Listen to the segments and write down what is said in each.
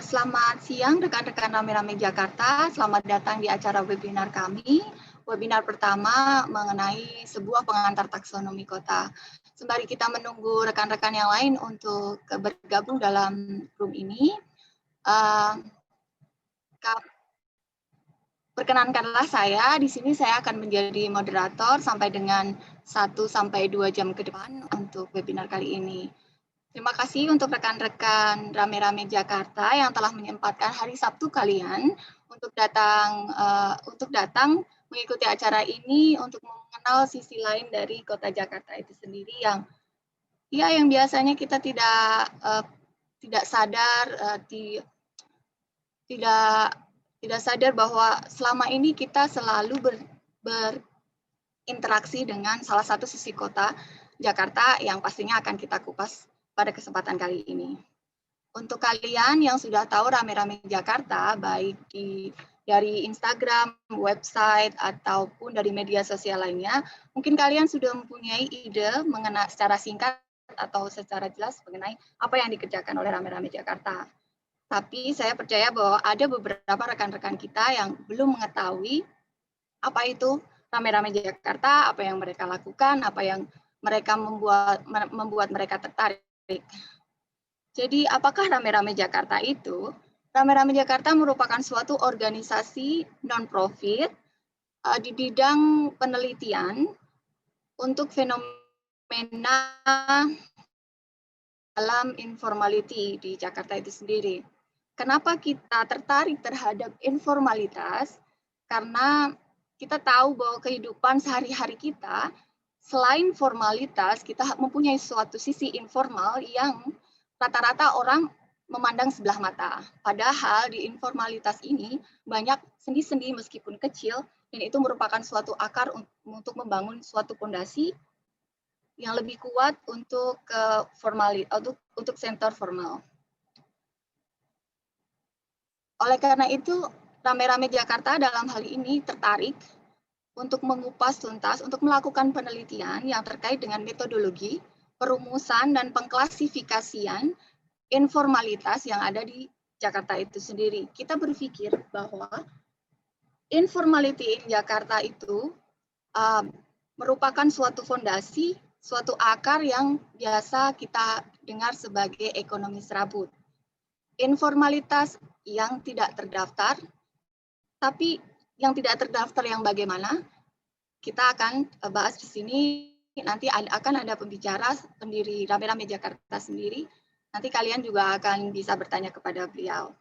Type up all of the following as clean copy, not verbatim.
Selamat siang rekan-rekan Rame-Rame Jakarta, selamat datang di acara webinar kami. Webinar pertama mengenai sebuah pengantar taksonomi kota. Sembari kita menunggu rekan-rekan yang lain untuk bergabung dalam room ini, perkenankanlah saya, di sini saya akan menjadi moderator sampai dengan 1-2 jam ke depan untuk webinar kali ini. Terima kasih untuk rekan-rekan Rame-Rame Jakarta yang telah menyempatkan hari Sabtu kalian untuk datang mengikuti acara ini untuk mengenal sisi lain dari Kota Jakarta itu sendiri yang biasanya kita tidak sadar, tidak sadar bahwa selama ini kita selalu berinteraksi dengan salah satu sisi kota Jakarta yang pastinya akan kita kupas pada kesempatan kali ini. Untuk kalian yang sudah tahu Rame-Rame Jakarta, baik dari Instagram, website, ataupun dari media sosial lainnya, mungkin kalian sudah mempunyai ide mengenai secara singkat atau secara jelas mengenai apa yang dikerjakan oleh Rame-Rame Jakarta. Tapi saya percaya bahwa ada beberapa rekan-rekan kita yang belum mengetahui apa itu Rame-Rame Jakarta, apa yang mereka lakukan, apa yang mereka membuat mereka tertarik. Jadi apakah Rame-Rame Jakarta itu? Rame-Rame Jakarta merupakan suatu organisasi non-profit di bidang penelitian untuk fenomena dalam informality di Jakarta itu sendiri. Kenapa kita tertarik terhadap informalitas? Karena kita tahu bahwa kehidupan sehari-hari kita, selain formalitas, kita mempunyai suatu sisi informal yang rata-rata orang memandang sebelah mata. Padahal di informalitas ini banyak sendi-sendi meskipun kecil, dan itu merupakan suatu akar untuk membangun suatu fondasi yang lebih kuat untuk sektor formal. Oleh karena itu, Rame-Rame Jakarta dalam hal ini tertarik untuk mengupas tuntas, untuk melakukan penelitian yang terkait dengan metodologi, perumusan, dan pengklasifikasian informalitas yang ada di Jakarta itu sendiri. Kita berpikir bahwa informality in Jakarta itu merupakan suatu fondasi, suatu akar yang biasa kita dengar sebagai ekonomi serabut. Informalitas yang tidak terdaftar, tapi yang tidak terdaftar yang bagaimana? Kita akan bahas di sini, nanti akan ada pembicara pendiri Rame-Rame Jakarta sendiri, nanti kalian juga akan bisa bertanya kepada beliau.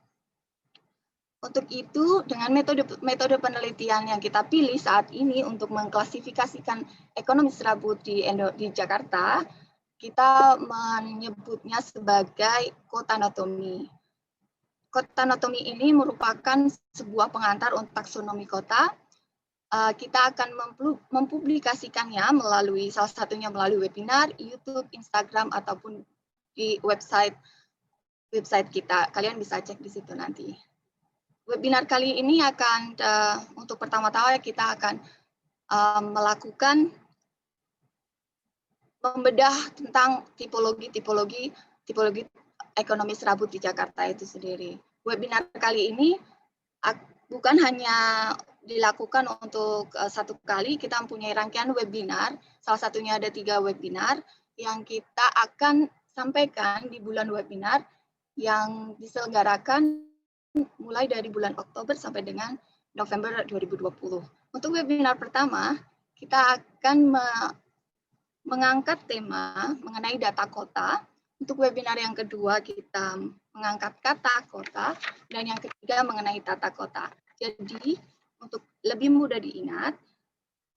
Untuk itu, dengan metode penelitian yang kita pilih saat ini untuk mengklasifikasikan ekonomi serabut di Jakarta, kita menyebutnya sebagai kotanatomi. Kotanatomi ini merupakan sebuah pengantar untuk taksonomi kota. Kita akan mempublikasikannya melalui salah satunya melalui webinar, YouTube, Instagram, ataupun di website kita. Kalian bisa cek di situ nanti. Webinar kali ini akan untuk pertama-tama kita akan melakukan membedah tentang tipologi ekonomi serabut di Jakarta itu sendiri. Webinar kali ini bukan hanya dilakukan untuk satu kali, kita mempunyai rangkaian webinar, salah satunya ada 3 webinar yang kita akan sampaikan di bulan webinar yang diselenggarakan mulai dari bulan Oktober sampai dengan November 2020. Untuk webinar pertama, kita akan mengangkat tema mengenai data kota. Untuk webinar yang kedua, kita mengangkat kata kota. Dan yang ketiga, mengenai tata kota. Jadi, untuk lebih mudah diingat,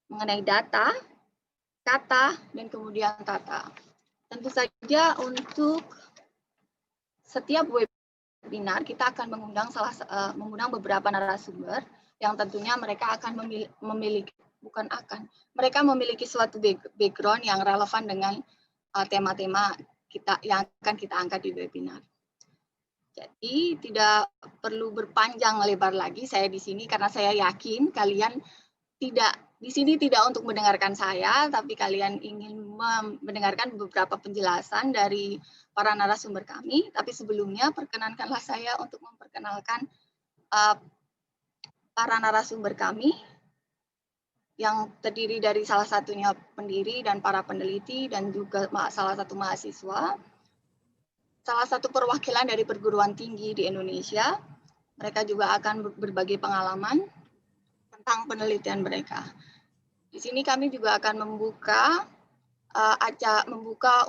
mengenai data, kata, dan kemudian tata. Tentu saja untuk setiap webinar kita akan mengundang beberapa narasumber yang tentunya mereka akan mereka memiliki suatu background yang relevan dengan tema-tema yang akan kita angkat di webinar. Jadi tidak perlu berpanjang lebar lagi saya di sini karena saya yakin kalian tidak Di sini tidak untuk mendengarkan saya, tapi kalian ingin mendengarkan beberapa penjelasan dari para narasumber kami. Tapi sebelumnya, perkenankanlah saya untuk memperkenalkan para narasumber kami yang terdiri dari salah satunya pendiri dan para peneliti dan juga salah satu mahasiswa. Salah satu perwakilan dari perguruan tinggi di Indonesia. Mereka juga akan berbagi pengalaman tentang penelitian mereka. Di sini kami juga akan membuka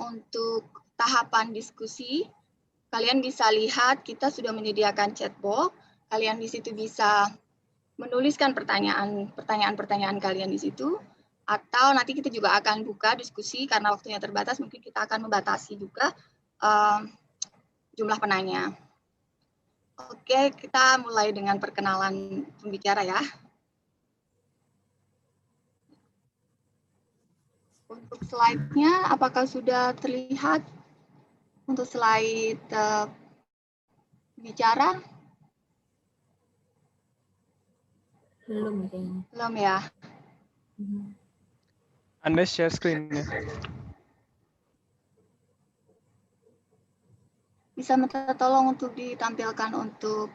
untuk tahapan diskusi. Kalian bisa lihat kita sudah menyediakan chat box. Kalian di situ bisa menuliskan pertanyaan kalian di situ. Atau nanti kita juga akan buka diskusi karena waktunya terbatas. Mungkin kita akan membatasi juga jumlah penanya. Oke, kita mulai dengan perkenalan pembicara ya. Untuk slide-nya, apakah sudah terlihat? Untuk slide bicara? Belum kayaknya. Belum ya? Anda share screen-nya. Bisa minta tolong untuk ditampilkan untuk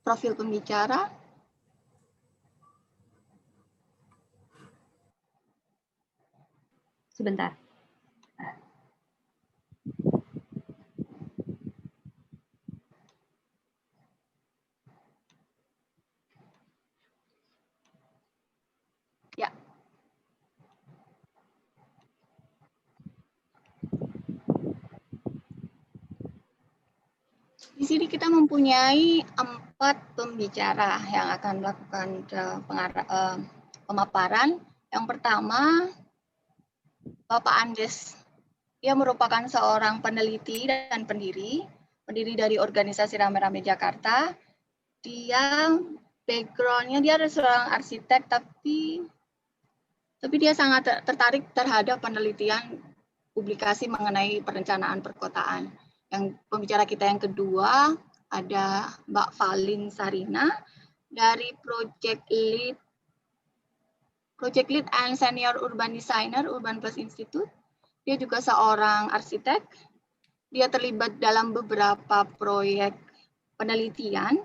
profil pembicara? Sebentar. Ya. Di sini kita mempunyai 4 pembicara yang akan melakukan pemaparan. Yang pertama, Bapak Andes. Dia merupakan seorang peneliti dan pendiri dari organisasi Rame-Rame Jakarta. Dia background-nya dia adalah seorang arsitek, tapi dia sangat tertarik terhadap penelitian publikasi mengenai perencanaan perkotaan. Yang pembicara kita yang kedua ada Mbak Valin Sarina dari Project Lead and Senior Urban Designer Urban Plus Institute. Dia juga seorang arsitek. Dia terlibat dalam beberapa proyek penelitian.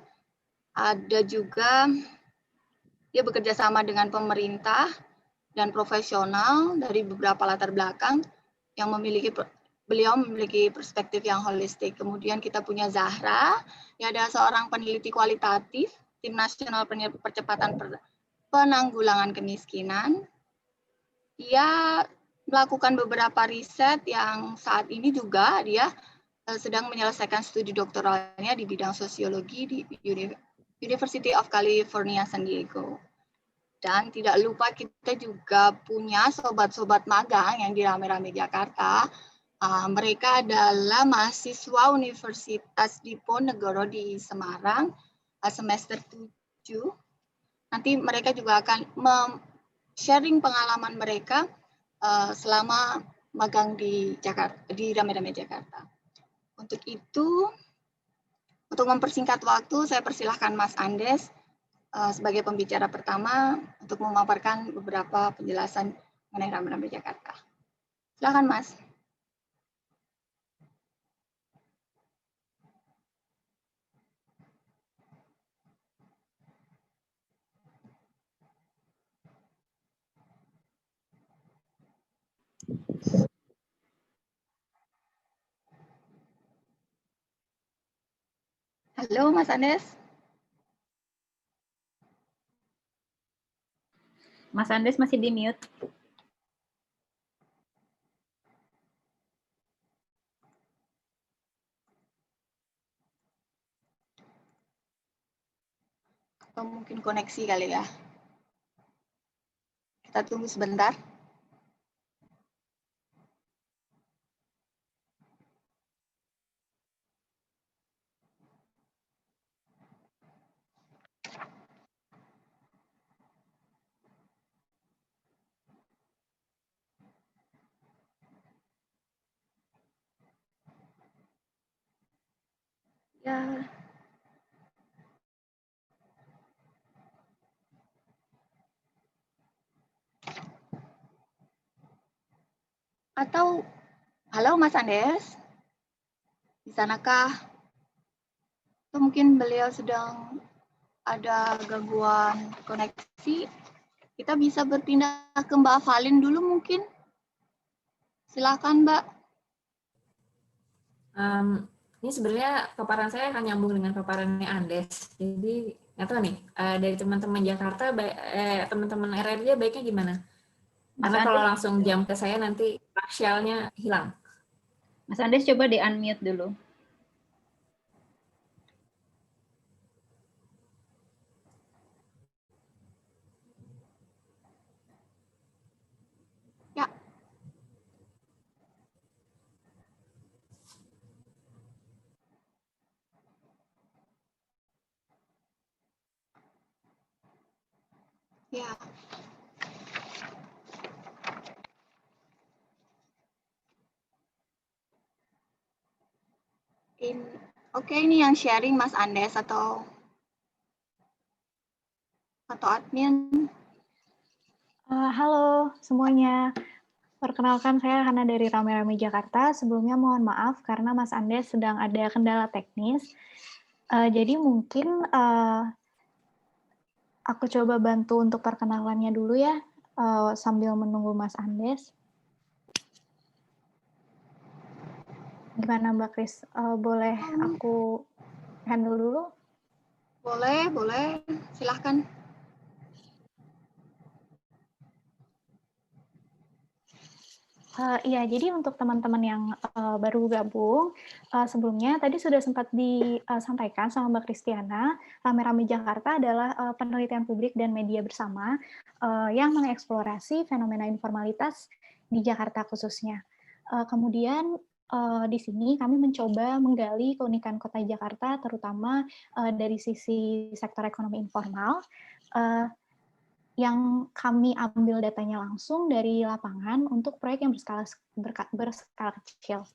Ada juga dia bekerja sama dengan pemerintah dan profesional dari beberapa latar belakang yang beliau memiliki perspektif yang holistik. Kemudian kita punya Zahra, yang adalah seorang peneliti kualitatif Tim Nasional Percepatan Penanggulangan Kemiskinan. Dia melakukan beberapa riset yang saat ini juga dia sedang menyelesaikan studi doktoralnya di bidang sosiologi di University of California, San Diego. Dan tidak lupa kita juga punya sobat-sobat magang yang di Rame-Rame Jakarta. Mereka adalah mahasiswa Universitas Diponegoro di Semarang, semester 7. Nanti mereka juga akan sharing pengalaman mereka selama magang di Jakarta, di Rame-Rame Jakarta. Untuk itu, untuk mempersingkat waktu, saya persilahkan Mas Andes sebagai pembicara pertama untuk memaparkan beberapa penjelasan mengenai Rame-Rame Jakarta. Silakan, Mas. Halo, Mas Andes. Mas Andes masih di mute. Atau mungkin koneksi kali ya. Kita tunggu sebentar. Ya. Atau, halo Mas Andes, di sanakah? Atau mungkin beliau sedang ada gangguan koneksi? Kita bisa berpindah ke Mbak Valin dulu mungkin. Silakan Mbak. Ini sebenarnya paparan saya akan nyambung dengan paparannya Andes. Jadi nggak tahu nih dari teman-teman Jakarta, teman-teman RRJ baiknya gimana? Mas Karena kalau Andes, langsung jam ke saya nanti partialnya hilang. Mas Andes coba di unmute dulu. Ya. Ya. Oke, ini yang sharing Mas Andes atau admin. Halo semuanya, perkenalkan saya Hana dari Rame Rame Jakarta. Sebelumnya mohon maaf karena Mas Andes sedang ada kendala teknis. Jadi mungkin aku coba bantu untuk perkenalannya dulu ya, sambil menunggu Mas Andes. Gimana Mbak Kris? Boleh aku handle dulu? Boleh. Silahkan. Iya, jadi untuk teman-teman yang baru gabung, sebelumnya tadi sudah sempat disampaikan sama Mbak Kristiana, Rame Rame Jakarta adalah penelitian publik dan media bersama yang mengeksplorasi fenomena informalitas di Jakarta khususnya. Kemudian di sini kami mencoba menggali keunikan kota Jakarta, terutama dari sisi sektor ekonomi informal, yang kami ambil datanya langsung dari lapangan untuk proyek yang berskala kecil.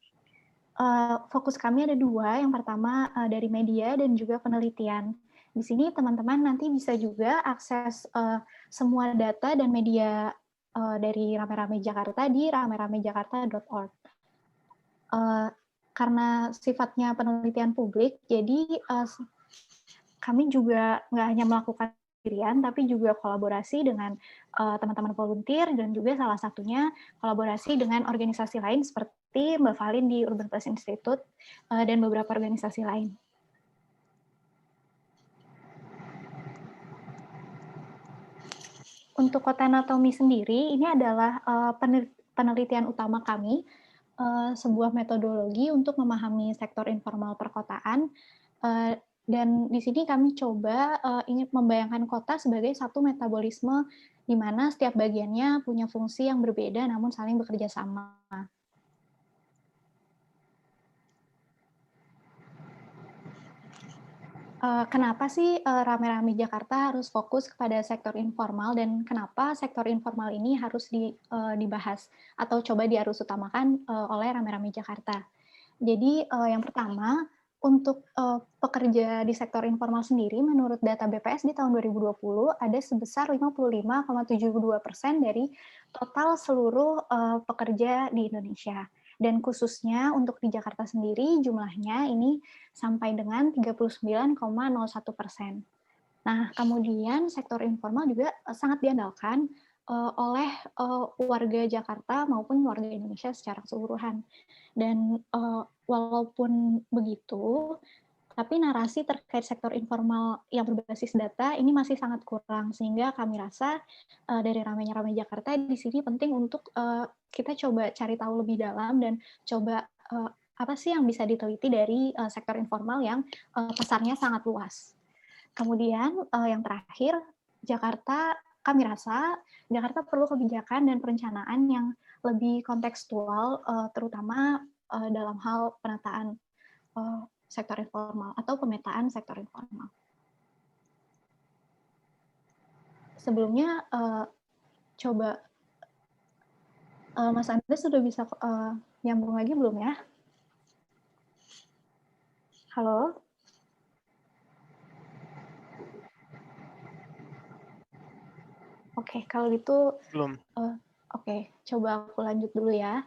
Fokus kami ada dua, yang pertama dari media dan juga penelitian. Di sini teman-teman nanti bisa juga akses semua data dan media dari Rame Rame Jakarta di rameramejakarta.org. Karena sifatnya penelitian publik, jadi kami juga nggak hanya melakukan sendirian, tapi juga kolaborasi dengan teman-teman volunteer dan juga salah satunya kolaborasi dengan organisasi lain seperti Mbak Valin di Urban Plus Institute dan beberapa organisasi lain. Untuk kota anatomi sendiri, ini adalah penelitian utama kami, sebuah metodologi untuk memahami sektor informal perkotaan. Dan di sini kami coba ingin membayangkan kota sebagai satu metabolisme di mana setiap bagiannya punya fungsi yang berbeda namun saling bekerja sama. Kenapa sih Rame Rame Jakarta harus fokus kepada sektor informal dan kenapa sektor informal ini harus dibahas atau coba diharus utamakan oleh Rame Rame Jakarta? Jadi yang pertama, untuk pekerja di sektor informal sendiri, menurut data BPS di tahun 2020 ada sebesar 55,72% dari total seluruh pekerja di Indonesia. Dan khususnya untuk di Jakarta sendiri jumlahnya ini sampai dengan 39,01%. Nah, kemudian sektor informal juga sangat diandalkan oleh warga Jakarta maupun warga Indonesia secara keseluruhan. Dan walaupun begitu, tapi narasi terkait sektor informal yang berbasis data ini masih sangat kurang, sehingga kami rasa dari Rame Rame Jakarta di sini penting untuk kita coba cari tahu lebih dalam dan coba apa sih yang bisa diteliti dari sektor informal yang pasarnya sangat luas. Kemudian yang terakhir, kami rasa Jakarta perlu kebijakan dan perencanaan yang lebih kontekstual, terutama dalam hal penataan sektor informal atau pemetaan sektor informal. Sebelumnya, coba Mas Andres sudah bisa nyambung lagi belum ya? Halo? Oke, kalau gitu, Belum. Oke, coba aku lanjut dulu ya.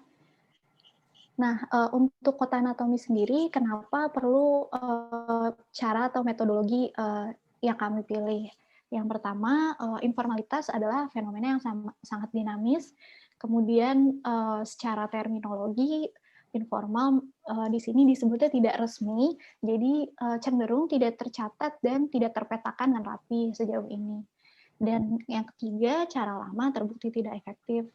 Nah, untuk kota anatomi sendiri, kenapa perlu cara atau metodologi yang kami pilih? Yang pertama, informalitas adalah fenomena yang sangat dinamis. Kemudian secara terminologi, informal di sini disebutnya tidak resmi, jadi cenderung tidak tercatat dan tidak terpetakan dengan rapi sejauh ini. Dan yang ketiga, cara lama terbukti tidak efektif.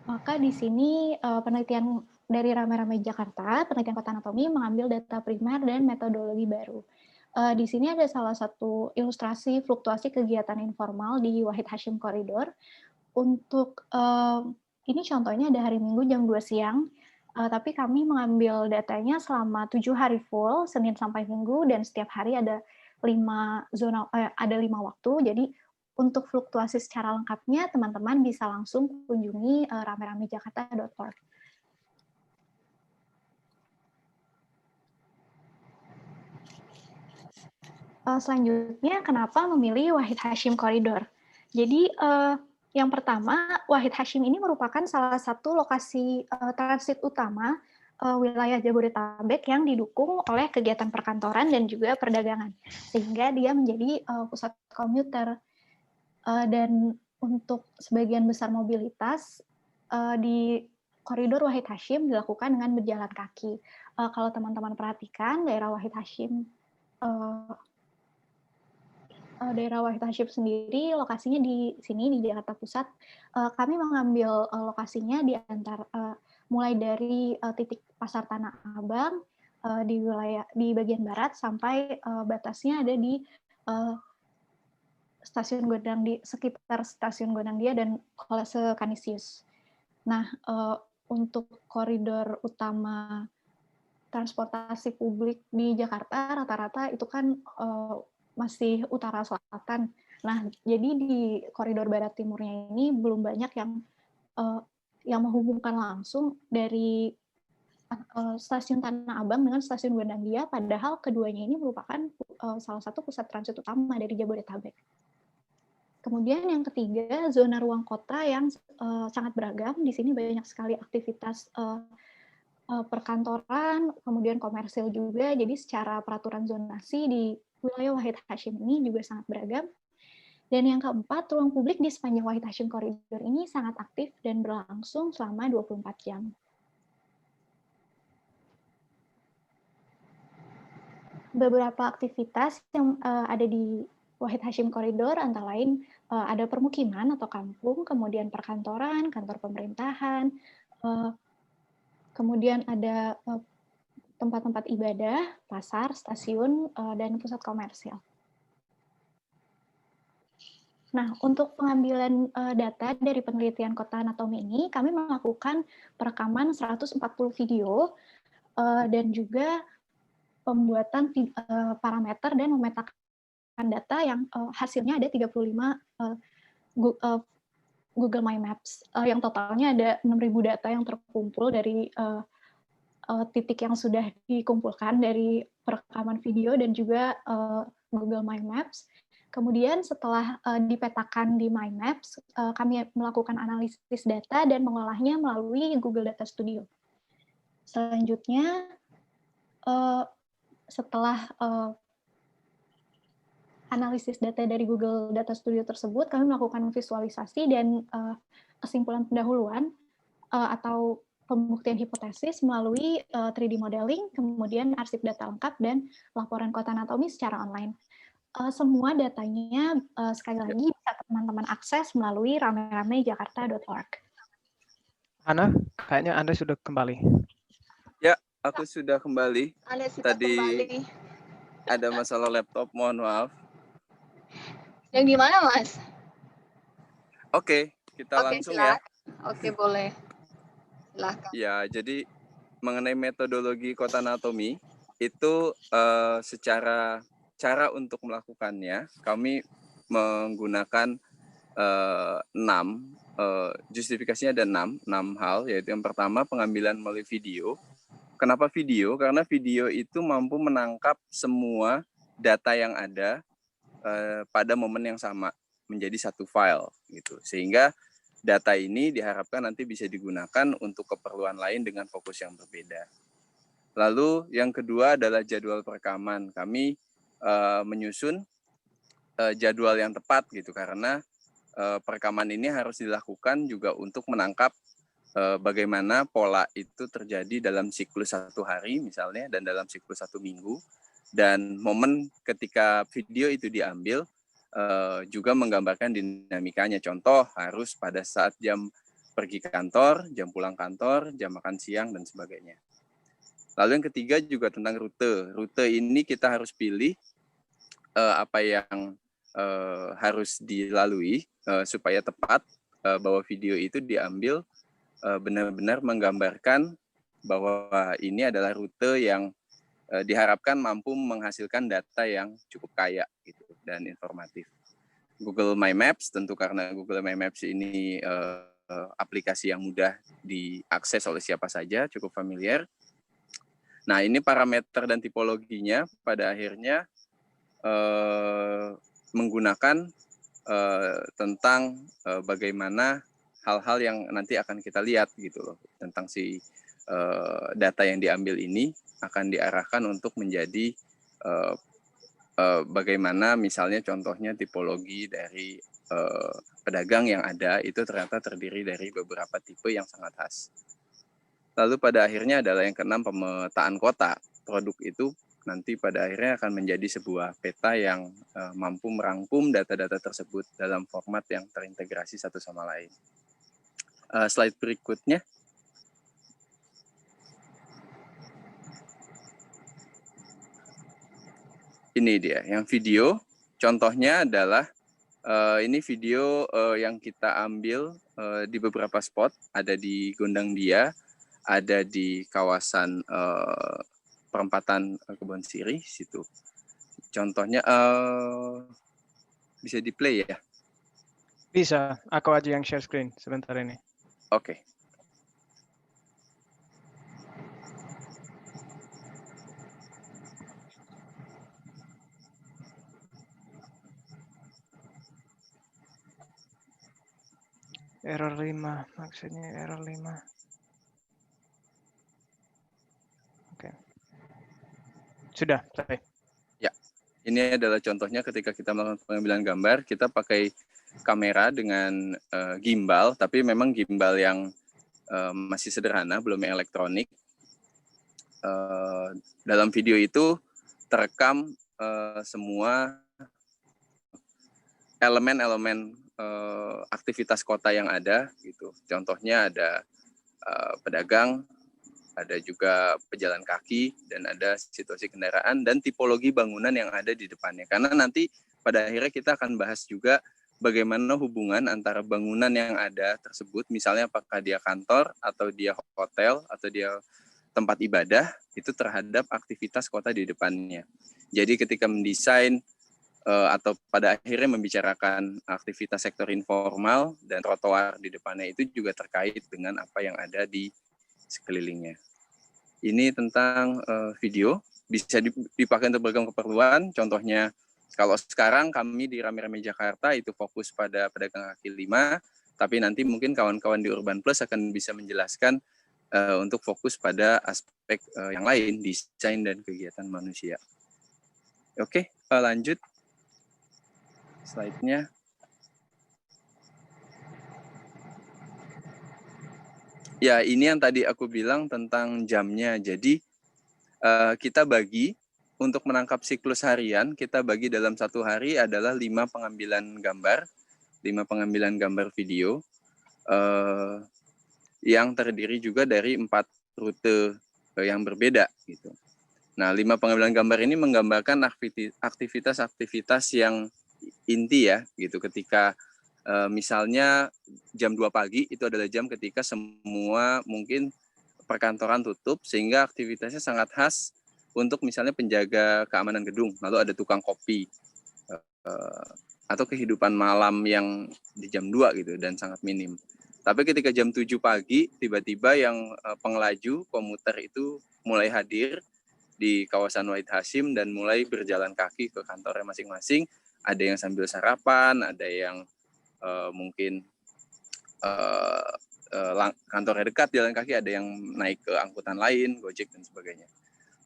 Maka di sini penelitian dari Rame-Rame Jakarta, penelitian kota anatomi mengambil data primer dan metodologi baru. Di sini ada salah satu ilustrasi fluktuasi kegiatan informal di Wahid Hashim Corridor. Untuk ini contohnya ada hari Minggu jam 2 siang, tapi kami mengambil datanya selama 7 hari full, Senin sampai Minggu, dan setiap hari ada 5 waktu. Jadi untuk fluktuasi secara lengkapnya, teman-teman bisa langsung kunjungi ramerameijakarta.org. Selanjutnya, kenapa memilih Wahid Hashim Corridor? Jadi, yang pertama, Wahid Hashim ini merupakan salah satu lokasi transit utama wilayah Jabodetabek yang didukung oleh kegiatan perkantoran dan juga perdagangan, sehingga dia menjadi pusat komuter. Dan untuk sebagian besar mobilitas di koridor Wahid Hashim dilakukan dengan berjalan kaki. Kalau teman-teman perhatikan, daerah Wahid Hashim sendiri lokasinya di sini di Jakarta Pusat. Kami mengambil lokasinya di antara mulai dari titik Pasar Tanah Abang di bagian barat sampai batasnya ada di stasiun sekitar stasiun Gondangdia dan Kolase Kanisius. Nah, untuk koridor utama transportasi publik di Jakarta rata-rata itu kan masih utara selatan. Nah, jadi di koridor barat timurnya ini belum banyak yang menghubungkan langsung dari stasiun Tanah Abang dengan stasiun Gondangdia, padahal keduanya ini merupakan salah satu pusat transit utama dari Jabodetabek. Kemudian yang ketiga, zona ruang kota yang sangat beragam. Di sini banyak sekali aktivitas perkantoran, kemudian komersil juga. Jadi secara peraturan zonasi di wilayah Wahid Hashim ini juga sangat beragam. Dan yang keempat, ruang publik di sepanjang Wahid Hashim Corridor ini sangat aktif dan berlangsung selama 24 jam. Beberapa aktivitas yang ada di Wahid Hashim Corridor antara lain ada permukiman atau kampung, kemudian perkantoran, kantor pemerintahan, kemudian ada tempat-tempat ibadah, pasar, stasiun, dan pusat komersil. Nah, untuk pengambilan data dari penelitian kota anatomi ini, kami melakukan perekaman 140 video dan juga pembuatan parameter dan memetakan data yang hasilnya ada 35 Google My Maps, yang totalnya ada 6.000 data yang terkumpul dari titik yang sudah dikumpulkan dari perekaman video dan juga Google My Maps. Kemudian setelah dipetakan di My Maps, kami melakukan analisis data dan mengolahnya melalui Google Data Studio. Selanjutnya, setelah analisis data dari Google Data Studio tersebut, kami melakukan visualisasi dan kesimpulan pendahuluan atau pembuktian hipotesis melalui 3D modeling, kemudian arsip data lengkap, dan laporan kota anatomi secara online. Semua datanya sekali lagi bisa teman-teman akses melalui ramerameijakarta.org. Hana, kayaknya Anda sudah kembali. Ya, aku sudah kembali. Tadi kembali. Ada masalah laptop, mohon maaf. Yang di mana, Mas? Oke, kita langsung ya. Oke, boleh. Silahkan. Ya, jadi mengenai metodologi kota anatomi, itu secara cara untuk melakukannya, kami menggunakan 6, justifikasinya ada 6 hal, yaitu yang pertama pengambilan melalui video. Kenapa video? Karena video itu mampu menangkap semua data yang ada pada momen yang sama menjadi satu file gitu, sehingga data ini diharapkan nanti bisa digunakan untuk keperluan lain dengan fokus yang berbeda. Lalu yang kedua adalah jadwal perekaman. Kami menyusun jadwal yang tepat gitu, karena perekaman ini harus dilakukan juga untuk menangkap bagaimana pola itu terjadi dalam siklus 1 hari misalnya, dan dalam siklus 1 minggu, dan momen ketika video itu diambil juga menggambarkan dinamikanya. Contoh harus pada saat jam pergi kantor, jam pulang kantor, jam makan siang, dan sebagainya. Lalu yang ketiga juga tentang rute. Rute ini kita harus pilih apa yang harus dilalui supaya tepat, bahwa video itu diambil benar-benar menggambarkan bahwa ini adalah rute yang diharapkan mampu menghasilkan data yang cukup kaya gitu dan informatif. Google My Maps, tentu karena Google My Maps ini aplikasi yang mudah diakses oleh siapa saja, cukup familiar. Nah, ini parameter dan tipologinya pada akhirnya menggunakan tentang bagaimana hal-hal yang nanti akan kita lihat gitu loh, tentang si data yang diambil ini akan diarahkan untuk menjadi bagaimana misalnya contohnya tipologi dari pedagang yang ada itu ternyata terdiri dari beberapa tipe yang sangat khas. Lalu pada akhirnya adalah yang keenam, pemetaan kota. Produk itu nanti pada akhirnya akan menjadi sebuah peta yang mampu merangkum data-data tersebut dalam format yang terintegrasi satu sama lain. Slide berikutnya. Ini dia, yang video. Contohnya adalah ini video yang kita ambil di beberapa spot, ada di Gondang Dia, ada di kawasan perempatan Kebon Sirih situ. Contohnya bisa di play ya? Bisa, aku aja yang share screen sebentar ini. Oke. Error 5, maksudnya error 5. Oke. Sudah, play. Ya, ini adalah contohnya ketika kita melakukan pengambilan gambar, kita pakai kamera dengan gimbal, tapi memang gimbal yang masih sederhana, belum yang elektronik. Dalam video itu terekam semua elemen-elemen aktivitas kota yang ada gitu. Contohnya ada pedagang, ada juga pejalan kaki, dan ada situasi kendaraan dan tipologi bangunan yang ada di depannya. Karena nanti pada akhirnya kita akan bahas juga bagaimana hubungan antara bangunan yang ada tersebut, misalnya apakah dia kantor atau dia hotel atau dia tempat ibadah, itu terhadap aktivitas kota di depannya. Jadi ketika mendesain atau pada akhirnya membicarakan aktivitas sektor informal dan trotoar di depannya, itu juga terkait dengan apa yang ada di sekelilingnya. Ini tentang video, bisa dipakai untuk berbagai keperluan. Contohnya kalau sekarang kami di Rame Rame Jakarta itu fokus pada pedagang kaki 5, tapi nanti mungkin kawan-kawan di Urban Plus akan bisa menjelaskan untuk fokus pada aspek yang lain, desain dan kegiatan manusia. Oke, lanjut slide-nya. Ya, ini yang tadi aku bilang tentang jamnya. Jadi kita bagi untuk menangkap siklus harian, kita bagi dalam satu hari adalah 5 pengambilan gambar, 5 pengambilan gambar video yang terdiri juga dari 4 rute yang berbeda gitu. Nah, 5 pengambilan gambar ini menggambarkan aktivitas-aktivitas yang inti ya gitu, ketika misalnya jam 2 pagi itu adalah jam ketika semua mungkin perkantoran tutup, sehingga aktivitasnya sangat khas untuk misalnya penjaga keamanan gedung, lalu ada tukang kopi, atau kehidupan malam yang di jam 2 gitu dan sangat minim. Tapi ketika jam 7 pagi tiba-tiba yang pengelaju komuter itu mulai hadir di kawasan Wahid Hasyim dan mulai berjalan kaki ke kantornya masing-masing. Ada yang sambil sarapan, ada yang mungkin kantornya dekat, jalan kaki, ada yang naik ke angkutan lain, Gojek dan sebagainya.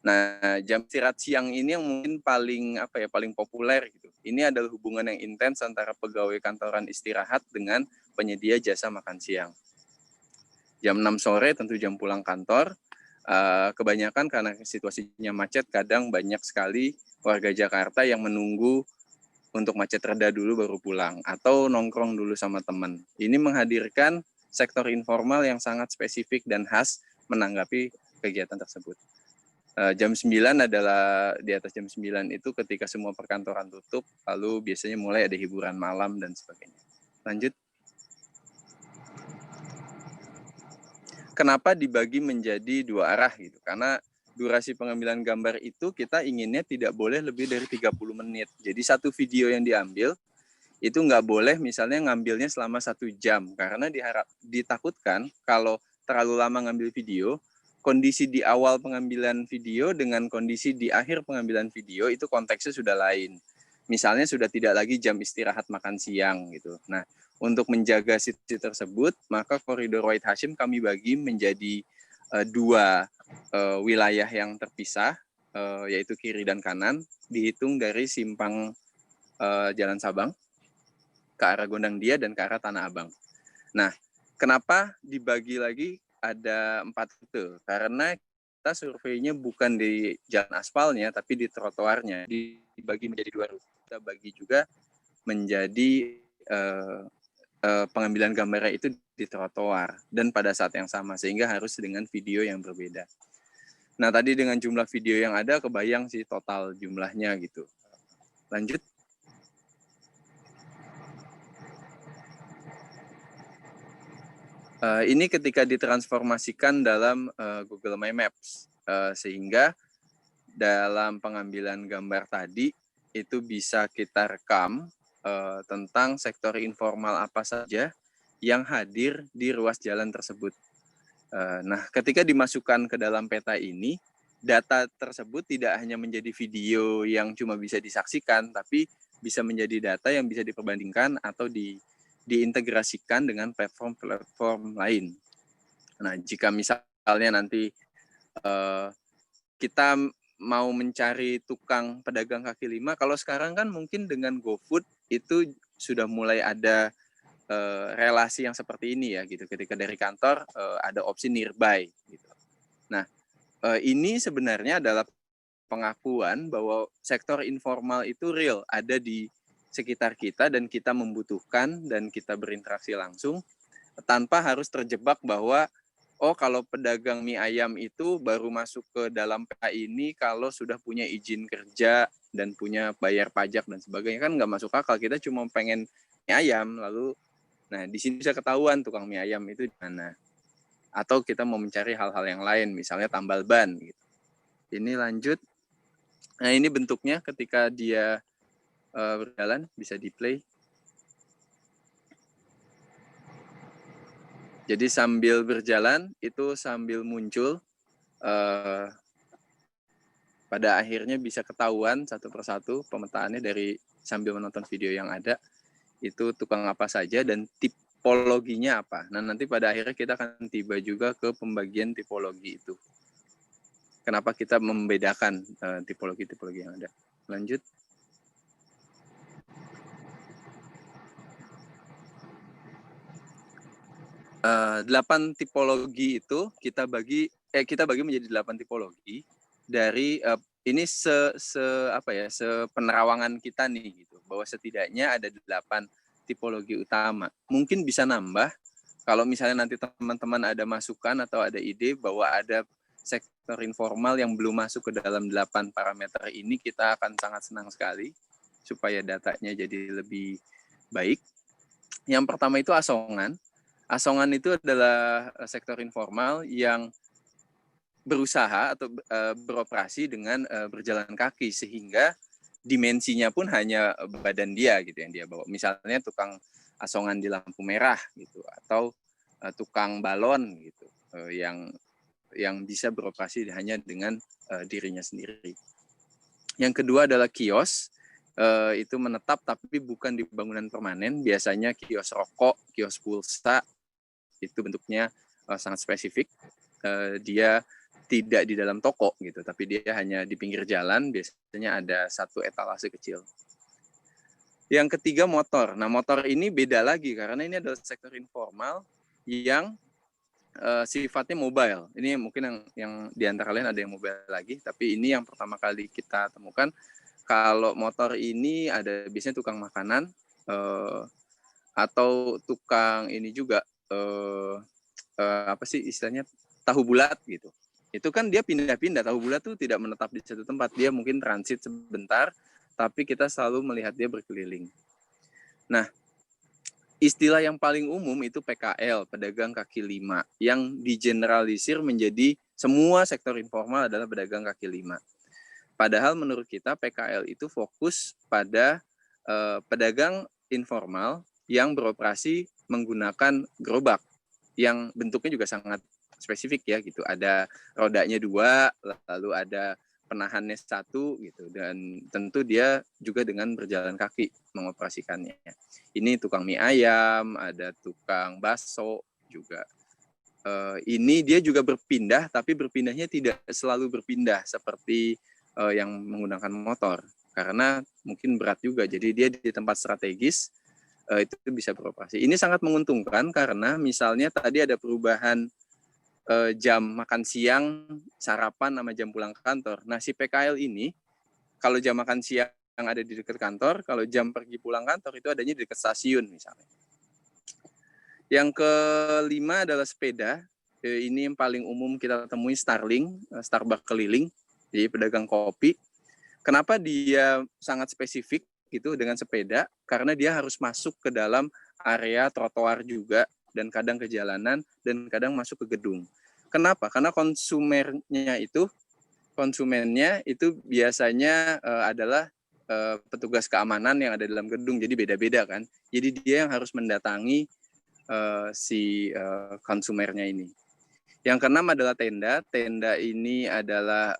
Nah, jam istirahat siang ini yang mungkin paling populer gitu. Ini adalah hubungan yang intens antara pegawai kantoran istirahat dengan penyedia jasa makan siang. Jam 6 sore tentu jam pulang kantor. Kebanyakan karena situasinya macet, kadang banyak sekali warga Jakarta yang menunggu untuk macet reda dulu baru pulang, atau nongkrong dulu sama teman. Ini menghadirkan sektor informal yang sangat spesifik dan khas menanggapi kegiatan tersebut. Jam 9 adalah, di atas jam 9 itu ketika semua perkantoran tutup, lalu biasanya mulai ada hiburan malam dan sebagainya. Lanjut. Kenapa dibagi menjadi 2 arah gitu? Karena durasi pengambilan gambar itu kita inginnya tidak boleh lebih dari 30 menit. Jadi satu video yang diambil itu nggak boleh misalnya ngambilnya selama 1 jam. Karena ditakutkan kalau terlalu lama ngambil video, kondisi di awal pengambilan video dengan kondisi di akhir pengambilan video itu konteksnya sudah lain. Misalnya sudah tidak lagi jam istirahat makan siang gitu. Nah, untuk menjaga situasi tersebut, maka koridor Wahid Hasyim kami bagi menjadi 2 wilayah yang terpisah, yaitu kiri dan kanan, dihitung dari simpang Jalan Sabang ke arah Gondang Dia dan ke arah Tanah Abang. Nah, kenapa dibagi lagi ada 4 rute? Karena kita surveinya bukan di jalan aspalnya, tapi di trotoarnya. Dibagi menjadi 2 rute. Kita bagi juga menjadi pengambilan gambarnya itu di trotoar dan pada saat yang sama, sehingga harus dengan video yang berbeda. Nah, tadi dengan jumlah video yang ada kebayang sih total jumlahnya gitu. Lanjut. Ini ketika ditransformasikan dalam Google My Maps, sehingga dalam pengambilan gambar tadi itu bisa kita rekam tentang sektor informal apa saja yang hadir di ruas jalan tersebut. Nah, ketika dimasukkan ke dalam peta ini, data tersebut tidak hanya menjadi video yang cuma bisa disaksikan, tapi bisa menjadi data yang bisa diperbandingkan atau diintegrasikan dengan platform-platform lain. Nah, jika misalnya nanti kita mau mencari tukang pedagang kaki lima, kalau sekarang kan mungkin dengan GoFood itu sudah mulai ada relasi yang seperti ini ya gitu. Ketika dari kantor ada opsi nearby gitu. Nah, ini sebenarnya adalah pengakuan bahwa sektor informal itu real, ada di sekitar kita dan kita membutuhkan dan kita berinteraksi langsung tanpa harus terjebak bahwa kalau pedagang mie ayam itu baru masuk ke dalam PA ini kalau sudah punya izin kerja dan punya bayar pajak dan sebagainya, kan nggak masuk akal. Kita cuma pengen mie ayam, lalu nah di sini bisa ketahuan tukang mie ayam itu di mana. Atau kita mau mencari hal-hal yang lain, misalnya tambal ban gitu. Ini lanjut. Nah, ini bentuknya ketika dia berjalan, bisa di-play. Jadi sambil berjalan itu sambil muncul, pada akhirnya bisa ketahuan satu persatu pemetaannya dari sambil menonton video yang ada, itu tukang apa saja dan tipologinya apa. Nah, nanti pada akhirnya kita akan tiba juga ke pembagian tipologi itu. Kenapa kita membedakan tipologi-tipologi yang ada. Lanjut. Delapan tipologi itu kita bagi menjadi 8 tipologi dari ini penerawangan kita nih gitu, bahwa setidaknya ada 8 tipologi utama. Mungkin bisa nambah kalau misalnya nanti teman-teman ada masukan atau ada ide bahwa ada sektor informal yang belum masuk ke dalam 8 parameter ini, kita akan sangat senang sekali supaya datanya jadi lebih baik. Yang pertama itu asongan. Asongan itu adalah sektor informal yang berusaha atau beroperasi dengan berjalan kaki, sehingga dimensinya pun hanya badan dia gitu yang dia bawa. Misalnya tukang asongan di lampu merah gitu, atau tukang balon gitu, yang bisa beroperasi hanya dengan dirinya sendiri. Yang kedua adalah kios. Itu menetap tapi bukan di bangunan permanen, biasanya kios rokok, kios pulsa, itu bentuknya sangat spesifik. Dia tidak di dalam toko gitu, tapi dia hanya di pinggir jalan, biasanya ada satu etalase kecil. Yang ketiga motor. Nah, motor ini beda lagi karena ini adalah sektor informal yang sifatnya mobile. Ini mungkin yang di antara kalian ada yang mobile lagi, tapi ini yang pertama kali kita temukan. Kalau motor ini ada biasanya tukang makanan atau tukang ini juga apa sih istilahnya, tahu bulat gitu. Itu kan dia pindah-pindah, tahu bulat tuh tidak menetap di satu tempat, dia mungkin transit sebentar, tapi kita selalu melihat dia berkeliling. Nah, istilah yang paling umum itu PKL, pedagang kaki lima, yang digeneralisir menjadi semua sektor informal adalah pedagang kaki lima. Padahal menurut kita PKL itu fokus pada pedagang informal yang beroperasi menggunakan gerobak, yang bentuknya juga sangat spesifik ya gitu. Ada rodanya 2, lalu ada penahannya 1 gitu, dan tentu dia juga dengan berjalan kaki mengoperasikannya. Ini tukang mie ayam, ada tukang bakso juga. Ini dia juga berpindah, tapi berpindahnya tidak selalu berpindah seperti yang menggunakan motor, karena mungkin berat juga. Jadi dia di tempat strategis itu bisa beroperasi. Ini sangat menguntungkan karena misalnya tadi ada perubahan jam makan siang, sarapan sama jam pulang kantor. Nah, si PKL ini kalau jam makan siang yang ada di dekat kantor, kalau jam pergi pulang kantor itu adanya di dekat stasiun misalnya. Yang kelima adalah sepeda. Ini yang paling umum kita temui Starling, Starbucks keliling, jadi pedagang kopi. Kenapa dia sangat spesifik gitu dengan sepeda? Karena dia harus masuk ke dalam area trotoar juga, dan kadang ke jalanan, dan kadang masuk ke gedung. Kenapa? Karena konsumennya itu biasanya adalah petugas keamanan yang ada dalam gedung, jadi beda-beda kan. Jadi dia yang harus mendatangi si konsumernya ini. Yang keenam adalah tenda. Tenda ini adalah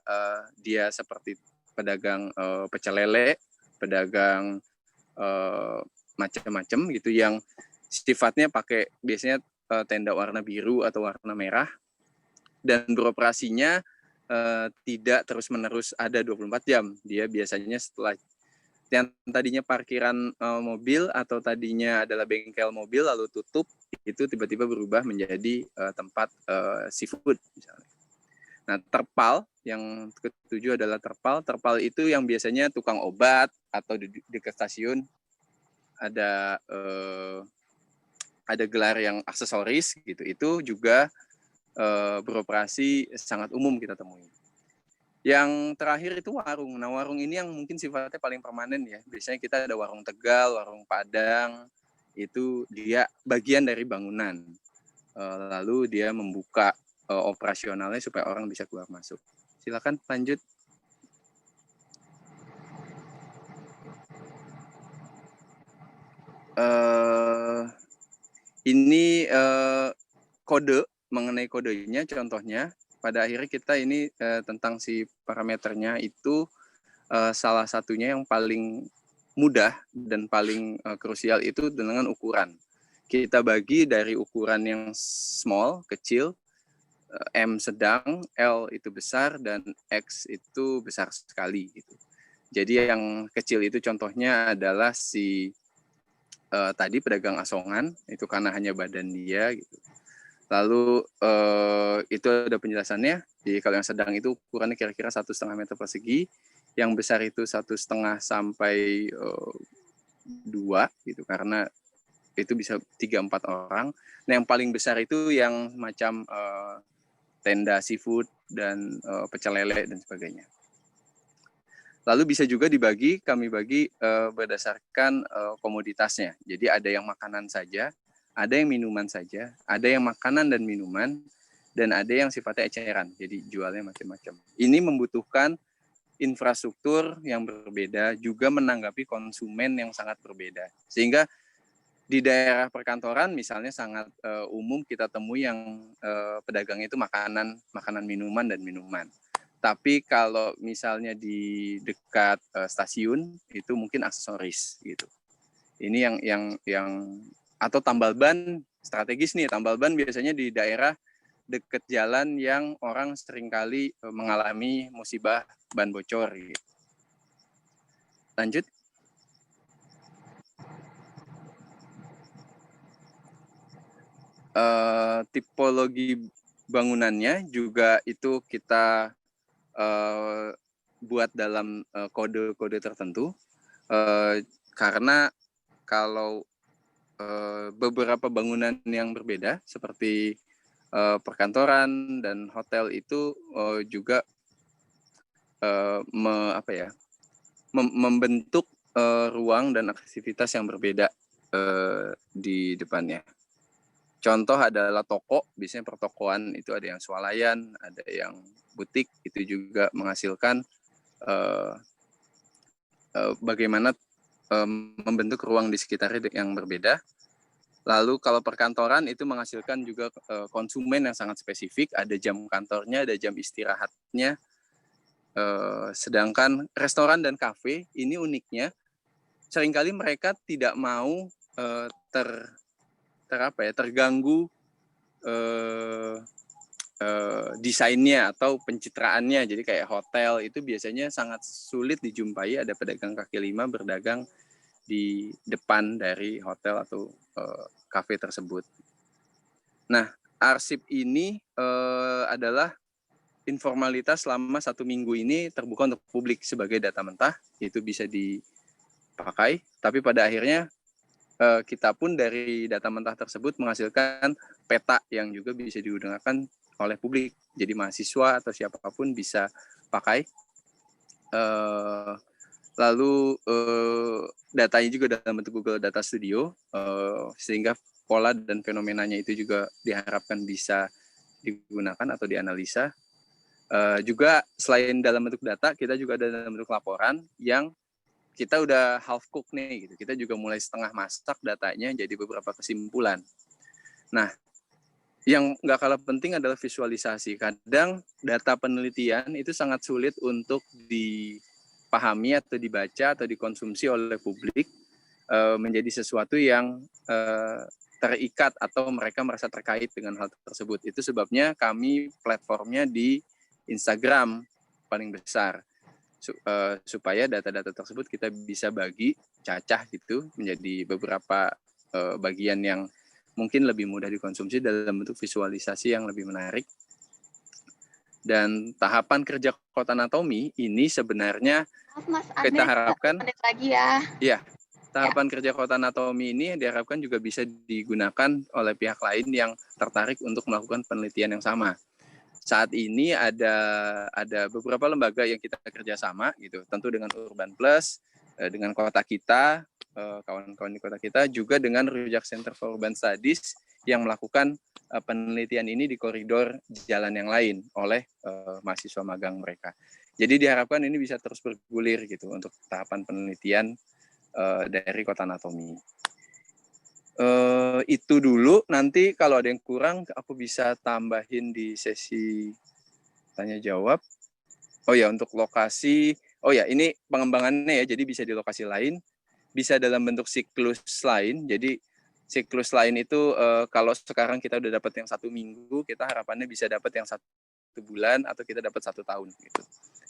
dia seperti pedagang pecel lele, pedagang macam-macam gitu, yang sifatnya pakai biasanya tenda warna biru atau warna merah, dan beroperasinya tidak terus-menerus ada 24 jam. Dia biasanya setelah yang tadinya parkiran mobil atau tadinya adalah bengkel mobil lalu tutup, itu tiba-tiba berubah menjadi tempat seafood misalnya. Nah, terpal yang ketujuh adalah terpal. Terpal itu yang biasanya tukang obat atau di dekat stasiun ada gelar yang aksesoris gitu, itu juga beroperasi sangat umum kita temui. Yang terakhir itu warung. Nah, warung ini yang mungkin sifatnya paling permanen ya. Biasanya kita ada warung Tegal, warung Padang, itu dia bagian dari bangunan. Lalu dia membuka operasionalnya supaya orang bisa keluar masuk. Silakan lanjut. Ini kode, mengenai kodenya, contohnya pada akhirnya kita ini tentang si parameternya itu salah satunya yang paling mudah dan paling krusial itu dengan ukuran. Kita bagi dari ukuran yang small, kecil, M sedang, L itu besar, dan X itu besar sekali gitu. Jadi yang kecil itu contohnya adalah si tadi pedagang asongan, itu karena hanya badan dia gitu. Lalu itu ada penjelasannya. Jadi kalau yang sedang itu ukurannya kira-kira 1,5 meter persegi, yang besar itu 1,5 sampai 2 gitu, karena itu bisa 3-4 orang. Nah, yang paling besar itu yang macam tenda seafood dan pecel lele dan sebagainya. Lalu bisa juga kami bagi berdasarkan komoditasnya. Jadi ada yang makanan saja, ada yang minuman saja, ada yang makanan dan minuman, dan ada yang sifatnya eceran. Jadi jualnya macam-macam. Ini membutuhkan infrastruktur yang berbeda, juga menanggapi konsumen yang sangat berbeda. Sehingga di daerah perkantoran misalnya sangat umum kita temui yang pedagangnya itu makanan minuman dan minuman. Tapi kalau misalnya di dekat stasiun itu mungkin aksesoris gitu. Ini yang atau tambal ban strategis nih. Tambal ban biasanya di daerah dekat jalan yang orang seringkali mengalami musibah ban bocor. Gitu. Lanjut. Tipologi bangunannya juga itu kita buat dalam kode-kode tertentu, karena kalau beberapa bangunan yang berbeda seperti perkantoran dan hotel itu juga membentuk ruang dan aktivitas yang berbeda di depannya. Contoh adalah toko, biasanya pertokoan itu ada yang swalayan, ada yang butik, itu juga menghasilkan bagaimana membentuk ruang di sekitarnya yang berbeda. Lalu kalau perkantoran itu menghasilkan juga konsumen yang sangat spesifik, ada jam kantornya, ada jam istirahatnya. Sedangkan restoran dan kafe ini uniknya, seringkali mereka tidak mau terganggu desainnya atau pencitraannya. Jadi kayak hotel itu biasanya sangat sulit dijumpai ada pedagang kaki lima berdagang di depan dari hotel atau kafe tersebut. Nah, arsip ini adalah informalitas selama 1 minggu ini terbuka untuk publik sebagai data mentah, itu bisa dipakai. Tapi pada akhirnya kita pun dari data mentah tersebut menghasilkan peta yang juga bisa digunakan oleh publik. Jadi mahasiswa atau siapapun bisa pakai. Lalu datanya juga dalam bentuk Google Data Studio, sehingga pola dan fenomenanya itu juga diharapkan bisa digunakan atau dianalisa. Juga selain dalam bentuk data, kita juga ada dalam bentuk laporan yang kita udah half cook nih, gitu. Kita juga mulai setengah masak datanya jadi beberapa kesimpulan. Nah, yang nggak kalah penting adalah visualisasi. Kadang data penelitian itu sangat sulit untuk dipahami atau dibaca atau dikonsumsi oleh publik menjadi sesuatu yang terikat atau mereka merasa terkait dengan hal tersebut. Itu sebabnya kami platformnya di Instagram paling besar. Supaya data-data tersebut kita bisa bagi cacah gitu menjadi beberapa bagian yang mungkin lebih mudah dikonsumsi dalam bentuk visualisasi yang lebih menarik. Dan tahapan kerja kota anatomi ini sebenarnya Mas kita harapkan lagi ya. Iya, tahapan kerja kota anatomi ini diharapkan juga bisa digunakan oleh pihak lain yang tertarik untuk melakukan penelitian yang sama. Saat ini ada beberapa lembaga yang kita kerjasama gitu, tentu dengan Urban Plus, dengan kota kita, kawan-kawan di kota kita, juga dengan Rujak Center for Urban Studies yang melakukan penelitian ini di koridor jalan yang lain oleh mahasiswa magang mereka. Jadi diharapkan ini bisa terus bergulir gitu untuk tahapan penelitian dari kota anatomi. Itu dulu, nanti kalau ada yang kurang aku bisa tambahin di sesi tanya jawab. Oh ya, untuk lokasi, ini pengembangannya ya, jadi bisa di lokasi lain, bisa dalam bentuk siklus lain. Jadi siklus lain itu kalau sekarang kita udah dapat yang 1 minggu, kita harapannya bisa dapat yang 1 bulan atau kita dapat 1 tahun gitu.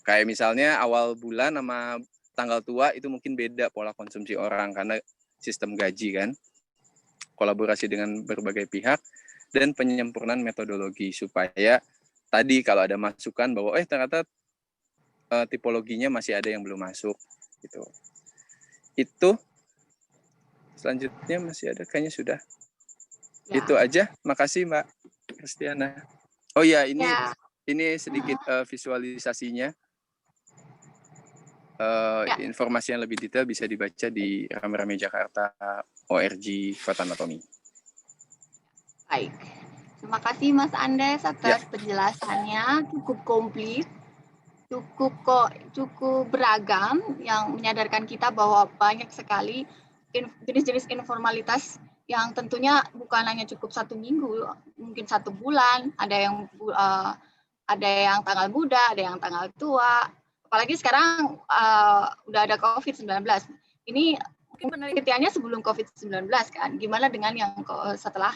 Kayak misalnya awal bulan sama tanggal tua itu mungkin beda pola konsumsi orang karena sistem gaji kan. Kolaborasi dengan berbagai pihak dan penyempurnaan metodologi supaya tadi kalau ada masukan bahwa ternyata tipologinya masih ada yang belum masuk gitu. Itu selanjutnya masih ada kayaknya sudah. Ya. Itu aja. Makasih Mbak Kristiana. Oh ya, ini sedikit visualisasinya. Informasi yang lebih detail bisa dibaca di Rame-Rame Jakarta ORG Kota Anatomi. Baik, terima kasih Mas Andes atas penjelasannya, cukup komplit, cukup beragam yang menyadarkan kita bahwa banyak sekali jenis-jenis informalitas yang tentunya bukan hanya cukup 1 minggu, mungkin 1 bulan, ada yang tanggal muda, ada yang tanggal tua. Apalagi sekarang udah ada COVID-19. Ini penelitiannya sebelum COVID-19 kan. Gimana dengan yang setelah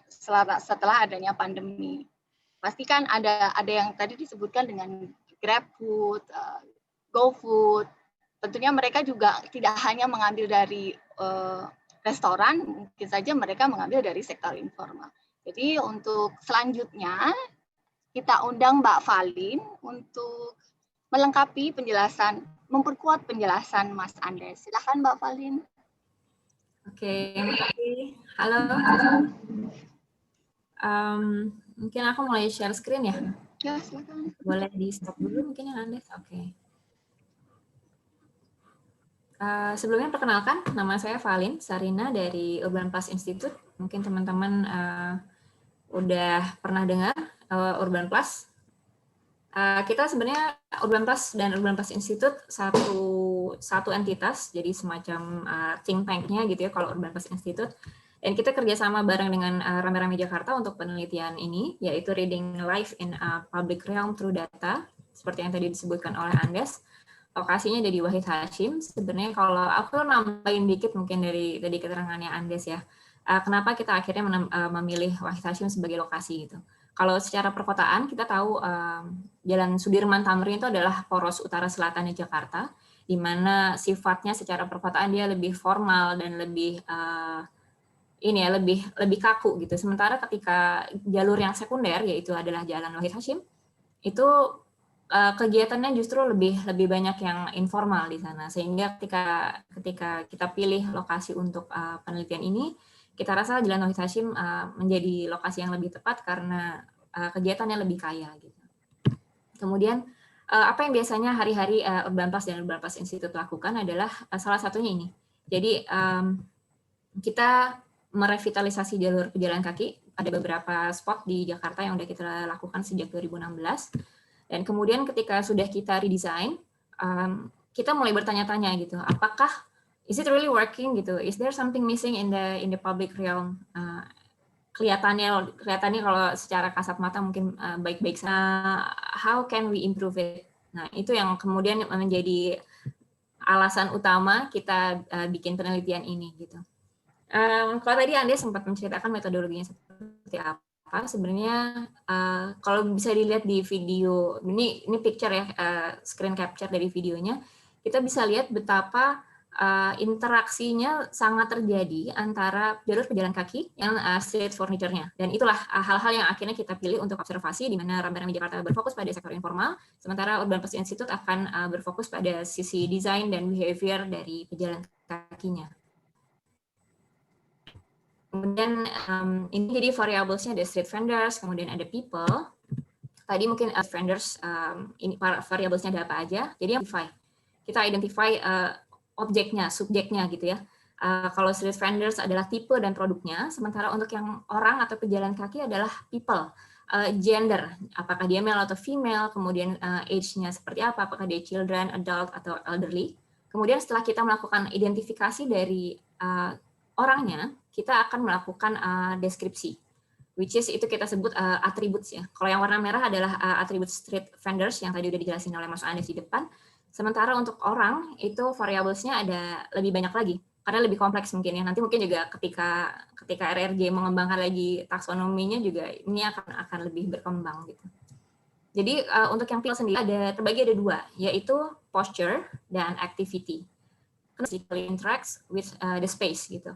setelah adanya pandemi. Pastikan ada yang tadi disebutkan dengan GrabFood, GoFood. Tentunya mereka juga tidak hanya mengambil dari restoran, mungkin saja mereka mengambil dari sektor informal. Jadi untuk selanjutnya kita undang Mbak Valin untuk melengkapi penjelasan, memperkuat penjelasan Mas Andes. Silakan Mbak Valin. Oke, makasih. Halo. Mungkin aku mulai share screen ya? Ya, silakan. Boleh di stop dulu mungkin yang Andes? Oke. Sebelumnya perkenalkan, nama saya Valin Sarina dari Urban Plus Institute. Mungkin teman-teman udah pernah dengar Urban Plus. Kita sebenarnya Urban Plus dan Urban Plus Institute satu entitas, jadi semacam think tank-nya gitu ya kalau Urban Plus Institute. Dan kita kerjasama bareng dengan Rame-Rame Jakarta untuk penelitian ini, yaitu Reading Life in a Public Realm Through Data, seperti yang tadi disebutkan oleh Andes. Lokasinya ada di Wahid Hashim. Sebenarnya kalau aku nambahin dikit mungkin dari tadi keterangannya Andes ya. Kenapa kita akhirnya memilih Wahid Hashim sebagai lokasi gitu. Kalau secara perkotaan kita tahu Jalan Sudirman Tamrin itu adalah poros utara selatan di Jakarta, di mana sifatnya secara perkotaan dia lebih formal dan lebih lebih kaku gitu. Sementara ketika jalur yang sekunder yaitu adalah Jalan Wahid Hashim itu kegiatannya justru lebih banyak yang informal di sana, sehingga ketika kita pilih lokasi untuk penelitian ini, kita rasa Jalan Wahid Hashim menjadi lokasi yang lebih tepat karena kegiatannya lebih kaya gitu. Kemudian apa yang biasanya hari-hari Urban Plus dan Urban Plus Institute lakukan adalah salah satunya ini. Jadi kita merevitalisasi jalur pejalan kaki. Ada beberapa spot di Jakarta yang sudah kita lakukan sejak 2016. Dan kemudian ketika sudah kita redesign, kita mulai bertanya-tanya gitu, apakah is it really working gitu? Is there something missing in the public realm? Kelihatannya kalau secara kasat mata mungkin baik-baik saja. How can we improve it? Nah, itu yang kemudian menjadi alasan utama kita bikin penelitian ini gitu. Kalau tadi Anda sempat menceritakan metodologinya seperti apa, sebenarnya kalau bisa dilihat di video, ini picture ya, screen capture dari videonya, kita bisa lihat betapa interaksinya sangat terjadi antara jalur pejalan kaki yang street furniture-nya. Dan itulah hal-hal yang akhirnya kita pilih untuk observasi, di mana Rame-Rame Jakarta berfokus pada sektor informal, sementara Urban Plus Institute akan berfokus pada sisi desain dan behavior dari pejalan kakinya. Kemudian ini jadi variablesnya ada street vendors, kemudian ada people. Tadi mungkin vendors, ini variablesnya ada apa aja. Jadi kita identify objeknya, subjeknya gitu ya. Kalau street vendors adalah tipe dan produknya, sementara untuk yang orang atau pejalan kaki adalah people. Gender, apakah dia male atau female, kemudian age-nya seperti apa, apakah dia children, adult, atau elderly. Kemudian setelah kita melakukan identifikasi dari orangnya, kita akan melakukan deskripsi, which is itu kita sebut attributes ya. Kalau yang warna merah adalah atribut street vendors yang tadi udah dijelasin oleh Mas Andes di depan. Sementara untuk orang itu variablesnya ada lebih banyak lagi, karena lebih kompleks mungkin ya. Nanti mungkin juga ketika RRG mengembangkan lagi taksonominya juga ini akan lebih berkembang gitu. Jadi untuk yang people sendiri terbagi ada dua, yaitu posture dan activity. Physically interacts with the space gitu.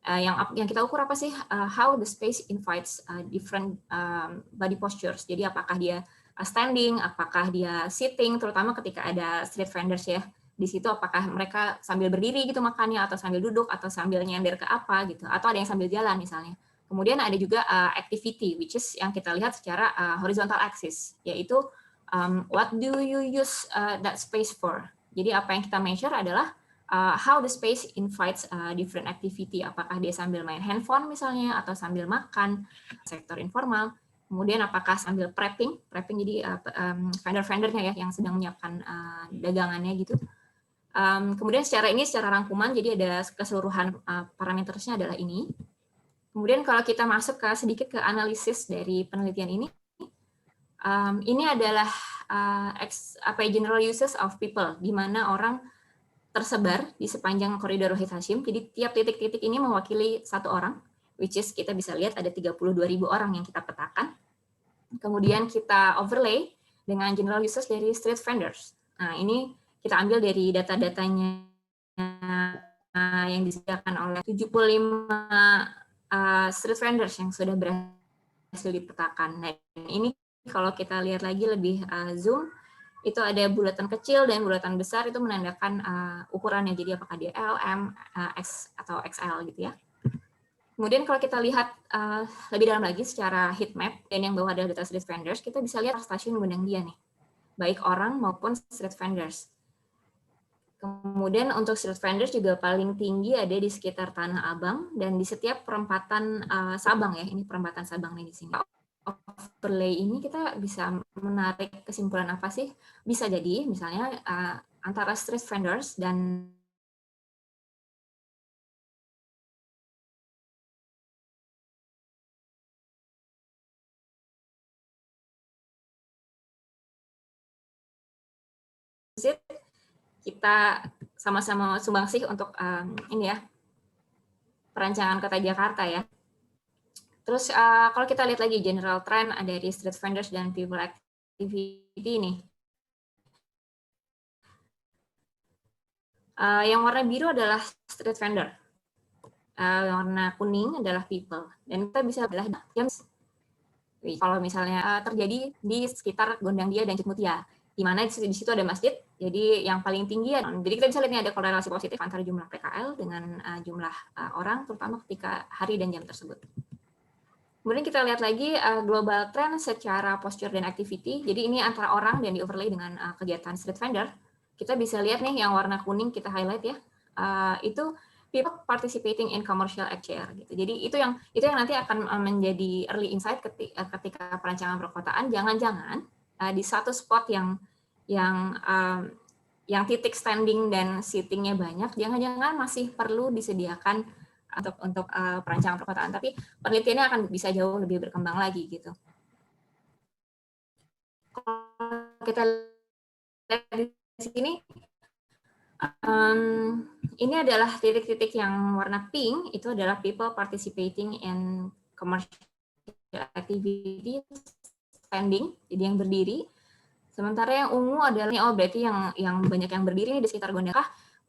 Yang kita ukur apa sih? How the space invites different body postures. Jadi apakah dia standing, apakah dia sitting, terutama ketika ada street vendors ya. Di situ apakah mereka sambil berdiri gitu makannya, atau sambil duduk, atau sambil nyender ke apa gitu, atau ada yang sambil jalan misalnya. Kemudian ada juga activity, which is yang kita lihat secara horizontal axis, yaitu what do you use that space for. Jadi apa yang kita measure adalah how the space invites different activity, apakah dia sambil main handphone misalnya, atau sambil makan, sektor informal. Kemudian apakah sambil prepping jadi vendor-vendornya ya yang sedang menyiapkan dagangannya gitu. Kemudian secara rangkuman, jadi ada keseluruhan parametersnya adalah ini. Kemudian kalau kita masuk sedikit ke analisis dari penelitian ini adalah general uses of people, di mana orang tersebar di sepanjang koridor Wahid Hashim. Jadi tiap titik-titik ini mewakili satu orang. which is kita bisa lihat ada 32.000 orang yang kita petakan. Kemudian kita overlay dengan general users dari street vendors. Nah, ini kita ambil dari data-datanya yang disediakan oleh 75 street vendors yang sudah berhasil dipetakan. Nah, ini kalau kita lihat lagi lebih zoom, itu ada bulatan kecil dan bulatan besar, itu menandakan ukurannya, jadi apakah dia L, M, X, atau XL gitu ya. Kemudian kalau kita lihat lebih dalam lagi secara heat map, dan yang bawah adalah data street vendors, kita bisa lihat stasiun Gondang Dia nih, baik orang maupun street vendors. Kemudian untuk street vendors juga paling tinggi ada di sekitar Tanah Abang, dan di setiap perempatan Sabang ya, ini perempatan Sabang nih di sini. Overlay ini kita bisa menarik kesimpulan apa sih? Bisa jadi misalnya antara street vendors dan kita sama-sama sumbangsih untuk ini ya, perancangan kota Jakarta ya. Terus kalau kita lihat lagi general trend dari street vendors dan people activity ini. Yang warna biru adalah street vendor. Warna kuning adalah people. Dan kita bisa belah jam. Kalau misalnya terjadi di sekitar Gondang Dia dan Cutmutia, di mana di situ ada masjid, jadi yang paling tinggi, jadi kita bisa lihat ini ada korelasi positif antara jumlah PKL dengan jumlah orang, terutama ketika hari dan jam tersebut. Kemudian kita lihat lagi global trend secara posture dan activity, jadi ini antara orang dan di overlay dengan kegiatan street vendor. Kita bisa lihat nih yang warna kuning kita highlight ya, itu people participating in commercial HCR gitu. Jadi itu yang nanti akan menjadi early insight ketika perancangan perkotaan. Jangan-jangan di satu spot yang titik standing dan seatingnya banyak, jangan-jangan masih perlu disediakan untuk perancangan perkotaan. Tapi penelitiannya akan bisa jauh lebih berkembang lagi gitu. Kalau kita lihat di sini. Ini adalah titik-titik yang warna pink, itu adalah people participating in commercial activity standing, jadi yang berdiri. Sementara yang ungu adalah berarti yang banyak yang berdiri di sekitar Gondang.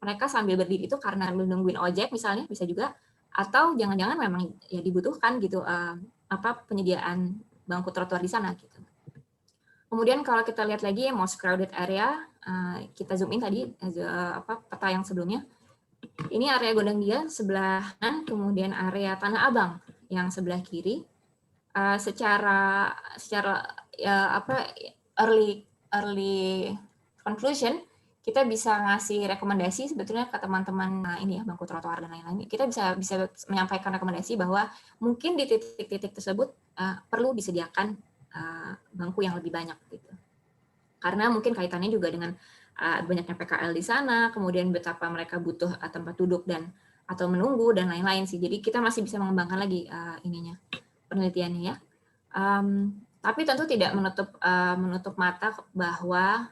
Mereka sambil berdiri itu karena menungguin ojek misalnya, bisa juga, atau jangan-jangan memang ya dibutuhkan gitu penyediaan bangku trotoar di sana gitu. Kemudian kalau kita lihat lagi most crowded area, kita zoom in tadi peta yang sebelumnya. Ini area Gondang Dia sebelah kanan, kemudian area Tanah Abang yang sebelah kiri. Secara early conclusion, kita bisa ngasih rekomendasi sebetulnya ke teman-teman ini ya, bangku trotoar dan lain-lain. Kita bisa menyampaikan rekomendasi bahwa mungkin di titik-titik tersebut perlu disediakan bangku yang lebih banyak gitu. Karena mungkin kaitannya juga dengan banyaknya PKL di sana, kemudian betapa mereka butuh tempat duduk atau menunggu dan lain-lain sih. Jadi kita masih bisa mengembangkan lagi penelitiannya ya. Tapi tentu tidak menutup mata bahwa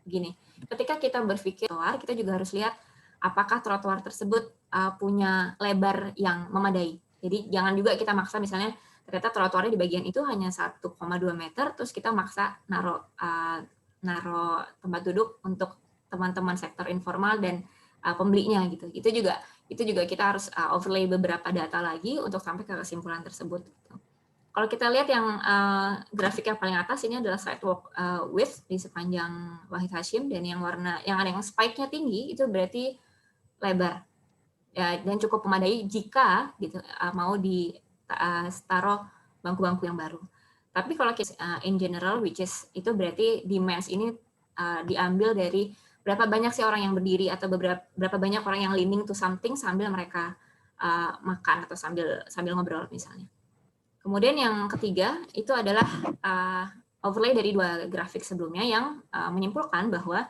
gini, ketika kita berpikir trotoar, kita juga harus lihat apakah trotoar tersebut punya lebar yang memadai. Jadi jangan juga kita maksa misalnya ternyata trotoarnya di bagian itu hanya 1,2 meter, terus kita maksa naruh tempat duduk untuk teman-teman sektor informal dan pembelinya gitu. Itu juga kita harus overlay beberapa data lagi untuk sampai ke kesimpulan tersebut. Gitu. Kalau kita lihat yang grafik yang paling atas ini adalah sidewalk width di sepanjang Wahid Hashim, dan yang ada yang spike-nya tinggi itu berarti lebar ya, dan cukup memadai jika gitu mau taruh bangku-bangku yang baru. Tapi kalau in general, which is itu berarti demands ini diambil dari berapa banyak sih orang yang berdiri atau berapa banyak orang yang leaning to something sambil mereka makan atau sambil ngobrol misalnya. Kemudian yang ketiga itu adalah overlay dari dua grafik sebelumnya yang menyimpulkan bahwa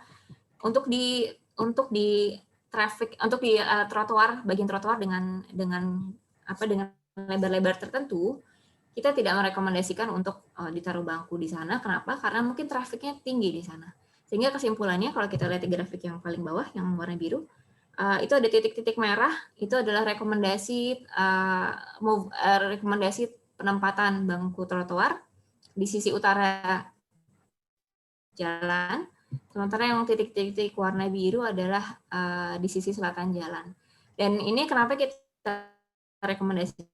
untuk di trotoar, bagian trotoar dengan lebar-lebar tertentu, kita tidak merekomendasikan untuk ditaruh bangku di sana. Kenapa? Karena mungkin trafiknya tinggi di sana. Sehingga kesimpulannya kalau kita lihat di grafik yang paling bawah, yang warna biru, itu ada titik-titik merah, itu adalah rekomendasi rekomendasi penempatan bangku trotoar di sisi utara jalan, sementara yang titik-titik warna biru adalah di sisi selatan jalan. Dan ini kenapa kita rekomendasikan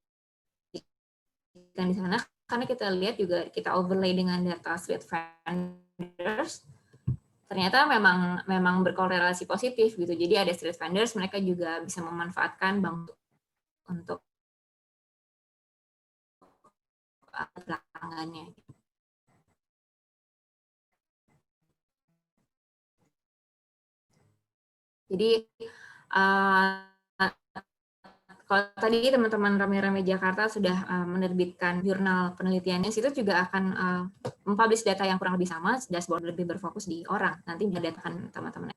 di sana? Karena kita lihat juga kita overlay dengan data street vendors, ternyata memang berkorelasi positif gitu. Jadi ada street vendors, mereka juga bisa memanfaatkan bangku untuk pelanggannya. Jadi kalau tadi teman-teman Rame-Rame Jakarta sudah menerbitkan jurnal penelitiannya, situ juga akan mempublish data yang kurang lebih sama, dashboard lebih berfokus di orang. Nanti didatakan teman-teman.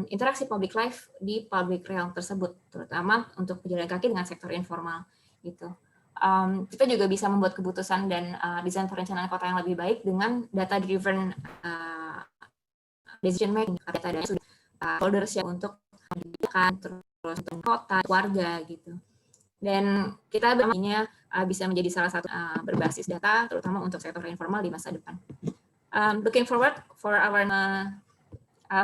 Interaksi public life di public realm tersebut, terutama untuk pejalan kaki dengan sektor informal. Gitu. Kita juga bisa membuat keputusan dan desain perencanaan kota yang lebih baik dengan data-driven decision making. Data sudah holders yang untuk pendidikan, terus untuk kota, warga gitu. Dan kita berharapnya bisa menjadi salah satu berbasis data, terutama untuk sektor informal di masa depan. Looking forward for our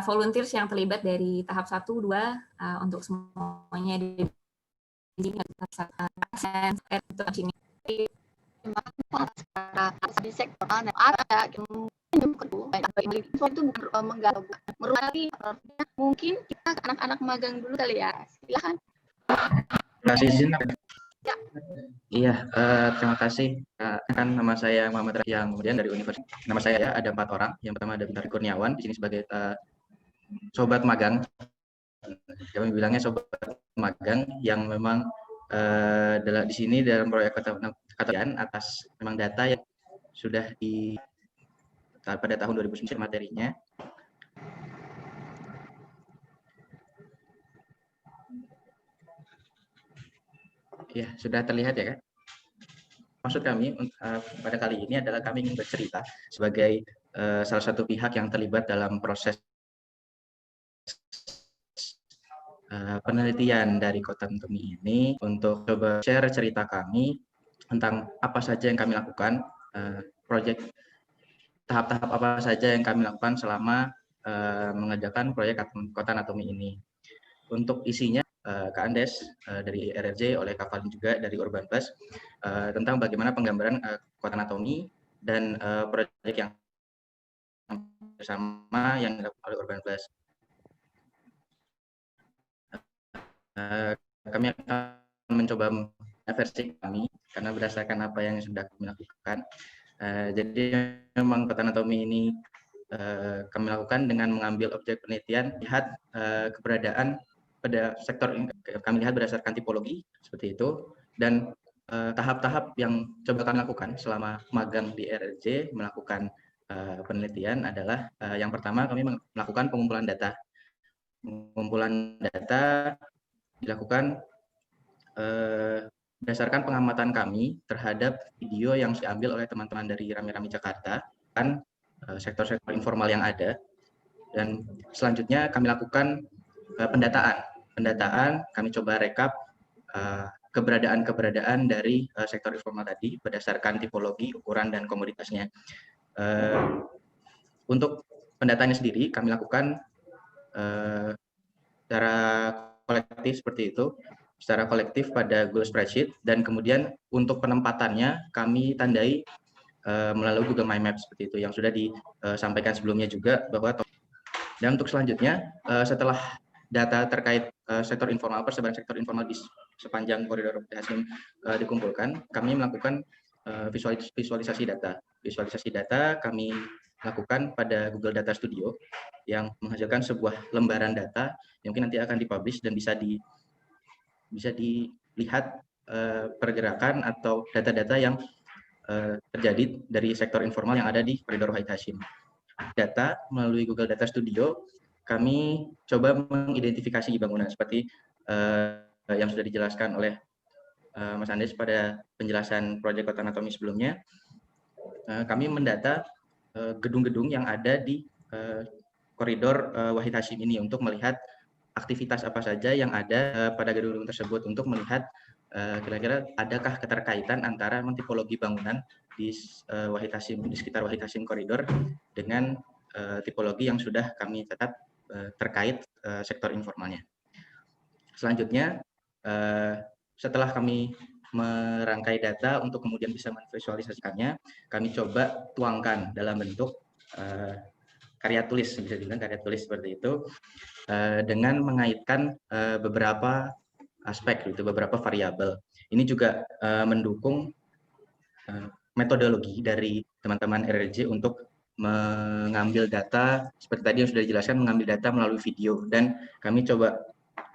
volunteers yang terlibat dari tahap 1, 2 untuk semuanya di sini. Di sektor ada itu menggalau mungkin kita anak-anak magang dulu kali ya, silakan. Ya. Iya, terima kasih. Kan nama saya Muhammad yang kemudian dari Universitas. Nama saya ada 4 orang. Yang pertama ada Bintang Kurniawan di sini sebagai sobat magang. Kami bilangnya sobat magang yang memang di sini dalam proyek kota atas memang data yang sudah di pada tahun 2009 materinya. Ya, sudah terlihat ya kan? Maksud kami pada kali ini adalah kami ingin bercerita sebagai salah satu pihak yang terlibat dalam proses penelitian dari Kota Antemi ini untuk coba share cerita kami tentang apa saja yang kami lakukan, proyek tahap-tahap apa saja yang kami lakukan selama mengerjakan proyek Kota Anatomi ini. Untuk isinya, Kak Andes dari RRJ, oleh Kak Valin juga dari Urban Plus, tentang bagaimana penggambaran Kota Anatomi dan proyek yang bersama yang dilakukan oleh Urban Plus. Kami akan mencoba versi kami karena berdasarkan apa yang sudah kami lakukan. Jadi memang Kota Anatomi ini kami lakukan dengan mengambil objek penelitian, lihat keberadaan pada sektor, kami lihat berdasarkan tipologi seperti itu, dan tahap-tahap yang coba kami lakukan selama magang di RRJ melakukan penelitian adalah yang pertama kami melakukan pengumpulan data. Pengumpulan data dilakukan berdasarkan pengamatan kami terhadap video yang diambil oleh teman-teman dari Rame-Rame Jakarta, kan sektor-sektor informal yang ada, dan selanjutnya kami lakukan pendataan. Kami coba rekap keberadaan dari sektor informal tadi berdasarkan tipologi, ukuran, dan komoditasnya. Untuk pendataannya sendiri kami lakukan secara kolektif seperti itu, secara kolektif pada Google Spreadsheet, dan kemudian untuk penempatannya kami tandai melalui Google My Maps seperti itu yang sudah disampaikan sebelumnya juga bahwa. Dan untuk selanjutnya setelah data terkait sektor informal, persebaran sektor informal di sepanjang koridor Hasim dikumpulkan, kami melakukan visualisasi data. Visualisasi data kami lakukan pada Google Data Studio yang menghasilkan sebuah lembaran data yang mungkin nanti akan dipublish dan bisa dilihat pergerakan atau data-data yang terjadi dari sektor informal yang ada di koridor Wahid Hasyim. Data melalui Google Data Studio kami coba mengidentifikasi bangunan seperti yang sudah dijelaskan oleh Mas Andes pada penjelasan proyek Kota Anatomi sebelumnya. Kami mendata gedung-gedung yang ada di koridor Wahid Hasyim ini untuk melihat aktivitas apa saja yang ada pada gedung tersebut, untuk melihat kira-kira adakah keterkaitan antara tipologi bangunan di Wahid Hasyim, di sekitar Wahid Hasyim koridor dengan tipologi yang sudah kami tetap terkait sektor informalnya. Selanjutnya, setelah kami merangkai data untuk kemudian bisa memvisualisasikannya, kami coba tuangkan dalam bentuk karya tulis, bisa dibilang karya tulis seperti itu, dengan mengaitkan beberapa aspek, gitu, beberapa variabel. Ini juga mendukung metodologi dari teman-teman RRJ untuk mengambil data, seperti tadi yang sudah dijelaskan, mengambil data melalui video, dan kami coba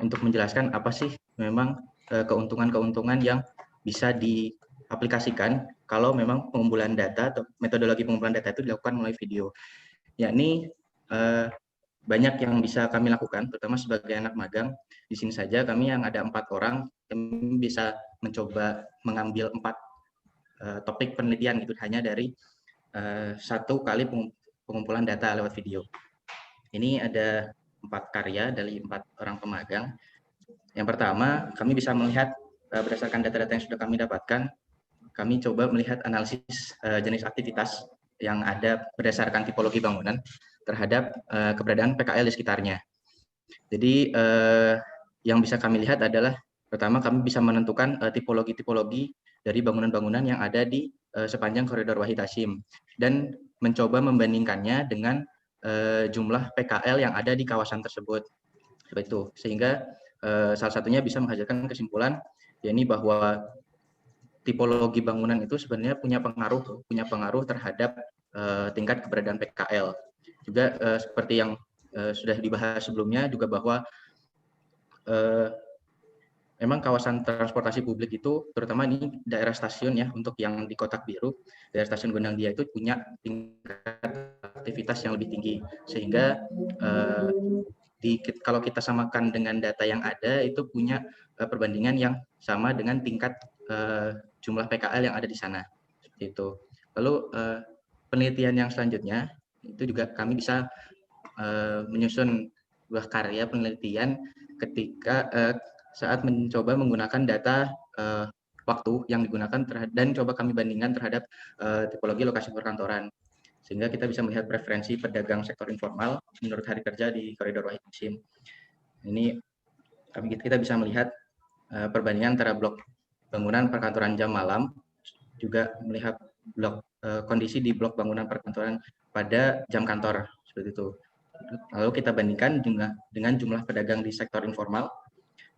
untuk menjelaskan apa sih memang keuntungan-keuntungan yang bisa diaplikasikan kalau memang pengumpulan data atau metodologi pengumpulan data itu dilakukan melalui video. Yakni banyak yang bisa kami lakukan, terutama sebagai anak magang. Di sini saja kami yang ada 4 orang, kami bisa mencoba mengambil 4 topik penelitian gitu, hanya dari 1 kali pengumpulan data lewat video. Ini ada 4 karya dari 4 orang pemagang. Yang pertama, kami bisa melihat berdasarkan data-data yang sudah kami dapatkan, kami coba melihat analisis jenis aktivitas yang ada berdasarkan tipologi bangunan terhadap keberadaan PKL di sekitarnya. Jadi yang bisa kami lihat adalah, pertama kami bisa menentukan tipologi-tipologi dari bangunan-bangunan yang ada di sepanjang koridor Wahid Hasyim, dan mencoba membandingkannya dengan jumlah PKL yang ada di kawasan tersebut. Seperti itu. Sehingga salah satunya bisa menghasilkan kesimpulan, yakni bahwa tipologi bangunan itu sebenarnya punya pengaruh terhadap tingkat keberadaan PKL. Juga seperti yang sudah dibahas sebelumnya juga, bahwa memang kawasan transportasi publik itu, terutama di daerah stasiun ya, untuk yang di kotak biru, daerah stasiun Gondang Dia itu punya tingkat aktivitas yang lebih tinggi, sehingga kalau kita samakan dengan data yang ada, itu punya perbandingan yang sama dengan tingkat jumlah PKL yang ada di sana. Seperti itu. Lalu penelitian yang selanjutnya itu juga kami bisa menyusun sebuah karya penelitian ketika saat mencoba menggunakan data waktu yang digunakan dan coba kami bandingkan terhadap tipologi lokasi perkantoran, sehingga kita bisa melihat preferensi pedagang sektor informal menurut hari kerja di koridor Wahid Hasyim. Ini kita bisa melihat perbandingan antara blok bangunan perkantoran jam malam, juga melihat kondisi di blok bangunan perkantoran pada jam kantor, seperti itu. Lalu kita bandingkan dengan jumlah pedagang di sektor informal,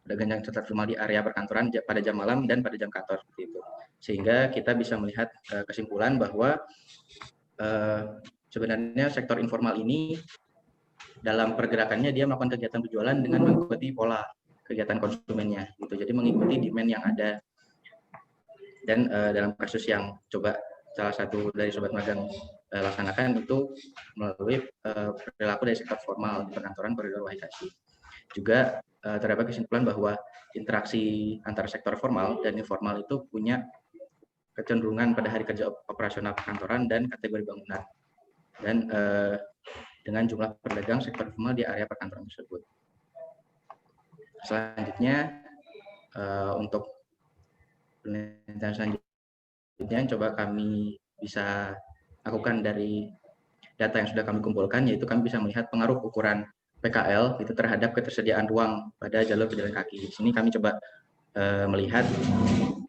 pedagang yang tetap informal di area perkantoran pada jam malam dan pada jam kantor, seperti itu. Sehingga kita bisa melihat kesimpulan bahwa sebenarnya sektor informal ini dalam pergerakannya dia melakukan kegiatan penjualan dengan mengikuti pola kegiatan konsumennya, gitu. Jadi mengikuti demand yang ada. Dan dalam kasus yang coba salah satu dari sobat magang laksanakan itu melalui perilaku dari sektor formal di perkantoran koridor Wahid Hasyim. Juga terdapat kesimpulan bahwa interaksi antara sektor formal dan informal itu punya kecenderungan pada hari kerja operasional perkantoran dan kategori bangunan, dan dengan jumlah pedagang sektor formal di area perkantoran tersebut. Selanjutnya untuk penelitian selanjutnya coba kami bisa lakukan dari data yang sudah kami kumpulkan, yaitu kami bisa melihat pengaruh ukuran PKL itu terhadap ketersediaan ruang pada jalur pejalan kaki. Di sini kami coba melihat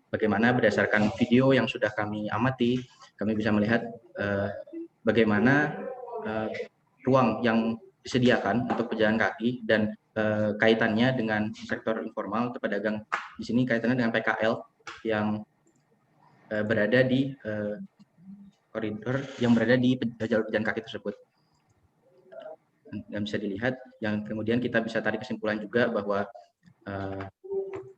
bagaimana berdasarkan video yang sudah kami amati, kami bisa melihat bagaimana ruang yang disediakan untuk pejalan kaki dan kaitannya dengan sektor informal atau pedagang. Di sini kaitannya dengan PKL yang berada di koridor yang berada di jalur pejalan kaki tersebut. Dan bisa dilihat, yang kemudian kita bisa tarik kesimpulan juga bahwa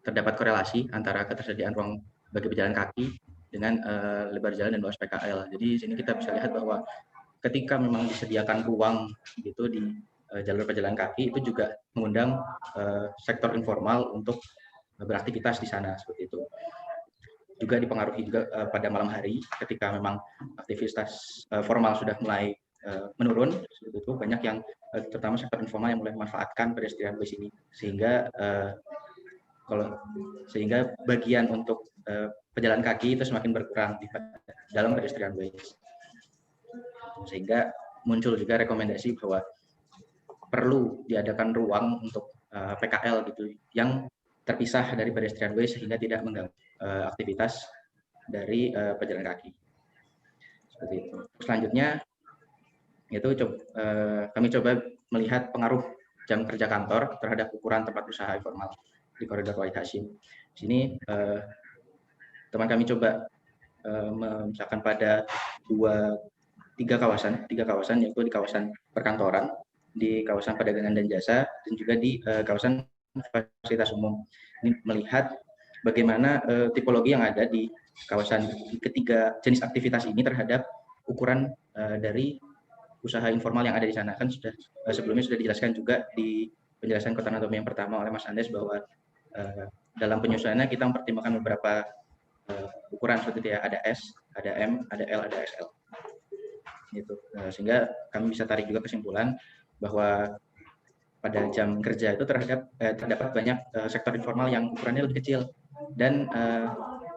terdapat korelasi antara ketersediaan ruang bagi pejalan kaki dengan lebar jalan dan luas PKL. Jadi di sini kita bisa lihat bahwa ketika memang disediakan ruang gitu di jalur pejalan kaki, itu juga mengundang sektor informal untuk beraktivitas di sana, seperti itu. Juga dipengaruhi juga pada malam hari, ketika memang aktivitas formal sudah mulai menurun, seperti itu. Banyak yang terutama sektor informal yang mulai memanfaatkan pedestrian waste ini, sehingga bagian untuk pejalan kaki itu semakin berkurang di dalam pedestrian waste. Sehingga muncul juga rekomendasi bahwa perlu diadakan ruang untuk PKL gitu yang terpisah dari pedestrian waste sehingga tidak mengganggu aktivitas dari pejalan kaki. Seperti itu. Selanjutnya itu kami coba melihat pengaruh jam kerja kantor terhadap ukuran tempat usaha informal di koridor Wahid Hasyim. Di sini teman kami coba misalkan pada tiga kawasan yaitu di kawasan perkantoran, di kawasan perdagangan dan jasa, dan juga di kawasan fasilitas umum. Ini melihat bagaimana tipologi yang ada di kawasan ketiga jenis aktivitas ini terhadap ukuran dari usaha informal yang ada di sana. Kan sudah sebelumnya sudah dijelaskan juga di penjelasan kota anatomi yang pertama oleh Mas Andes bahwa dalam penyusunannya kita mempertimbangkan beberapa ukuran seperti itu ya, ada S, ada M, ada L, ada XL. Gitu. Sehingga kami bisa tarik juga kesimpulan bahwa pada jam kerja itu terdapat banyak sektor informal yang ukurannya lebih kecil dan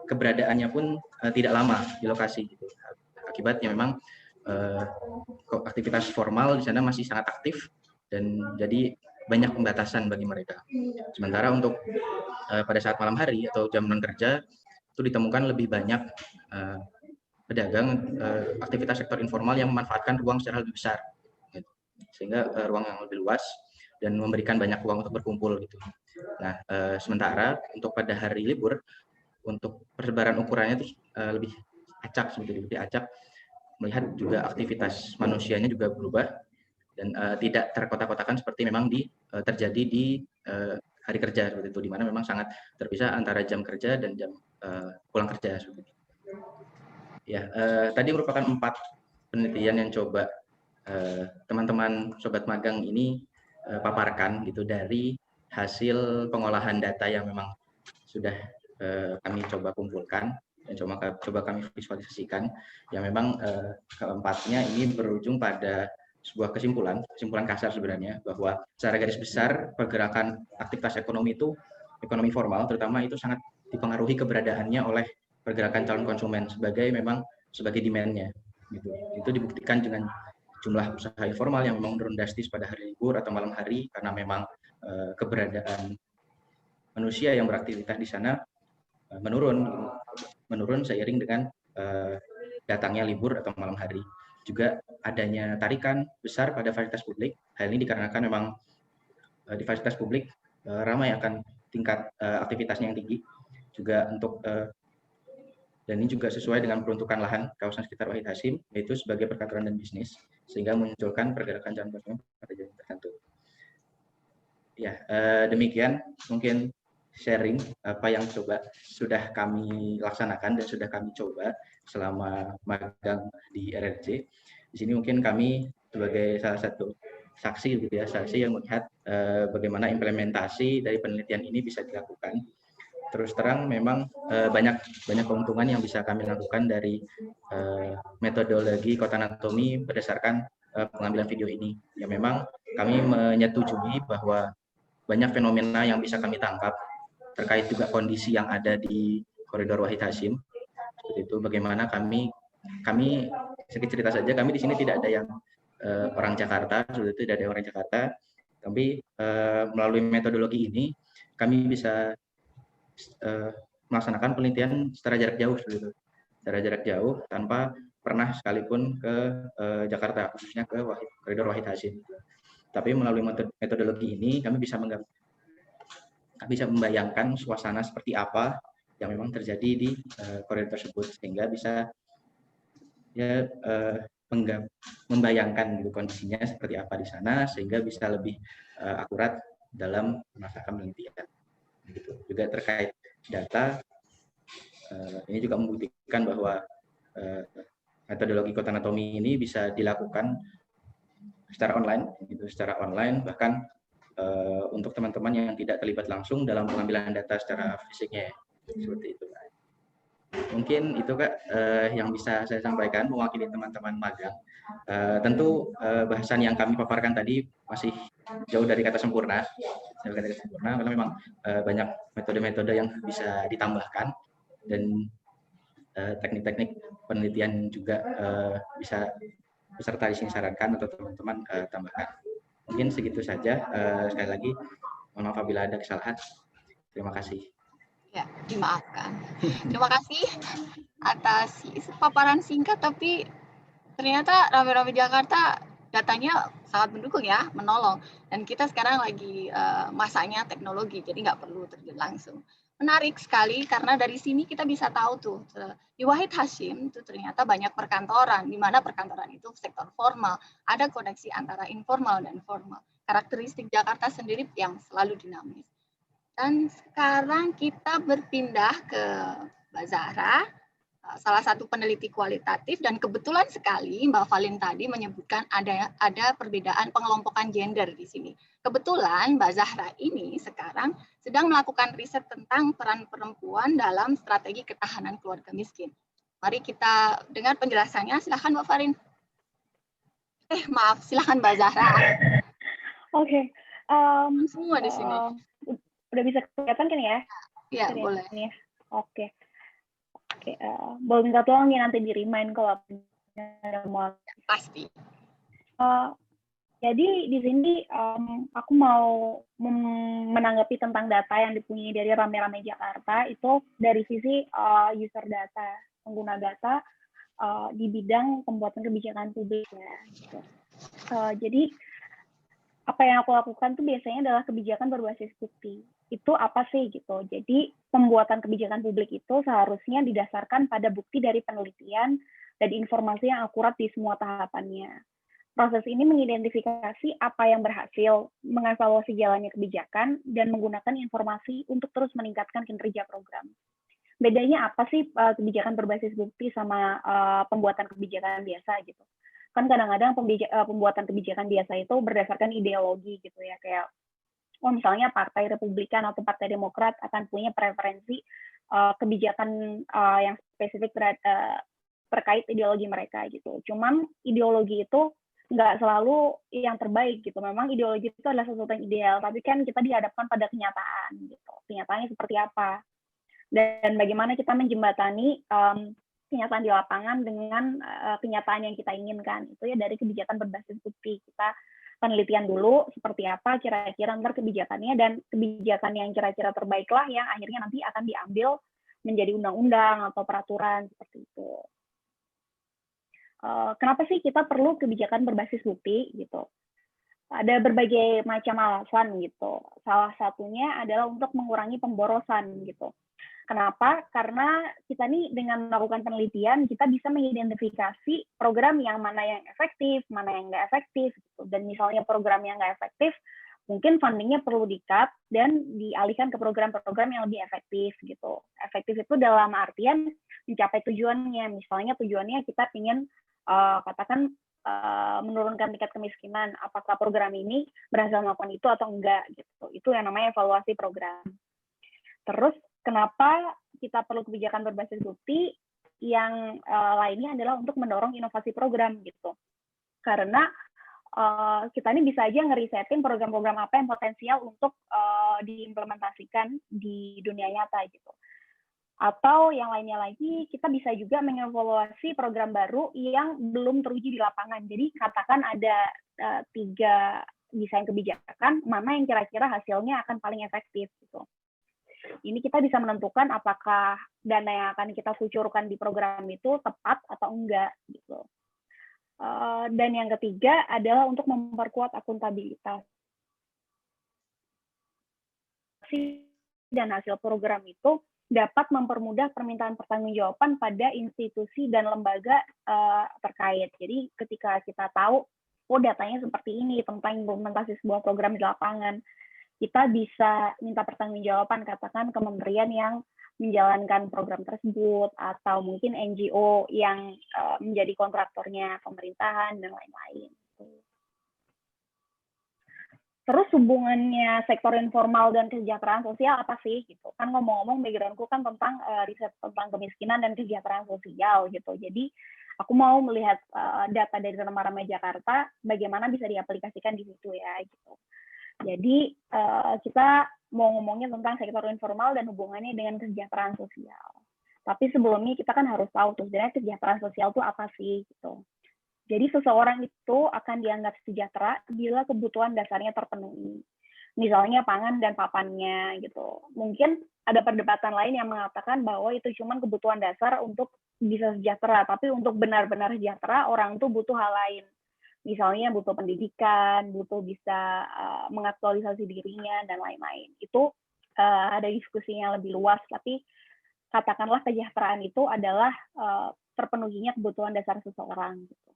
keberadaannya pun tidak lama di lokasi. Gitu. Akibatnya memang aktivitas formal di sana masih sangat aktif dan jadi banyak pembatasan bagi mereka. Sementara untuk pada saat malam hari atau jam non kerja itu ditemukan lebih banyak pedagang aktivitas sektor informal yang memanfaatkan ruang secara lebih besar, gitu. Sehingga ruang yang lebih luas dan memberikan banyak ruang untuk berkumpul gitu. Nah, sementara untuk pada hari libur untuk persebaran ukurannya itu lebih acak, lebih acak. Melihat juga aktivitas manusianya juga berubah dan tidak terkotak-kotakan seperti memang terjadi di hari kerja seperti itu, di mana memang sangat terpisah antara jam kerja dan jam pulang kerja seperti itu. Ya, tadi merupakan 4 penelitian yang coba teman-teman sobat magang ini paparkan gitu dari hasil pengolahan data yang memang sudah kami coba kumpulkan dan coba kami visualisasikan, yang memang keempatnya ini berujung pada sebuah kesimpulan kasar sebenarnya, bahwa secara garis besar pergerakan aktivitas ekonomi formal terutama itu sangat dipengaruhi keberadaannya oleh pergerakan calon konsumen sebagai demand-nya gitu. Itu dibuktikan dengan jumlah usaha informal yang memang menurun drastis pada hari libur atau malam hari karena memang keberadaan manusia yang beraktivitas di sana menurun seiring dengan datangnya libur atau malam hari. Juga adanya tarikan besar pada fasilitas publik. Hal ini dikarenakan memang di fasilitas publik ramai akan tingkat aktivitasnya yang tinggi. Juga untuk dan ini juga sesuai dengan peruntukan lahan kawasan sekitar Wahid Hasyim, yaitu sebagai perkantoran dan bisnis, sehingga munculkan pergerakan calon konsumen pada jam tertentu. Ya, demikian mungkin sharing apa yang sudah kami laksanakan dan sudah kami coba selama magang di RRJ. Di sini mungkin kami sebagai salah satu saksi gitu ya, saksi yang melihat bagaimana implementasi dari penelitian ini bisa dilakukan. Terus terang memang banyak keuntungan yang bisa kami lakukan dari metodologi kota anatomi berdasarkan pengambilan video ini. Ya memang kami menyetujui bahwa banyak fenomena yang bisa kami tangkap terkait juga kondisi yang ada di koridor Wahid Hasyim. Seperti itu, bagaimana kami sedikit cerita saja, kami di sini tidak ada yang orang Jakarta, sudah tidak ada orang Jakarta, tapi melalui metodologi ini kami bisa melaksanakan penelitian secara jarak jauh, secara jarak jauh tanpa pernah sekalipun ke Jakarta, khususnya ke koridor Wahid Hasyim. Tapi melalui metodologi ini kami bisa membayangkan suasana seperti apa yang memang terjadi di koridor tersebut, sehingga bisa ya membayangkan gitu, kondisinya seperti apa di sana, sehingga bisa lebih akurat dalam melaksanakan penelitian. Gitu. Juga terkait data, ini juga membuktikan bahwa metodologi kota anatomi ini bisa dilakukan secara online, bahkan untuk teman-teman yang tidak terlibat langsung dalam pengambilan data secara fisiknya, seperti itu. Mungkin itu Kak yang bisa saya sampaikan mewakili teman-teman magang. Tentu bahasan yang kami paparkan tadi masih jauh dari kata sempurna, karena memang banyak metode-metode yang bisa ditambahkan dan teknik-teknik penelitian juga bisa peserta di sini sarankan atau teman-teman tambahkan. Mungkin segitu saja. Sekali lagi, mohon maaf apabila ada kesalahan. Terima kasih. Ya, dimaafkan. Terima kasih atas paparan singkat, tapi ternyata Rame-Rame Jakarta datanya sangat mendukung ya, menolong. Dan kita sekarang lagi masanya teknologi, jadi nggak perlu terjun langsung. Menarik sekali karena dari sini kita bisa tahu tuh di Wahid Hasyim itu ternyata banyak perkantoran, di mana perkantoran itu sektor formal, ada koneksi antara informal dan formal. Karakteristik Jakarta sendiri yang selalu dinamis. Dan sekarang kita berpindah ke Mbak Zahra, salah satu peneliti kualitatif, dan kebetulan sekali Mbak Valin tadi menyebutkan ada perbedaan pengelompokan gender di sini. Kebetulan Mbak Zahra ini sekarang sedang melakukan riset tentang peran perempuan dalam strategi ketahanan keluarga miskin. Mari kita dengar penjelasannya. Silakan Mbak Valin. Maaf, silakan Mbak Zahra. Oke. Semua di sini. Udah bisa kelihatan kan ya? Iya, boleh. Ya. Oke. Boleh minta tolong nih nanti di-remind kalau mau. Pasti. Jadi di sini aku mau menanggapi tentang data yang dipunyai dari Rame-Rame Jakarta itu dari sisi user data, pengguna data di bidang pembuatan kebijakan publik ya. Gitu. Jadi apa yang aku lakukan tuh biasanya adalah kebijakan berbasis bukti. Itu apa sih gitu. Jadi pembuatan kebijakan publik itu seharusnya didasarkan pada bukti dari penelitian dan informasi yang akurat di semua tahapannya. Proses ini mengidentifikasi apa yang berhasil, mengevaluasi jalannya kebijakan, dan menggunakan informasi untuk terus meningkatkan kinerja program. Bedanya apa sih kebijakan berbasis bukti sama pembuatan kebijakan biasa gitu? Kan kadang-kadang pembuatan kebijakan biasa itu berdasarkan ideologi gitu ya, kayak misalnya Partai Republikan atau Partai Demokrat akan punya preferensi kebijakan yang spesifik terkait ideologi mereka gitu. Cuman ideologi itu nggak selalu yang terbaik gitu. Memang ideologi itu adalah sesuatu yang ideal, tapi kan kita dihadapkan pada kenyataan gitu. Kenyataannya seperti apa? Dan bagaimana kita menjembatani kenyataan di lapangan dengan kenyataan yang kita inginkan. Itu ya dari kebijakan berbasis bukti. Kita penelitian dulu seperti apa kira-kira ntar kebijakannya, dan kebijakan yang kira-kira terbaiklah yang akhirnya nanti akan diambil menjadi undang-undang atau peraturan seperti itu. Kenapa sih kita perlu kebijakan berbasis bukti gitu? Ada berbagai macam alasan gitu. Salah satunya adalah untuk mengurangi pemborosan gitu. Kenapa? Karena kita nih dengan melakukan penelitian, kita bisa mengidentifikasi program yang mana yang efektif, mana yang nggak efektif. Gitu. Dan misalnya program yang nggak efektif, mungkin fundingnya perlu di-cut dan dialihkan ke program-program yang lebih efektif. Gitu. Efektif itu dalam artian mencapai tujuannya. Misalnya tujuannya kita ingin katakan menurunkan tingkat kemiskinan. Apakah program ini berhasil melakukan itu atau enggak? Gitu. Itu yang namanya evaluasi program. Terus, kenapa kita perlu kebijakan berbasis bukti? Yang lainnya adalah untuk mendorong inovasi program gitu. Karena kita ini bisa aja ngerisetin program-program apa yang potensial untuk diimplementasikan di dunia nyata gitu. Atau yang lainnya lagi, kita bisa juga mengevaluasi program baru yang belum teruji di lapangan. Jadi katakan ada 3 desain kebijakan, mana yang kira-kira hasilnya akan paling efektif gitu. Ini kita bisa menentukan apakah dana yang akan kita kucurkan di program itu tepat atau enggak gitu. Dan yang ketiga adalah untuk memperkuat akuntabilitas. Dan hasil program itu dapat mempermudah permintaan pertanggungjawaban pada institusi dan lembaga terkait. Jadi ketika kita tahu, datanya seperti ini tentang implementasi sebuah program di lapangan, kita bisa minta pertanggungjawaban, katakan kementerian yang menjalankan program tersebut, atau mungkin NGO yang menjadi kontraktornya pemerintahan, dan lain-lain. Terus terus hubungannya sektor informal dan kesejahteraan sosial apa sih gitu? Kan ngomong-ngomong backgroundku kan tentang riset tentang kemiskinan dan kesejahteraan sosial gitu. Jadi aku mau melihat data dari Rama-Rama Jakarta bagaimana bisa diaplikasikan di situ ya gitu. Jadi kita mau ngomongnya tentang sektor informal dan hubungannya dengan kesejahteraan sosial. Tapi sebelumnya kita kan harus tahu tuh sebenarnya kesejahteraan sosial itu apa sih gitu. Jadi seseorang itu akan dianggap sejahtera bila kebutuhan dasarnya terpenuhi. Misalnya pangan dan papannya gitu. Mungkin ada perdebatan lain yang mengatakan bahwa itu cuma kebutuhan dasar untuk bisa sejahtera, tapi untuk benar-benar sejahtera orang itu butuh hal lain. Misalnya butuh pendidikan, butuh bisa mengaktualisasi dirinya dan lain-lain. Itu ada diskusinya lebih luas, tapi katakanlah kesejahteraan itu adalah terpenuhinya kebutuhan dasar seseorang gitu.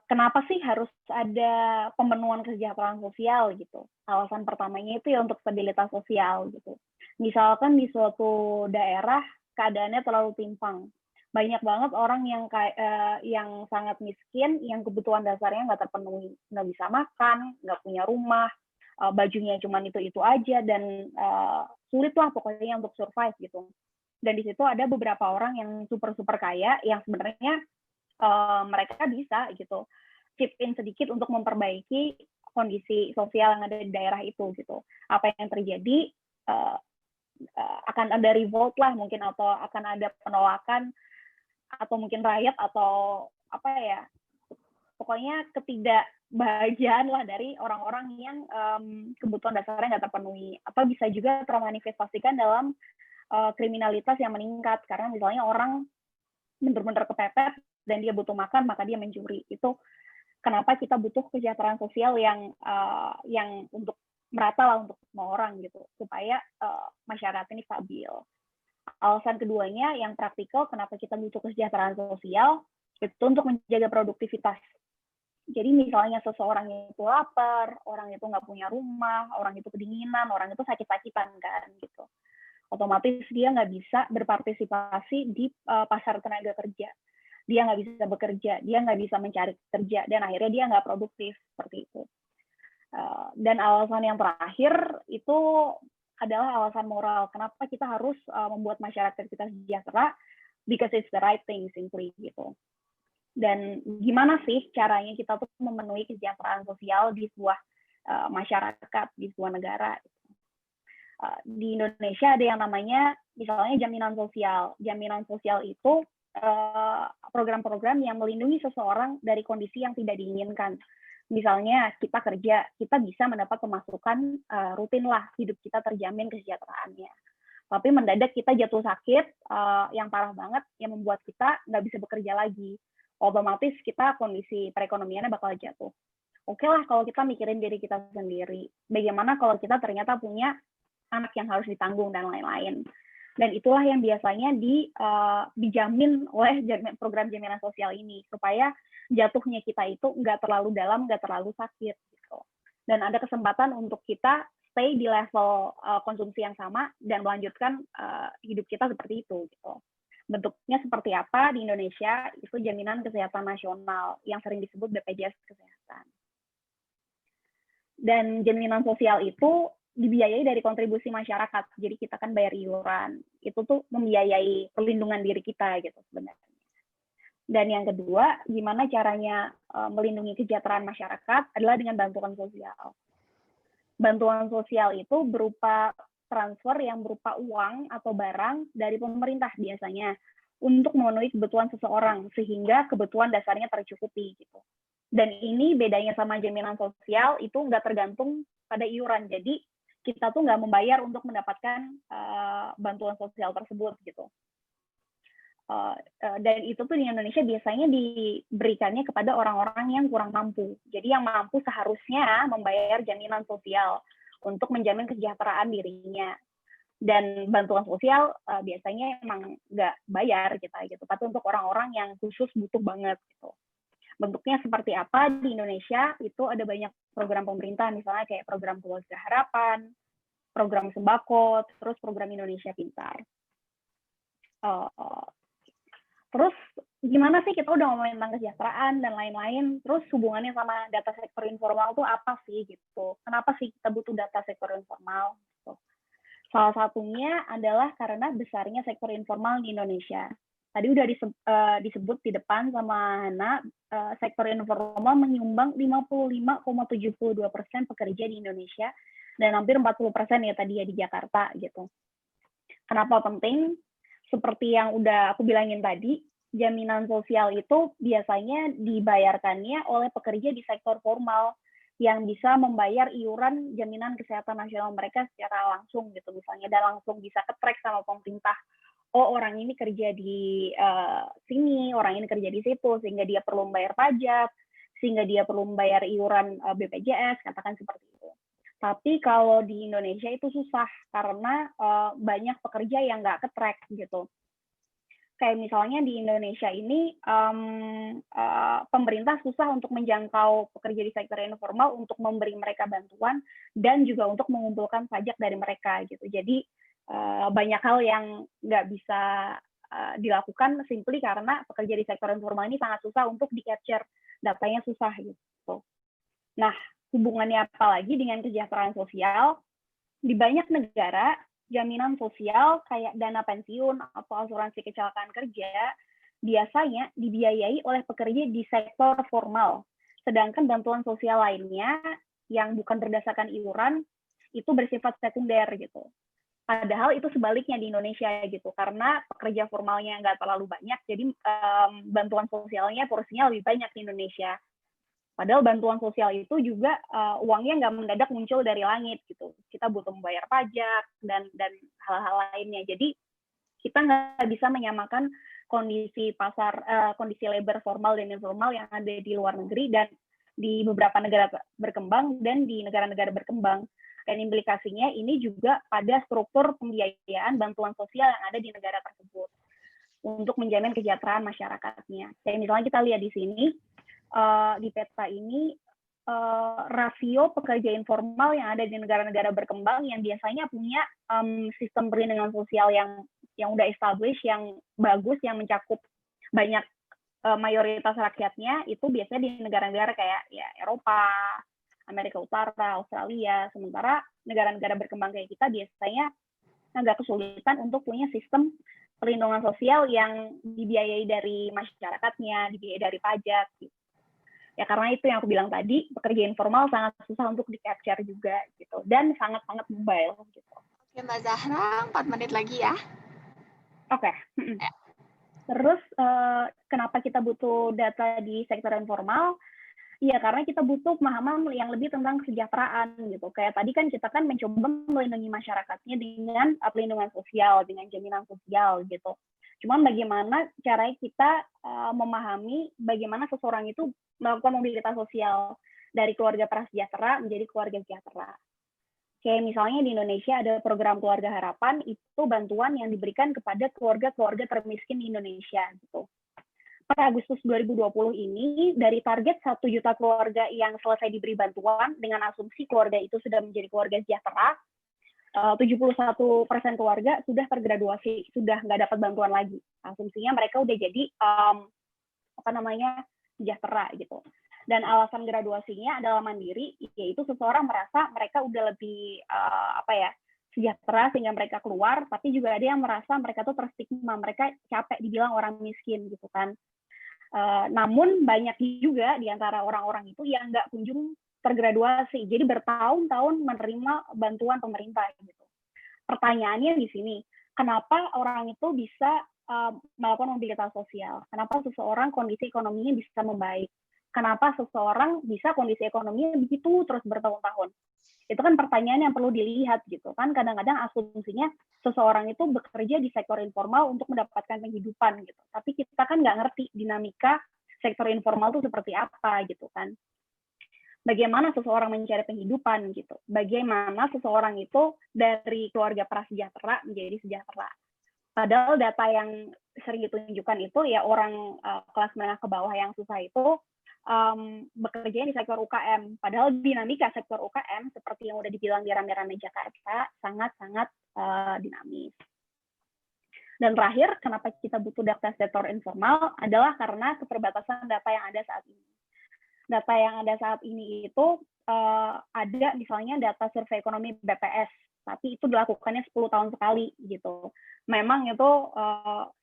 Kenapa sih harus ada pemenuhan kesejahteraan sosial gitu? Alasan pertamanya itu ya untuk stabilitas sosial gitu. Misalkan di suatu daerah keadaannya terlalu timpang, banyak banget orang yang sangat miskin, yang kebutuhan dasarnya nggak terpenuhi, nggak bisa makan, nggak punya rumah, bajunya cuma itu aja, dan sulit lah pokoknya untuk survive gitu. Dan di situ ada beberapa orang yang super kaya yang sebenarnya mereka bisa gitu chip in sedikit untuk memperbaiki kondisi sosial yang ada di daerah itu gitu. Apa yang terjadi akan ada revolt lah mungkin, atau akan ada penolakan, atau mungkin riot, atau apa ya, pokoknya ketidakbahagiaan lah dari orang-orang yang kebutuhan dasarnya nggak terpenuhi, atau bisa juga termanifestasikan dalam kriminalitas yang meningkat karena misalnya orang benar-benar kepepet dan dia butuh makan maka dia mencuri. Itu kenapa kita butuh kesejahteraan sosial yang untuk merata lah untuk semua orang gitu, supaya masyarakat ini stabil. Alasan keduanya yang praktikal kenapa kita butuh kesejahteraan sosial itu untuk menjaga produktivitas. Jadi misalnya seseorang itu lapar, orang itu nggak punya rumah, orang itu kedinginan, orang itu sakit-sakitan kan gitu. Otomatis dia nggak bisa berpartisipasi di pasar tenaga kerja. Dia nggak bisa bekerja, dia nggak bisa mencari kerja, dan akhirnya dia nggak produktif, seperti itu. Dan alasan yang terakhir itu adalah alasan moral. Kenapa kita harus membuat masyarakat kita sejahtera? Because it's the right thing, simply gitu. Dan gimana sih caranya kita tuh memenuhi kesejahteraan sosial di sebuah masyarakat, di sebuah negara? Di Indonesia ada yang namanya misalnya jaminan sosial. Jaminan sosial itu program-program yang melindungi seseorang dari kondisi yang tidak diinginkan. Misalnya kita kerja, kita bisa mendapat pemasukan rutin lah, hidup kita terjamin kesejahteraannya. Tapi mendadak kita jatuh sakit yang parah banget, yang membuat kita nggak bisa bekerja lagi. Otomatis kita kondisi perekonomiannya bakal jatuh. Oke lah kalau kita mikirin diri kita sendiri. Bagaimana kalau kita ternyata punya anak yang harus ditanggung dan lain-lain. Dan itulah yang biasanya dijamin oleh program jaminan sosial ini, supaya jatuhnya kita itu nggak terlalu dalam, nggak terlalu sakit. Gitu. Dan ada kesempatan untuk kita stay di level konsumsi yang sama dan melanjutkan hidup kita seperti itu. Gitu. Bentuknya seperti apa di Indonesia, itu jaminan kesehatan nasional yang sering disebut BPJS Kesehatan. Dan jaminan sosial itu dibiayai dari kontribusi masyarakat. Jadi kita kan bayar iuran. Itu tuh membiayai perlindungan diri kita gitu sebenarnya. Dan yang kedua, gimana caranya melindungi kesejahteraan masyarakat adalah dengan bantuan sosial. Bantuan sosial itu berupa transfer yang berupa uang atau barang dari pemerintah biasanya untuk memenuhi kebutuhan seseorang sehingga kebutuhan dasarnya tercukupi gitu. Dan ini bedanya sama jaminan sosial itu nggak tergantung pada iuran. Jadi kita tuh nggak membayar untuk mendapatkan bantuan sosial tersebut gitu. Dan itu tuh di Indonesia biasanya diberikannya kepada orang-orang yang kurang mampu. Jadi yang mampu seharusnya membayar jaminan sosial untuk menjamin kesejahteraan dirinya. Dan bantuan sosial biasanya emang nggak bayar kita gitu, tapi untuk orang-orang yang khusus butuh banget gitu. Bentuknya seperti apa di Indonesia, itu ada banyak program pemerintah, misalnya kayak program Keluarga Harapan, program sembako, terus program Indonesia Pintar. Terus gimana sih kita udah ngomongin tentang kesejahteraan dan lain-lain, terus hubungannya sama data sektor informal tuh apa sih gitu? Kenapa sih kita butuh data sektor informal? Gitu. Salah satunya adalah karena besarnya sektor informal di Indonesia. Tadi udah disebut di depan sama Hana, sektor informal menyumbang 55,72% pekerja di Indonesia dan hampir 40% ya tadi ya di Jakarta gitu. Kenapa penting? Seperti yang udah aku bilangin tadi, jaminan sosial itu biasanya dibayarkannya oleh pekerja di sektor formal yang bisa membayar iuran jaminan kesehatan nasional mereka secara langsung gitu misalnya, dan langsung bisa ke-track sama pemerintah. Oh, orang ini kerja di sini, orang ini kerja di situ, sehingga dia perlu membayar pajak, sehingga dia perlu membayar iuran BPJS, katakan seperti itu. Tapi kalau di Indonesia itu susah karena banyak pekerja yang nggak ke-track gitu. Kayak misalnya di Indonesia ini pemerintah susah untuk menjangkau pekerja di sektor informal untuk memberi mereka bantuan dan juga untuk mengumpulkan pajak dari mereka gitu. Jadi banyak hal yang nggak bisa dilakukan simply karena pekerja di sektor informal ini sangat susah untuk di-capture, datanya susah gitu. Nah, hubungannya apa lagi dengan kesejahteraan sosial? Di banyak negara, jaminan sosial kayak dana pensiun atau asuransi kecelakaan kerja biasanya dibiayai oleh pekerja di sektor formal. Sedangkan bantuan sosial lainnya yang bukan berdasarkan iuran itu bersifat sekunder gitu. Padahal itu sebaliknya di Indonesia gitu, karena pekerja formalnya nggak terlalu banyak, jadi bantuan sosialnya porsinya lebih banyak di Indonesia. Padahal bantuan sosial itu juga uangnya nggak mendadak muncul dari langit gitu. Kita butuh membayar pajak dan hal-hal lainnya. Jadi kita nggak bisa menyamakan kondisi pasar, kondisi labor formal dan informal yang ada di luar negeri dan di beberapa negara berkembang dan di negara-negara berkembang. Dan implikasinya ini juga pada struktur pembiayaan bantuan sosial yang ada di negara tersebut untuk menjamin kesejahteraan masyarakatnya. Kayak misalnya kita lihat di sini, di peta ini rasio pekerja informal yang ada di negara-negara berkembang yang biasanya punya sistem perlindungan sosial yang udah established, yang bagus, yang mencakup banyak mayoritas rakyatnya, itu biasanya di negara-negara kayak ya Eropa, Amerika Utara, Australia. Sementara negara-negara berkembang kayak kita biasanya agak kesulitan untuk punya sistem perlindungan sosial yang dibiayai dari masyarakatnya, dibiayai dari pajak gitu. Ya karena itu yang aku bilang tadi, pekerja informal sangat susah untuk di-capture juga gitu, dan sangat-sangat mobile gitu. Oke Mbak Zahra, 4 menit lagi ya. Oke. Terus kenapa kita butuh data di sektor informal? Iya, karena kita butuh pemahaman yang lebih tentang kesejahteraan gitu. Kayak tadi kan kita kan mencoba melindungi masyarakatnya dengan perlindungan sosial, dengan jaminan sosial gitu. Cuman bagaimana caranya kita memahami bagaimana seseorang itu melakukan mobilitas sosial dari keluarga prasejahtera menjadi keluarga sejahtera. Kayak misalnya di Indonesia ada program Keluarga Harapan, itu bantuan yang diberikan kepada keluarga-keluarga termiskin di Indonesia gitu. Pada Agustus 2020 ini, dari target 1 juta keluarga yang selesai diberi bantuan dengan asumsi keluarga itu sudah menjadi keluarga sejahtera, 71% keluarga sudah tergraduasi, sudah nggak dapat bantuan lagi. Asumsinya mereka udah jadi sejahtera gitu. Dan alasan graduasinya adalah mandiri, yaitu seseorang merasa mereka udah lebih sejahtera sehingga mereka keluar, tapi juga ada yang merasa mereka tuh terstigma, mereka capek dibilang orang miskin gitu kan. Namun banyak juga di antara orang-orang itu yang nggak kunjung tergraduasi, jadi bertahun-tahun menerima bantuan pemerintah gitu. Pertanyaannya di sini, kenapa orang itu bisa melakukan mobilitas sosial? Kenapa seseorang kondisi ekonominya bisa membaik? Kenapa seseorang bisa kondisi ekonominya begitu terus bertahun-tahun? Itu kan pertanyaan yang perlu dilihat gitu kan. Kadang-kadang asumsinya seseorang itu bekerja di sektor informal untuk mendapatkan penghidupan gitu. Tapi kita kan nggak ngerti dinamika sektor informal itu seperti apa gitu kan. Bagaimana seseorang mencari penghidupan gitu. Bagaimana seseorang itu dari keluarga prasejahtera menjadi sejahtera. Padahal data yang sering ditunjukkan itu ya orang kelas menengah ke bawah yang susah itu bekerja di sektor UKM. Padahal dinamika sektor UKM seperti yang udah dibilang di Rame-Rame Jakarta sangat-sangat dinamis. Dan terakhir, kenapa kita butuh data sektor informal adalah karena keterbatasan data yang ada saat ini. Data yang ada saat ini itu ada misalnya data survei ekonomi BPS, tapi itu dilakukannya 10 tahun sekali gitu. Memang itu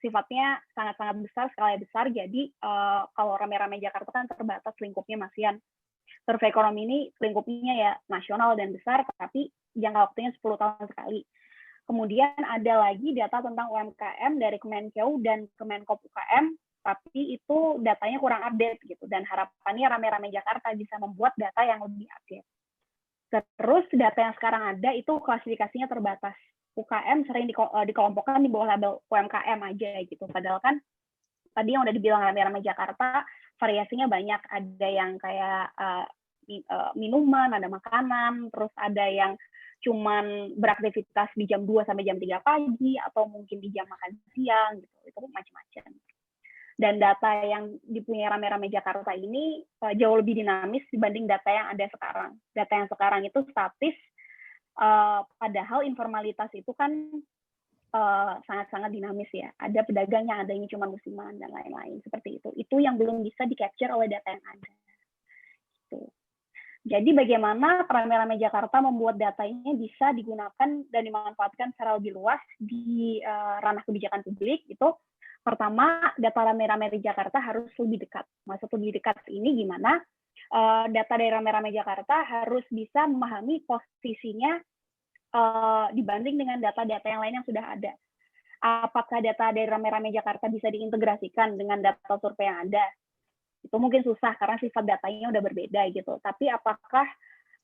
sifatnya sangat-sangat besar, skala besar, jadi kalau rame-rame Jakarta kan terbatas lingkupnya masian. Survei ekonomi ini lingkupnya ya nasional dan besar, tapi jangka waktunya 10 tahun sekali. Kemudian ada lagi data tentang UMKM dari Kemenkeu dan Kemenkop UKM, tapi itu datanya kurang update gitu. Dan harapannya rame-rame Jakarta bisa membuat data yang lebih update. Terus data yang sekarang ada itu klasifikasinya terbatas. UKM sering dikelompokkan di bawah label UMKM aja gitu. Padahal kan tadi yang udah dibilang rame-rame Jakarta, variasinya banyak. Ada yang kayak minuman, ada makanan, terus ada yang cuman beraktivitas di jam 2 sampai jam 3 pagi, atau mungkin di jam makan siang, gitu. Itu macam-macam. Dan data yang dipunyai rame-rame Jakarta ini jauh lebih dinamis dibanding data yang ada sekarang. Data yang sekarang itu statis, padahal informalitas itu kan sangat-sangat dinamis ya. Ada pedagang yang adanya cuma musiman dan lain-lain seperti itu. Itu yang belum bisa di-capture oleh data yang ada. Gitu. Jadi bagaimana rame-rame Jakarta membuat datanya bisa digunakan dan dimanfaatkan secara lebih luas di ranah kebijakan publik itu. Pertama, data rame-rame di Jakarta harus lebih dekat. Maksud lebih dekat ini gimana? Data dari rame-rame Jakarta harus bisa memahami posisinya dibanding dengan data-data yang lain yang sudah ada. Apakah data dari rame-rame Jakarta bisa diintegrasikan dengan data survei yang ada? Itu mungkin susah karena sifat datanya udah berbeda gitu. Tapi apakah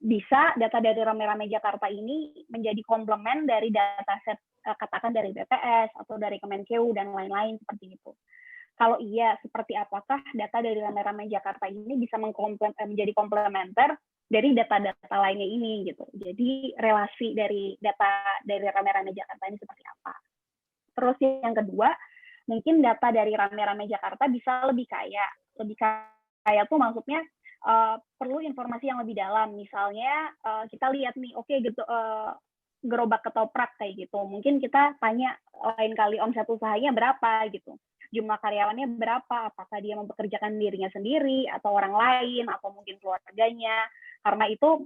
bisa data dari rame-rame Jakarta ini menjadi komplement dari dataset katakan dari BPS atau dari Kemenkeu dan lain-lain seperti itu. Kalau iya, seperti apakah data dari rame-rame Jakarta ini bisa menjadi komplementer dari data-data lainnya ini gitu. Jadi relasi dari data dari rame-rame Jakarta ini seperti apa. Terus yang kedua, mungkin data dari rame-rame Jakarta bisa lebih kaya. Lebih kaya tuh maksudnya perlu informasi yang lebih dalam. Misalnya kita lihat nih, oke gitu, gerobak ketoprak kayak gitu. Mungkin kita tanya lain kali omset usahanya berapa gitu. Jumlah karyawannya berapa, apakah dia mempekerjakan dirinya sendiri, atau orang lain, atau mungkin keluarganya. Karena itu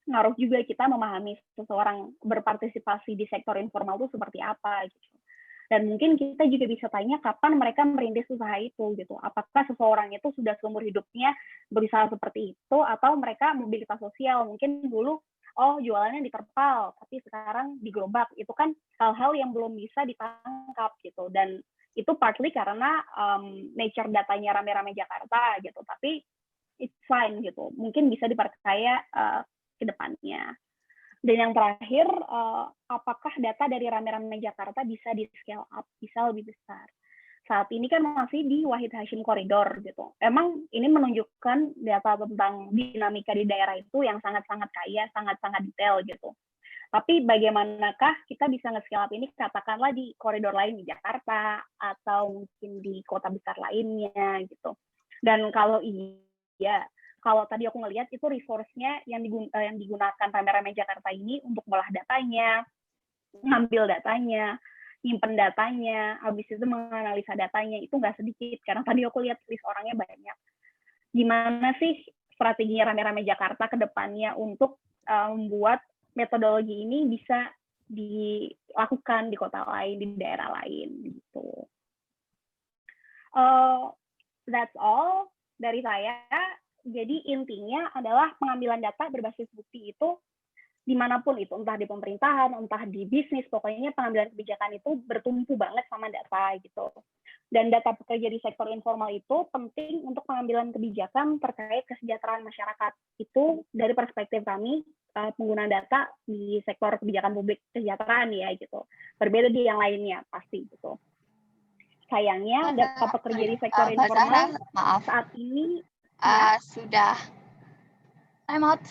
ngaruh juga kita memahami seseorang berpartisipasi di sektor informal itu seperti apa gitu. Dan mungkin kita juga bisa tanya kapan mereka merintis usaha itu gitu. Apakah seseorang itu sudah seumur hidupnya berusaha seperti itu, atau mereka mobilitas sosial, mungkin dulu jualannya di terpal, tapi sekarang di gerobak. Itu kan hal-hal yang belum bisa ditangkap gitu. Dan itu partly karena nature datanya rame-rame Jakarta gitu. Tapi it's fine gitu. Mungkin bisa dipercaya ke depannya. Dan yang terakhir, apakah data dari rame-rame Jakarta bisa di-scale up, bisa lebih besar? Saat ini kan masih di Wahid Hasyim Koridor gitu. Emang ini menunjukkan data tentang dinamika di daerah itu yang sangat-sangat kaya, sangat-sangat detail gitu. Tapi bagaimanakah kita bisa nge-scale up ini katakanlah di koridor lain di Jakarta atau mungkin di kota besar lainnya gitu. Dan kalau iya, kalau tadi aku ngelihat itu resource-nya yang digunakan rame-rame Jakarta ini untuk ngolah datanya, ngambil datanya, nyimpen datanya, habis itu menganalisa datanya, itu nggak sedikit. Karena tadi aku lihat list orangnya banyak. Gimana sih strateginya rame-rame Jakarta ke depannya untuk membuat metodologi ini bisa dilakukan di kota lain, di daerah lain, gitu. That's all dari saya. Jadi intinya adalah pengambilan data berbasis bukti itu dimanapun itu, entah di pemerintahan, entah di bisnis, pokoknya pengambilan kebijakan itu bertumpu banget sama data gitu. Dan data pekerja di sektor informal itu penting untuk pengambilan kebijakan terkait kesejahteraan masyarakat. Itu dari perspektif kami, pengguna data di sektor kebijakan publik kesejahteraan ya gitu. Berbeda di yang lainnya pasti gitu. Sayangnya data pekerja di sektor informal maaf. saat ini Sudah time out.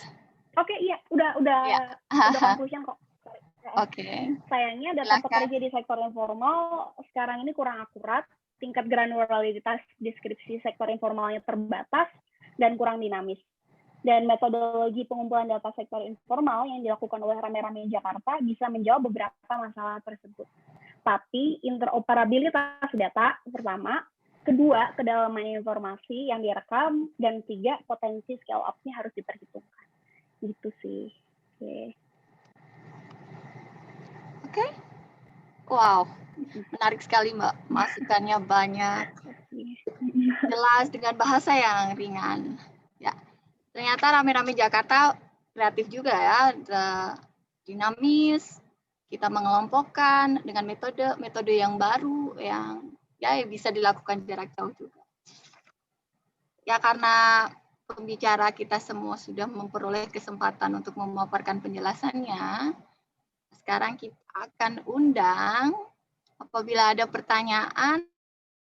Oke, iya, udah conclusion kok. Oke. Sayangnya data pekerja di sektor informal sekarang ini kurang akurat, tingkat granularitas deskripsi sektor informalnya terbatas dan kurang dinamis. Dan metodologi pengumpulan data sektor informal yang dilakukan oleh rame-rame Jakarta bisa menjawab beberapa masalah tersebut. tapi interoperabilitas data pertama, kedua kedalaman informasi yang direkam, dan tiga potensi scale up-nya harus diperhitungkan. Gitu sih. Oke. Wow, menarik sekali Mbak. Masukannya banyak, jelas dengan bahasa yang ringan. Ya, ternyata Rame-Rame Jakarta kreatif juga ya, dinamis. Kita mengelompokkan dengan metode yang baru yang ya bisa dilakukan jarak jauh juga. Ya karena pembicara kita semua sudah memperoleh kesempatan untuk memaparkan penjelasannya, sekarang kita akan undang apabila ada pertanyaan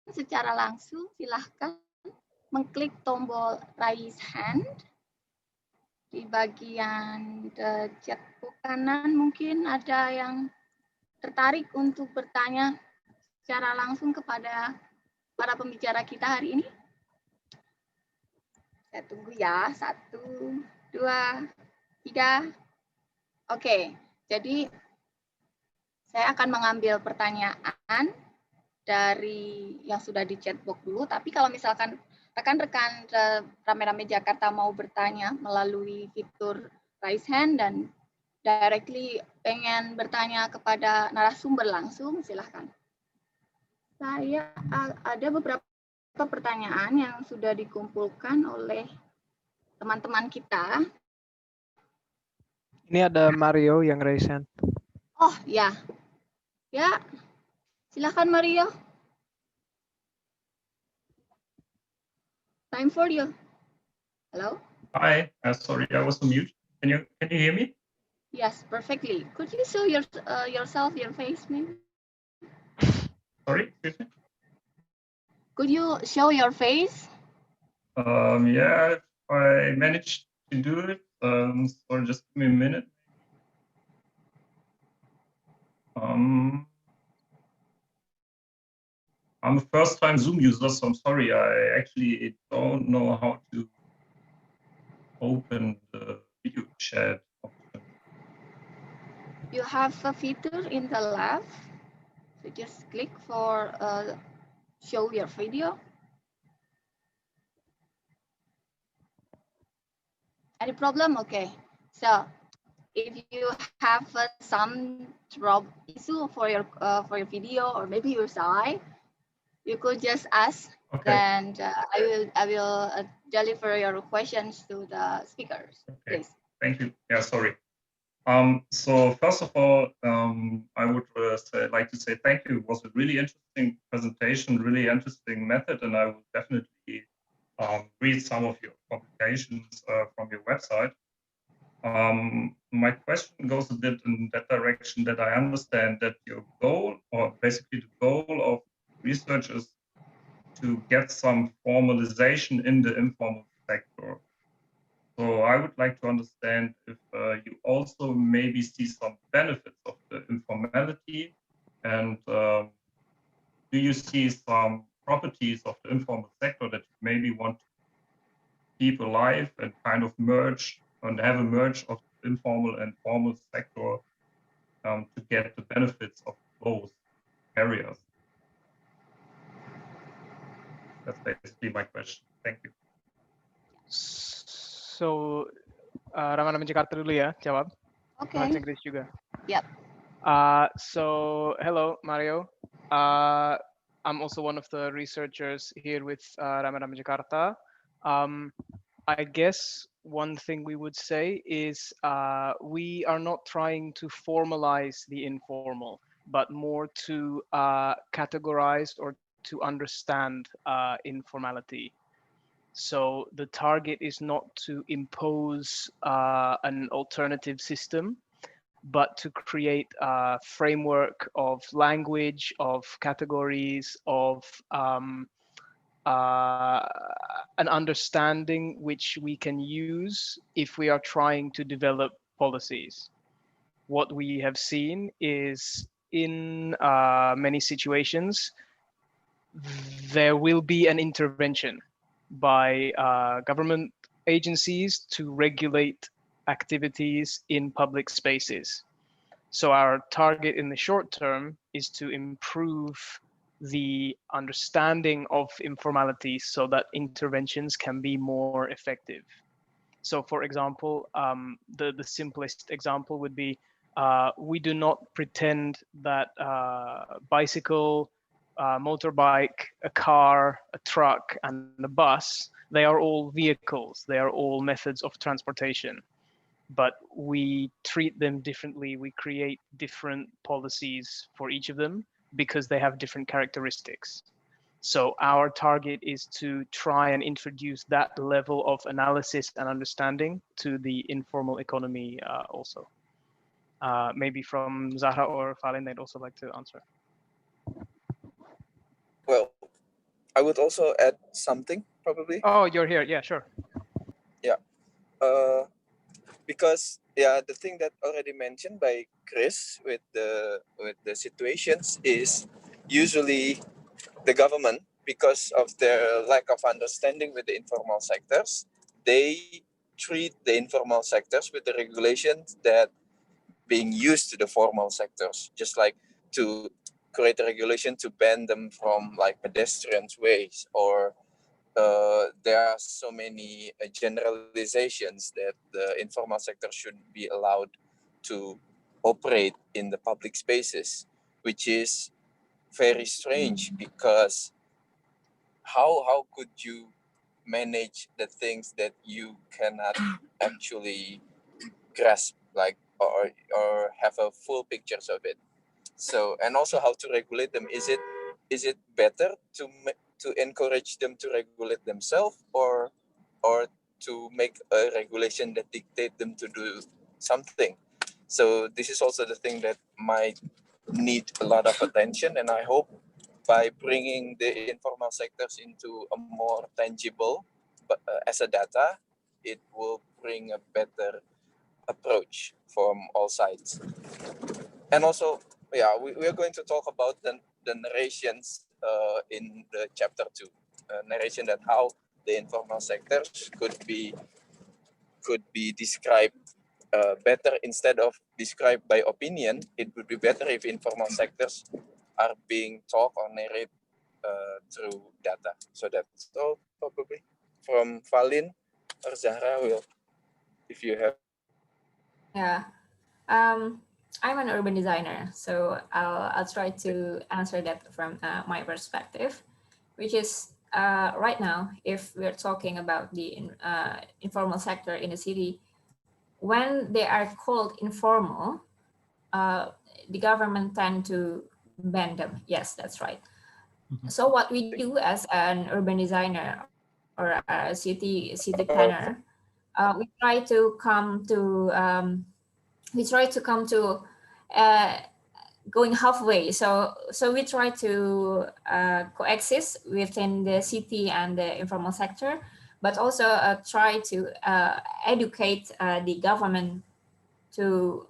secara langsung silahkan mengklik tombol raise hand di bagian chat kanan. Mungkin ada yang tertarik untuk bertanya secara langsung kepada para pembicara kita hari ini. Saya tunggu ya, 1, 2, 3. Oke, jadi saya akan mengambil pertanyaan dari yang sudah di chat box dulu, tapi kalau misalkan rekan-rekan Rame-Rame Jakarta mau bertanya melalui fitur raise hand dan directly pengen bertanya kepada narasumber langsung, silahkan. Saya ada beberapa pertanyaan yang sudah dikumpulkan oleh teman-teman kita. Ini ada Mario yang raise hand. Oh ya, ya, silakan Mario. Time for you. Hello. Hi. Sorry, I was on mute. Can you hear me? Yes, perfectly. Could you show yourself, your face, maybe? Sorry, excuse me? Could you show your face? Yeah, I managed to do it. So just give me a minute. I'm a first-time Zoom user, so I'm sorry. I actually don't know how to open the video chat option. You have a feature in the left. So just click for show your video. Any problem? Okay. So if you have some issue for your video, or maybe you're shy, you could just ask, Okay. and I will deliver your questions to the speakers. Okay. Please. Thank you. Yeah, sorry. So first of all, I would like to say thank you. It was a really interesting presentation, really interesting method, and I will definitely read some of your publications from your website. My question goes a bit in that direction, that I understand that your goal, or basically the goal of research, is to get some formalization in the informal sector. So I would like to understand if you also maybe see some benefits of the informality, and do you see some properties of the informal sector that you maybe want to keep alive and kind of merge and have a merge of informal and formal sector to get the benefits of both areas? That's basically my question. Thank you. So, Rame-Rame Jakarta dulu ya, jawab. Okay. Bahasa Inggris juga. Yep. So, hello, Mario. I'm also one of the researchers here with Rame-Rame Jakarta. I guess one thing we would say is we are not trying to formalize the informal, but more to categorize or to understand informality. So the target is not to impose an alternative system, but to create a framework of language, of categories, of an understanding which we can use if we are trying to develop policies. What we have seen is in many situations, there will be an intervention by government agencies to regulate activities in public spaces. So our target in the short term is to improve the understanding of informality so that interventions can be more effective. So for example, the simplest example would be, we do not pretend that bicycle, motorbike, a car, a truck, and a bus, they are all vehicles, they are all methods of transportation. But we treat them differently, we create different policies for each of them because they have different characteristics. So our target is to try and introduce that level of analysis and understanding to the informal economy also. Maybe from Zahra or Falin, they'd also like to answer. Well, I would also add something probably. Oh, you're here. Yeah, sure. Yeah. Because the thing that already mentioned by Chris with the situations is usually the government, because of their lack of understanding with the informal sectors, they treat the informal sectors with the regulations that being used to the formal sectors, just like to create a regulation to ban them from like pedestrian ways, or there are so many generalizations that the informal sector should be allowed to operate in the public spaces, which is very strange, because how could you manage the things that you cannot actually grasp, like, or have a full pictures of it? So, and also how to regulate them. Is it better to encourage them to regulate themselves, or to make a regulation that dictate them to do something? So this is also the thing that might need a lot of attention, and I hope by bringing the informal sectors into a more tangible, but as a data, it will bring a better approach from all sides. And also, we are going to talk about the narrations in the chapter 2, narration that how the informal sectors could be described better. Instead of described by opinion, it would be better if informal sectors are being taught or narrated through data. So that's all probably from Falin or Zahra. Will, if you have. Yeah. I'm an urban designer, so I'll try to answer that from my perspective, which is right now, if we're talking about the informal sector in the city, when they are called informal, the government tend to ban them. Yes, that's right. So what we do as an urban designer or a city planner, we try to come to going halfway. So we try to coexist within the city and the informal sector, but also try to educate the government to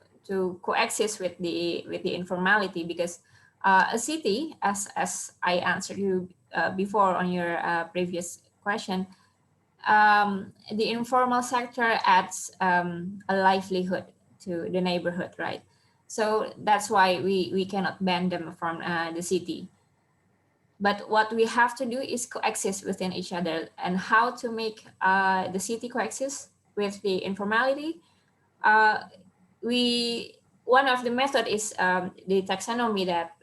coexist with the informality, because a city, as I answered you before on your previous question, the informal sector adds a livelihood to the neighborhood, right? So that's why we cannot ban them from the city. But what we have to do is coexist within each other. And how to make the city coexist with the informality? One of the method is the taxonomy that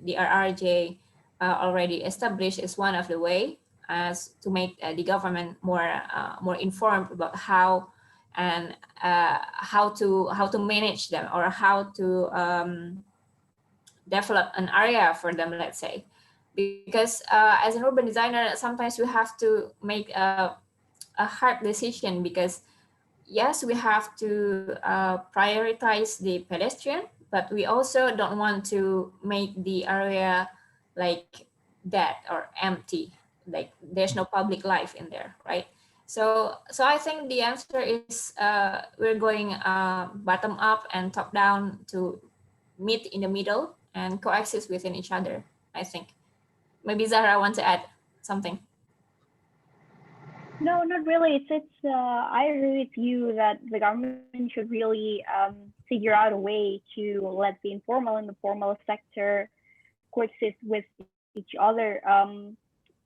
the RRJ already established is one of the way as to make the government more informed about how and how to manage them, or how to develop an area for them, let's say. Because as an urban designer, sometimes we have to make a hard decision, because yes, we have to prioritize the pedestrian, but we also don't want to make the area like dead or empty, like there's no public life in there, right? So I think the answer is we're going bottom up and top down to meet in the middle and coexist within each other, I think. Maybe Zahra wants to add something. No, not really. I agree with you that the government should really figure out a way to let the informal and the formal sector coexist with each other.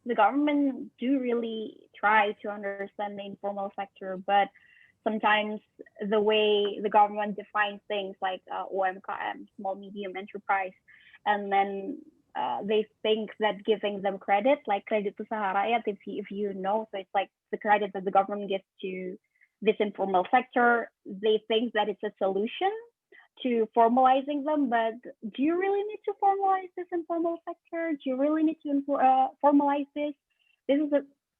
The government do really try to understand the informal sector, but sometimes the way the government defines things like OMKM, small medium enterprise, and then they think that giving them credit, like credit usaha rakyat, if you know, so it's like the credit that the government gives to this informal sector, they think that it's a solution to formalizing them, but do you really need to formalize this informal sector? Do you really need to formalize this? This is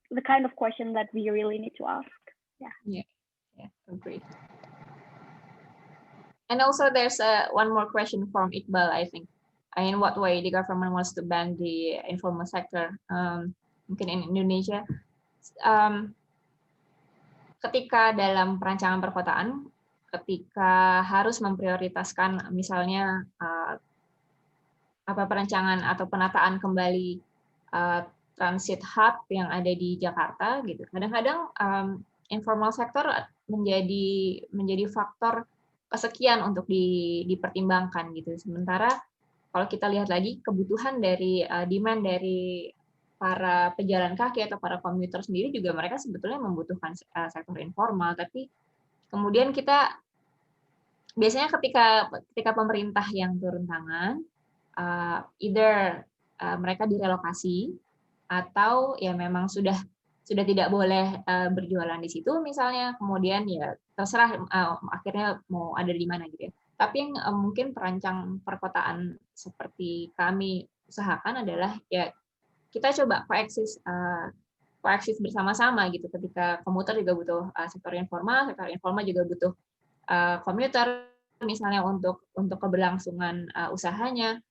the kind of question that we really need to ask. Yeah, agreed. And also there's one more question from Iqbal, I think. In what way the government wants to ban the informal sector? Mungkin in Indonesia, ketika dalam perancangan perkotaan, ketika harus memprioritaskan misalnya perancangan atau penataan kembali transit hub yang ada di Jakarta gitu. Kadang-kadang informal sector menjadi faktor kesekian untuk dipertimbangkan gitu. Sementara kalau kita lihat lagi kebutuhan dari demand dari para pejalan kaki atau para komuter sendiri juga mereka sebetulnya membutuhkan sektor informal, tapi kemudian kita biasanya ketika pemerintah yang turun tangan, either mereka direlokasi atau ya memang sudah tidak boleh berjualan di situ misalnya, kemudian ya terserah akhirnya mau ada di mana gitu ya. Tapi yang mungkin perancang perkotaan seperti kami usahakan adalah ya kita coba koeksis bersama-sama gitu. Ketika komuter juga butuh sektor informal juga butuh komuter misalnya untuk keberlangsungan usahanya.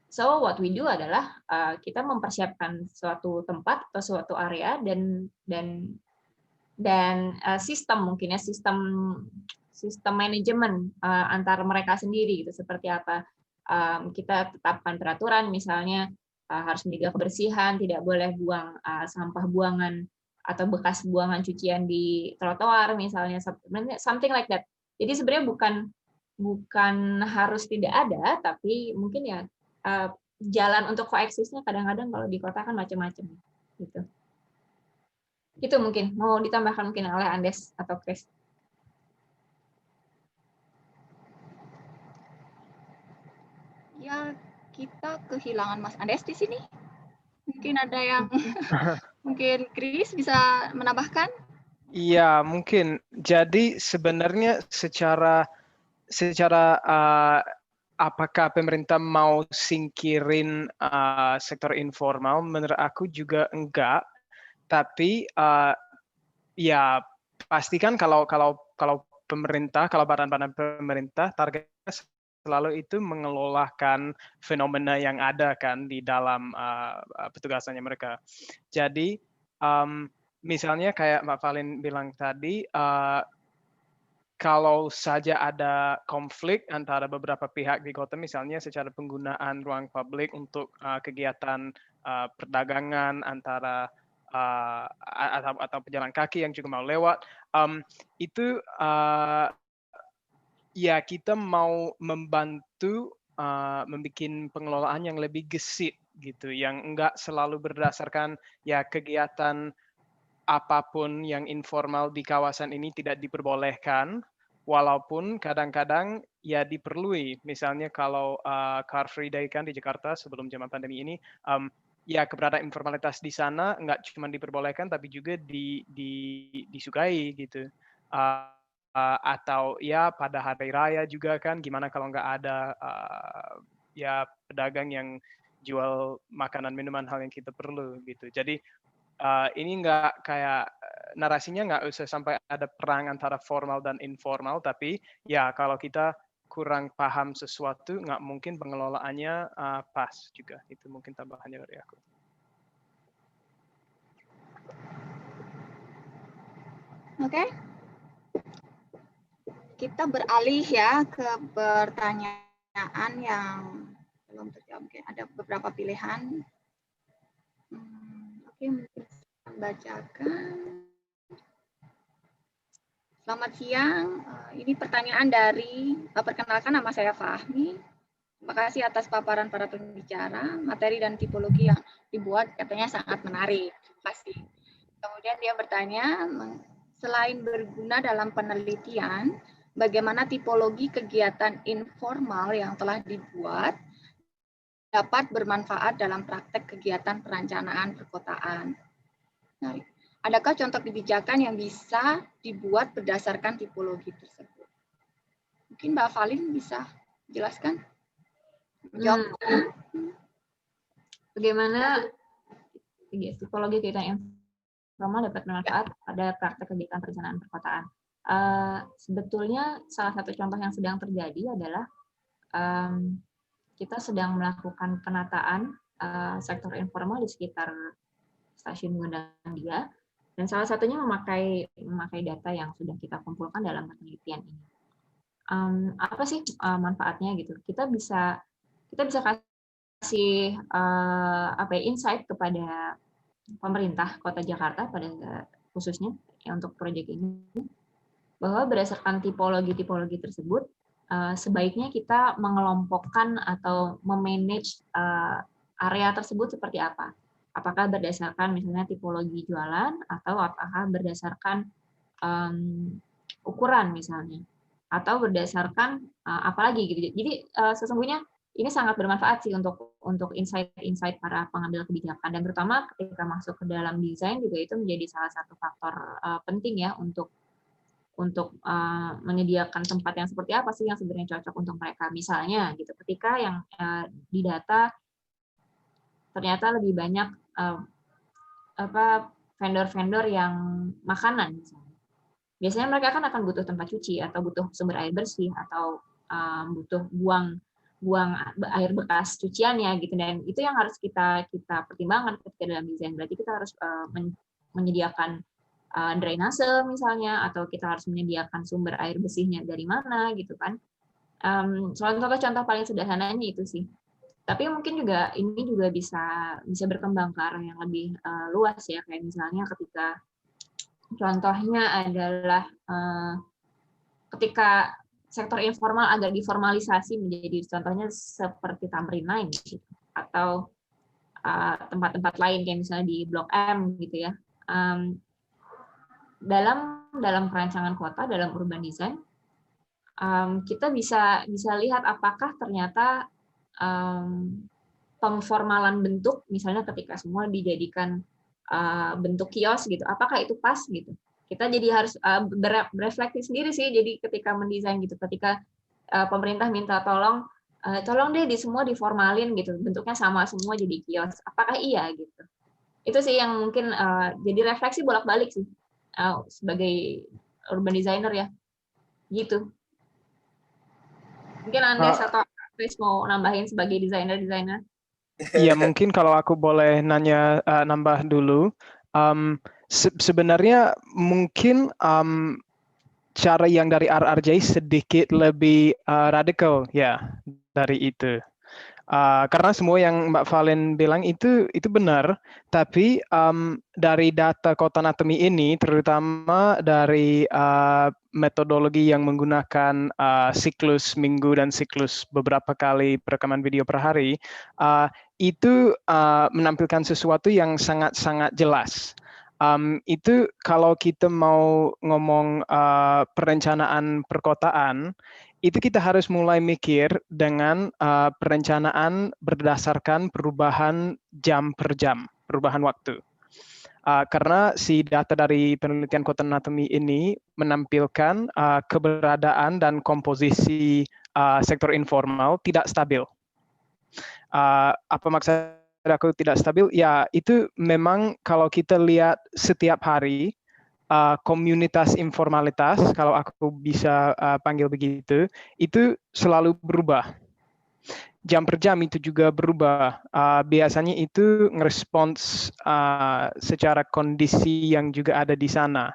So what we do adalah kita mempersiapkan suatu tempat atau suatu area dan sistem mungkin ya sistem manajemen antar mereka sendiri gitu, seperti apa kita tetapkan peraturan misalnya harus menjaga kebersihan, tidak boleh buang sampah buangan atau bekas buangan cucian di trotoar misalnya, something like that. Jadi sebenarnya bukan harus tidak ada, tapi mungkin ya jalan untuk koeksisnya kadang-kadang kalau di kota kan macam-macam gitu. Itu mungkin mau ditambahkan mungkin oleh Andes atau Chris. Ya, kita kehilangan Mas Andes di sini. Mungkin ada yang mungkin Chris bisa menambahkan? Iya, mungkin. Jadi sebenarnya secara apakah pemerintah mau singkirin sektor informal? Menurut aku juga enggak. Tapi ya pastikan kalau pemerintah, kalau badan-badan pemerintah targetnya selalu itu mengelolakan fenomena yang ada kan di dalam petugasannya mereka. Jadi misalnya kayak Mbak Valin bilang tadi, kalau saja ada konflik antara beberapa pihak di kota, misalnya secara penggunaan ruang publik untuk kegiatan perdagangan antara atau pejalan kaki yang juga mau lewat, itu ya kita mau membantu membuat pengelolaan yang lebih gesit gitu, yang enggak selalu berdasarkan ya kegiatan apapun yang informal di kawasan ini tidak diperbolehkan, walaupun kadang-kadang ya diperlui. Misalnya kalau Car Free Day kan di Jakarta sebelum zaman pandemi ini, ya keberadaan informalitas di sana nggak cuma diperbolehkan tapi juga disukai gitu. Atau ya pada hari raya juga kan, gimana kalau nggak ada ya pedagang yang jual makanan minuman hal yang kita perlu gitu. Jadi ini nggak kayak narasinya nggak usah sampai ada perang antara formal dan informal, tapi ya kalau kita kurang paham sesuatu nggak mungkin pengelolaannya pas juga. Itu mungkin tambahannya dari aku. Oke. Kita beralih ya ke pertanyaan yang belum terjawab. Mungkin ada beberapa pilihan. Oke, mungkin saya bacakan. Selamat siang. Ini pertanyaan dari, perkenalkan nama saya Fahmi. Terima kasih atas paparan para pembicara. Materi dan tipologi yang dibuat katanya sangat menarik. Terima kasih. Kemudian dia bertanya, selain berguna dalam penelitian, bagaimana tipologi kegiatan informal yang telah dibuat dapat bermanfaat dalam praktek kegiatan perencanaan perkotaan. Nah, adakah contoh kebijakan yang bisa dibuat berdasarkan tipologi tersebut? Mungkin Mbak Valin bisa jelaskan? Bagaimana tipologi kegiatan informal dapat bermanfaat pada praktek kegiatan perencanaan perkotaan? Sebetulnya salah satu contoh yang sedang terjadi adalah kita sedang melakukan penataan sektor informal di sekitar stasiun Gondangdia. Dan salah satunya memakai data yang sudah kita kumpulkan dalam penelitian ini. Apa sih manfaatnya gitu? Kita bisa kasih insight kepada pemerintah Kota Jakarta pada khususnya untuk proyek ini, bahwa berdasarkan tipologi tersebut sebaiknya kita mengelompokkan atau memanage area tersebut seperti apa. Apakah berdasarkan misalnya tipologi jualan atau apakah berdasarkan ukuran misalnya, atau berdasarkan apalagi gitu. Jadi sesungguhnya ini sangat bermanfaat sih untuk insight para pengambil kebijakan, dan terutama ketika masuk ke dalam desain juga itu menjadi salah satu faktor penting ya untuk menyediakan tempat yang seperti apa sih yang sebenarnya cocok untuk mereka. Misalnya gitu, ketika yang di data ternyata lebih banyak vendor-vendor yang makanan misalnya. Biasanya mereka kan akan butuh tempat cuci atau butuh sumber air bersih atau butuh buang air bekas cuciannya gitu, dan itu yang harus kita pertimbangkan ketika dalam desain. Berarti kita harus menyediakan drainase misalnya, atau kita harus menyediakan sumber air bersihnya dari mana gitu kan. Contoh paling sederhananya itu sih. Tapi mungkin juga ini juga bisa berkembang ke arah yang lebih luas ya, kayak misalnya ketika contohnya adalah ketika sektor informal agak diformalisasi menjadi contohnya seperti Tamrin Line gitu, atau tempat-tempat lain kayak misalnya di Blok M gitu ya. Dalam perancangan kota, dalam urban design, kita bisa lihat apakah ternyata pemformalan bentuk, misalnya ketika semua dijadikan bentuk kios gitu, apakah itu pas gitu. Kita jadi harus berefleksi sendiri sih, jadi ketika mendesain gitu, ketika pemerintah minta tolong deh semua diformalin gitu, bentuknya sama semua jadi kios, apakah iya gitu. Itu sih yang mungkin jadi refleksi bolak-balik sih sebagai urban designer ya, gitu. Mungkin Andes atau Chris mau nambahin sebagai desainer. Iya, mungkin kalau aku boleh nambah dulu. Sebenarnya mungkin cara yang dari RRJ sedikit lebih radikal ya dari itu. Karena semua yang Mbak Valen bilang itu benar, tapi dari data Kota Anatomi ini, terutama dari metodologi yang menggunakan siklus minggu dan siklus beberapa kali perekaman video per hari, itu menampilkan sesuatu yang sangat-sangat jelas. Itu kalau kita mau ngomong perencanaan perkotaan, itu kita harus mulai mikir dengan perencanaan berdasarkan perubahan jam per jam, perubahan waktu. Karena si data dari penelitian Kota Anatomi ini menampilkan keberadaan dan komposisi sektor informal tidak stabil. Apa maksud aku tidak stabil? Ya, itu memang kalau kita lihat setiap hari, komunitas informalitas, kalau aku bisa panggil begitu, itu selalu berubah. Jam per jam itu juga berubah. Biasanya itu ngerespons secara kondisi yang juga ada di sana.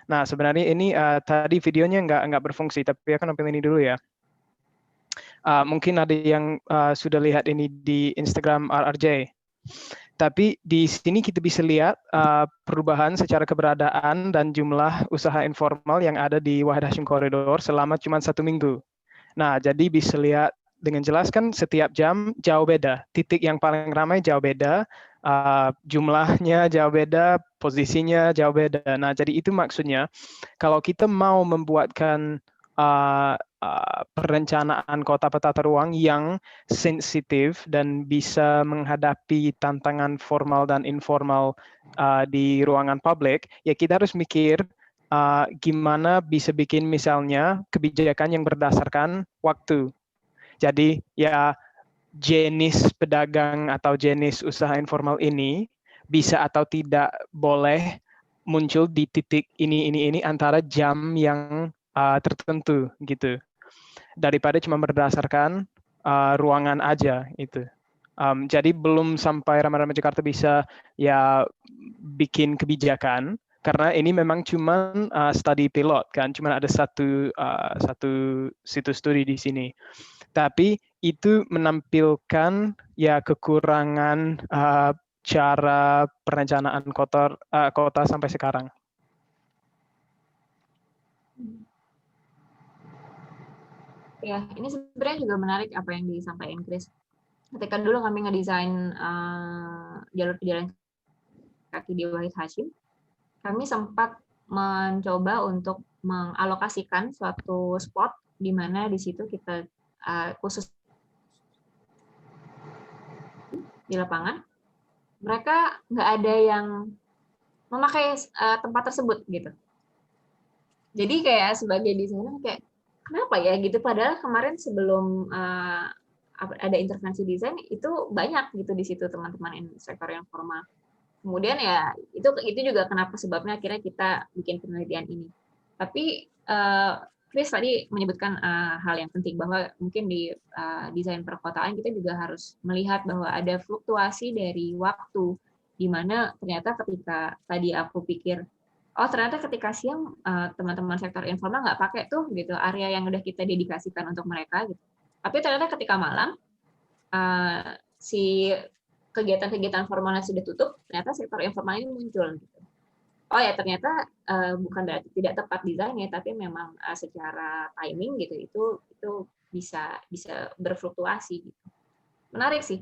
Nah, sebenarnya ini tadi videonya nggak berfungsi, tapi aku nampilin ini dulu ya. Mungkin ada yang sudah lihat ini di Instagram RRJ. Tapi di sini kita bisa lihat perubahan secara keberadaan dan jumlah usaha informal yang ada di Wahid Hashim Corridor selama cuma 1 minggu. Nah, jadi bisa lihat dengan jelas kan setiap jam jauh beda. Titik yang paling ramai jauh beda, jumlahnya jauh beda, posisinya jauh beda. Nah, jadi itu maksudnya kalau kita mau membuatkan perencanaan kota petata ruang yang sensitif dan bisa menghadapi tantangan formal dan informal di ruangan publik, ya kita harus mikir gimana bisa bikin misalnya kebijakan yang berdasarkan waktu. Jadi ya jenis pedagang atau jenis usaha informal ini bisa atau tidak boleh muncul di titik ini antara jam yang tertentu gitu. Daripada cuma berdasarkan ruangan aja itu. Jadi belum sampai Rama-Rama Jakarta bisa ya bikin kebijakan karena ini memang cuma studi pilot kan, cuma ada satu situs studi di sini. Tapi itu menampilkan ya kekurangan cara perencanaan kota sampai sekarang. Ya, ini sebenarnya juga menarik apa yang disampaikan Chris. Ketika dulu kami ngedesain jalur pejalan kaki di Wahid Hashim, kami sempat mencoba untuk mengalokasikan suatu spot di mana di situ kita khusus di lapangan, mereka nggak ada yang memakai tempat tersebut gitu. Jadi kayak sebagai desainer kayak kenapa ya gitu, padahal kemarin sebelum ada intervensi desain itu banyak gitu di situ teman-teman sektor yang formal. Kemudian ya itu juga kenapa sebabnya akhirnya kita bikin penelitian ini. Tapi Chris tadi menyebutkan hal yang penting bahwa mungkin di desain perkotaan kita juga harus melihat bahwa ada fluktuasi dari waktu, di mana ternyata ketika tadi aku pikir ternyata ketika siang teman-teman sektor informal nggak pakai tuh gitu area yang udah kita dedikasikan untuk mereka gitu. Tapi ternyata ketika malam si kegiatan-kegiatan formalnya sudah tutup, ternyata sektor informal ini muncul gitu. Oh ya ternyata bukan berarti tidak tepat desainnya, tapi memang secara timing gitu itu bisa berfluktuasi gitu. Menarik sih.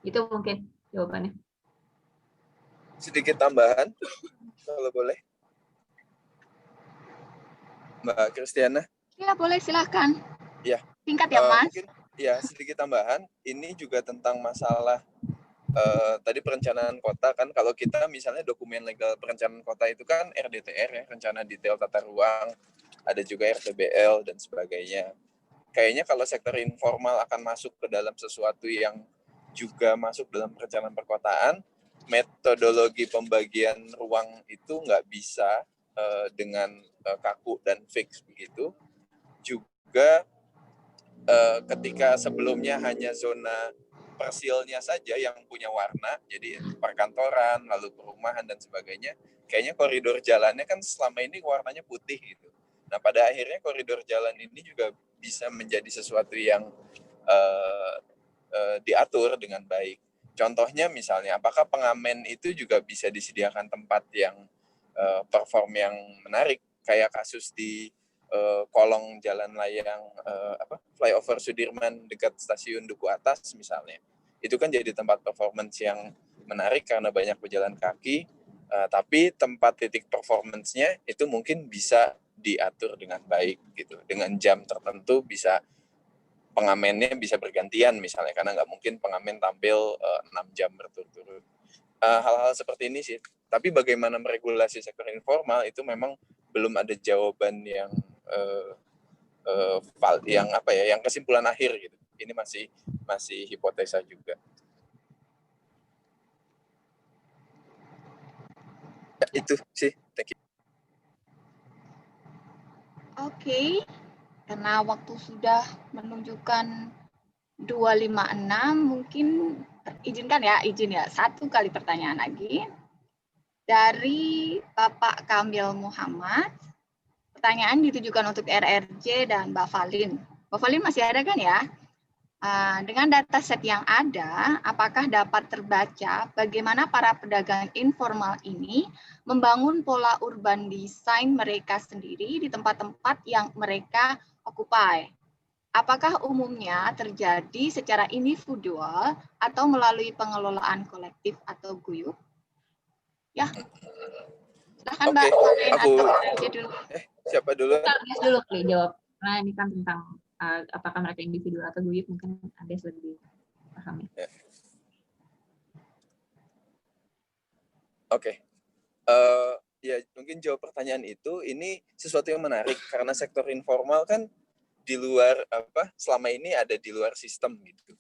Itu mungkin jawabannya. Sedikit tambahan kalau boleh, Mbak Kristiana. Ya boleh, silahkan. Ya. Singkat ya Mas. Mungkin ya sedikit tambahan. Ini juga tentang masalah tadi perencanaan kota kan. Kalau kita misalnya dokumen legal perencanaan kota itu kan RDTR ya, rencana detail tata ruang, ada juga RTBL dan sebagainya. Kayaknya kalau sektor informal akan masuk ke dalam sesuatu yang juga masuk dalam perencanaan perkotaan, metodologi pembagian ruang itu nggak bisa dengan kaku dan fix begitu. Juga ketika sebelumnya hanya zona persilnya saja yang punya warna, jadi perkantoran, lalu perumahan dan sebagainya, kayaknya koridor jalannya kan selama ini warnanya putih gitu. Nah pada akhirnya koridor jalan ini juga bisa menjadi sesuatu yang diatur dengan baik. Contohnya misalnya, apakah pengamen itu juga bisa disediakan tempat yang perform yang menarik, kayak kasus di kolong jalan layang flyover Sudirman dekat stasiun Duku Atas misalnya. Itu kan jadi tempat performance yang menarik karena banyak pejalan kaki, tapi tempat titik performance-nya itu mungkin bisa diatur dengan baik gitu. Dengan jam tertentu bisa pengamennya bisa bergantian misalnya, karena nggak mungkin pengamen tampil 6 jam berturut-turut. Hal-hal seperti ini sih. Tapi bagaimana meregulasi sektor informal itu memang belum ada jawaban yang yang kesimpulan akhir gitu. Ini masih hipotesa juga. Ya, itu sih. Thank you. Oke. Karena waktu sudah menunjukkan 2.56, mungkin izin ya, satu kali pertanyaan lagi. Dari Bapak Kamil Muhammad, pertanyaan ditujukan untuk RRJ dan Mbak Valin. Mbak Valin masih ada kan ya? Dengan dataset yang ada, apakah dapat terbaca bagaimana para pedagang informal ini membangun pola urban design mereka sendiri di tempat-tempat yang mereka occupy? Apakah umumnya terjadi secara individual atau melalui pengelolaan kolektif atau guyup? Ya, silahkan Mbak Pauline atau Raja dulu. Siapa dulu? Agnes dulu Kli, jawab. Nah ini kan tentang apakah mereka individu atau guyup, mungkin Agnes lebih paham ya. Oke. Ya mungkin jawab pertanyaan itu, ini sesuatu yang menarik karena sektor informal kan di luar selama ini ada di luar sistem gitu.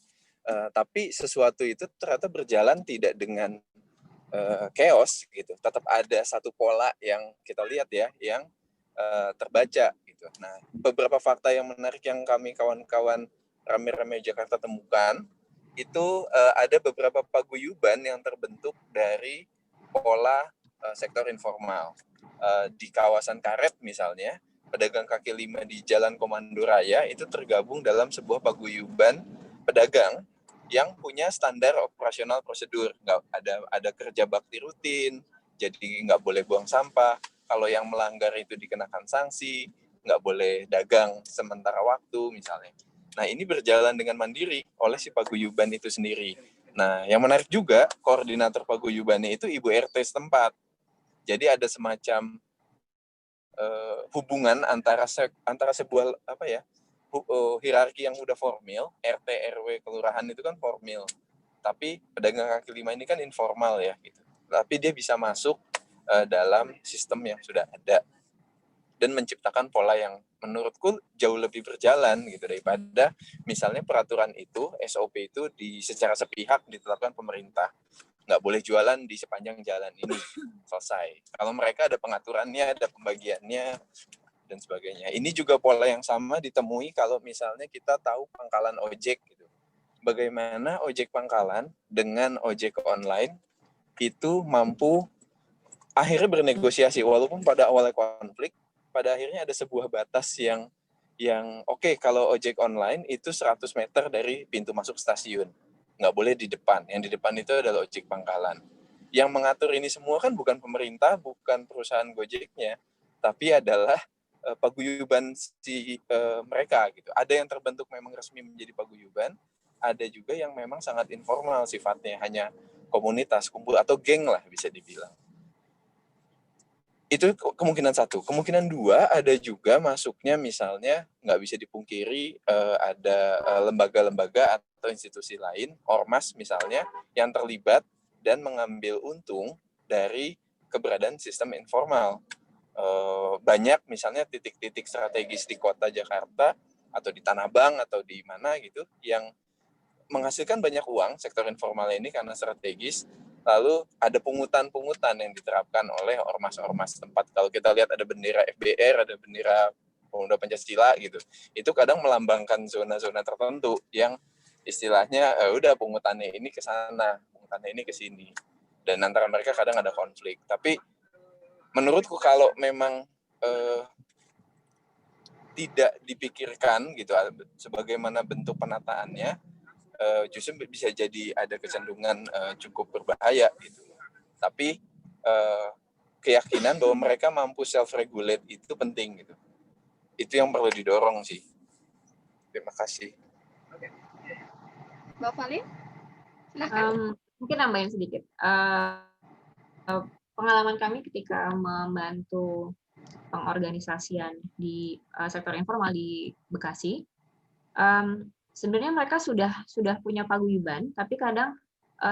Tapi sesuatu itu ternyata berjalan tidak dengan chaos gitu. Tetap ada satu pola yang kita lihat ya, yang terbaca gitu. Nah, beberapa fakta yang menarik yang kami kawan-kawan Rame-Rame Jakarta temukan itu ada beberapa paguyuban yang terbentuk dari pola sektor informal. Di kawasan Karet misalnya, pedagang kaki lima di Jalan Komando Raya itu tergabung dalam sebuah paguyuban pedagang yang punya standar operasional prosedur. Nggak ada kerja bakti rutin, jadi nggak boleh buang sampah. Kalau yang melanggar itu dikenakan sanksi, nggak boleh dagang sementara waktu misalnya. Nah ini berjalan dengan mandiri oleh si paguyuban itu sendiri. Nah yang menarik juga, koordinator paguyubannya itu ibu RT setempat. Jadi ada semacam hubungan antara sebuah hierarki yang udah formal, RT, RW, kelurahan itu kan formal. Tapi pedagang kaki lima ini kan informal ya gitu. Tapi dia bisa masuk dalam sistem yang sudah ada dan menciptakan pola yang menurutku jauh lebih berjalan gitu daripada misalnya peraturan itu, SOP itu secara sepihak ditetapkan pemerintah. Nggak boleh jualan di sepanjang jalan ini, selesai. Kalau mereka ada pengaturannya, ada pembagiannya, dan sebagainya. Ini juga pola yang sama ditemui kalau misalnya kita tahu pangkalan ojek gitu. Bagaimana ojek pangkalan dengan ojek online itu mampu akhirnya bernegosiasi, walaupun pada awalnya konflik, pada akhirnya ada sebuah batas yang oke, kalau ojek online itu 100 meter dari pintu masuk stasiun. Nggak boleh di depan. Yang di depan itu adalah ojek pangkalan. Yang mengatur ini semua kan bukan pemerintah, bukan perusahaan Gojeknya, tapi adalah paguyuban mereka gitu. Ada yang terbentuk memang resmi menjadi paguyuban, ada juga yang memang sangat informal sifatnya, hanya komunitas, kumpul atau geng lah bisa dibilang. Itu kemungkinan satu. Kemungkinan dua, ada juga masuknya misalnya nggak bisa dipungkiri ada lembaga-lembaga atau institusi lain, ormas misalnya, yang terlibat dan mengambil untung dari keberadaan sistem informal. Banyak misalnya titik-titik strategis di kota Jakarta atau di Tanah Abang atau di mana gitu yang menghasilkan banyak uang sektor informal ini karena strategis. Lalu ada pungutan-pungutan yang diterapkan oleh ormas-ormas tempat. Kalau kita lihat ada bendera FBR, ada bendera Pemuda Pancasila gitu. Itu kadang melambangkan zona-zona tertentu yang istilahnya udah pungutannya ini ke sana, pungutannya ini ke sini. Dan antara mereka kadang ada konflik. Tapi menurutku kalau memang tidak dipikirkan gitu sebagaimana bentuk penataannya, justru bisa jadi ada kecenderungan cukup berbahaya gitu. Tapi keyakinan bahwa mereka mampu self-regulate itu penting gitu. Itu yang perlu didorong sih. Terima kasih. Mbak Pauline, silakan. Mungkin nambahin sedikit. Pengalaman kami ketika membantu pengorganisasian di sektor informal di Bekasi, sebenarnya mereka sudah punya paguyuban, tapi kadang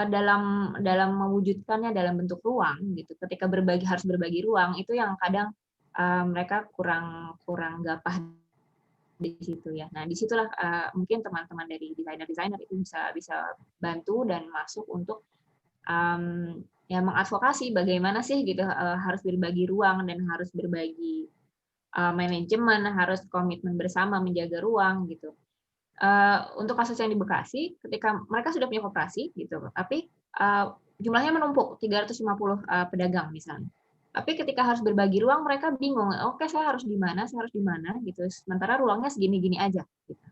dalam mewujudkannya dalam bentuk ruang gitu. Ketika harus berbagi ruang, itu yang kadang mereka kurang gapah di situ ya. Nah, disitulah mungkin teman-teman dari desainer itu bisa bantu dan masuk untuk ya mengadvokasi bagaimana sih gitu harus berbagi ruang dan harus berbagi manajemen, harus komitmen bersama menjaga ruang gitu. Untuk kasus yang di Bekasi, ketika mereka sudah punya koperasi gitu, tapi jumlahnya menumpuk 350 pedagang misalnya. Tapi ketika harus berbagi ruang, mereka bingung. Oke, saya harus di mana gitu. Sementara ruangnya segini-gini aja. Gitu.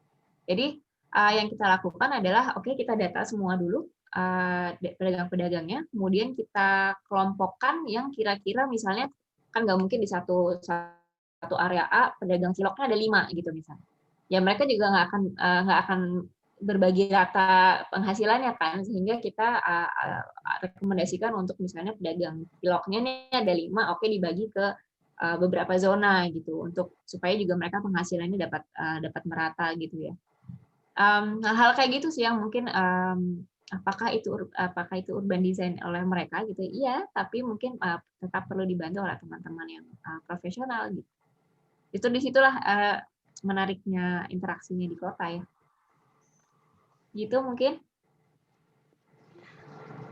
Jadi yang kita lakukan adalah kita data semua dulu pedagang-pedagangnya, kemudian kita kelompokkan yang kira-kira misalnya kan nggak mungkin di satu area A pedagang ciloknya ada 5 gitu misalnya. Ya mereka juga nggak akan berbagi rata penghasilannya kan, sehingga kita rekomendasikan untuk misalnya pedagang ciloknya nih ada 5, dibagi ke beberapa zona gitu untuk supaya juga mereka penghasilannya dapat merata gitu ya. Hal kayak gitu sih yang mungkin apakah itu urban design oleh mereka gitu, iya, tapi mungkin tetap perlu dibantu oleh teman-teman yang profesional gitu. Itu disitulah menariknya interaksinya di kota ya. Gitu mungkin.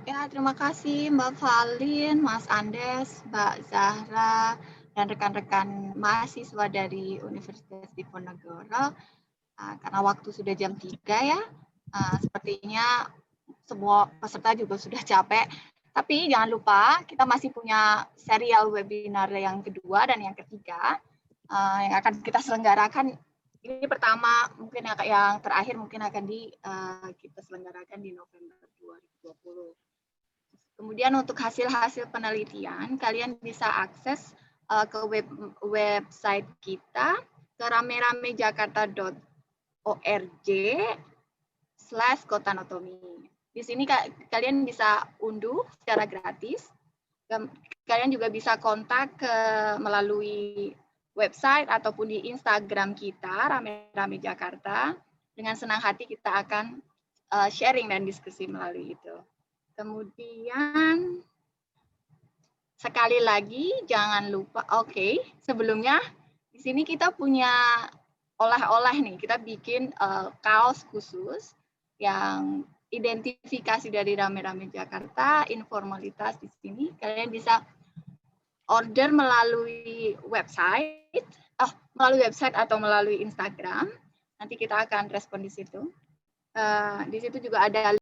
Ya, terima kasih Mbak Valin, Mas Andes, Mbak Zahra, dan rekan-rekan mahasiswa dari Universitas Diponegoro. Karena waktu sudah jam 3 ya, sepertinya semua peserta juga sudah capek. Tapi jangan lupa, kita masih punya serial webinar yang kedua dan yang ketiga yang akan kita selenggarakan. Ini pertama, mungkin yang terakhir mungkin akan kita selenggarakan di November 2020. Kemudian untuk hasil-hasil penelitian, kalian bisa akses ke website kita, ke rameramejakarta.org/kotanotomi. Di sini kalian bisa unduh secara gratis. Kalian juga bisa kontak melalui website ataupun di Instagram kita, Rame Rame Jakarta. Dengan senang hati kita akan sharing dan diskusi melalui itu. Kemudian sekali lagi jangan lupa, sebelumnya di sini kita punya oleh-oleh nih, kita bikin kaos khusus yang identifikasi dari Rame Rame Jakarta, informalitas di sini. Kalian bisa order melalui website atau melalui Instagram. Nanti kita akan respon di situ. Di situ juga ada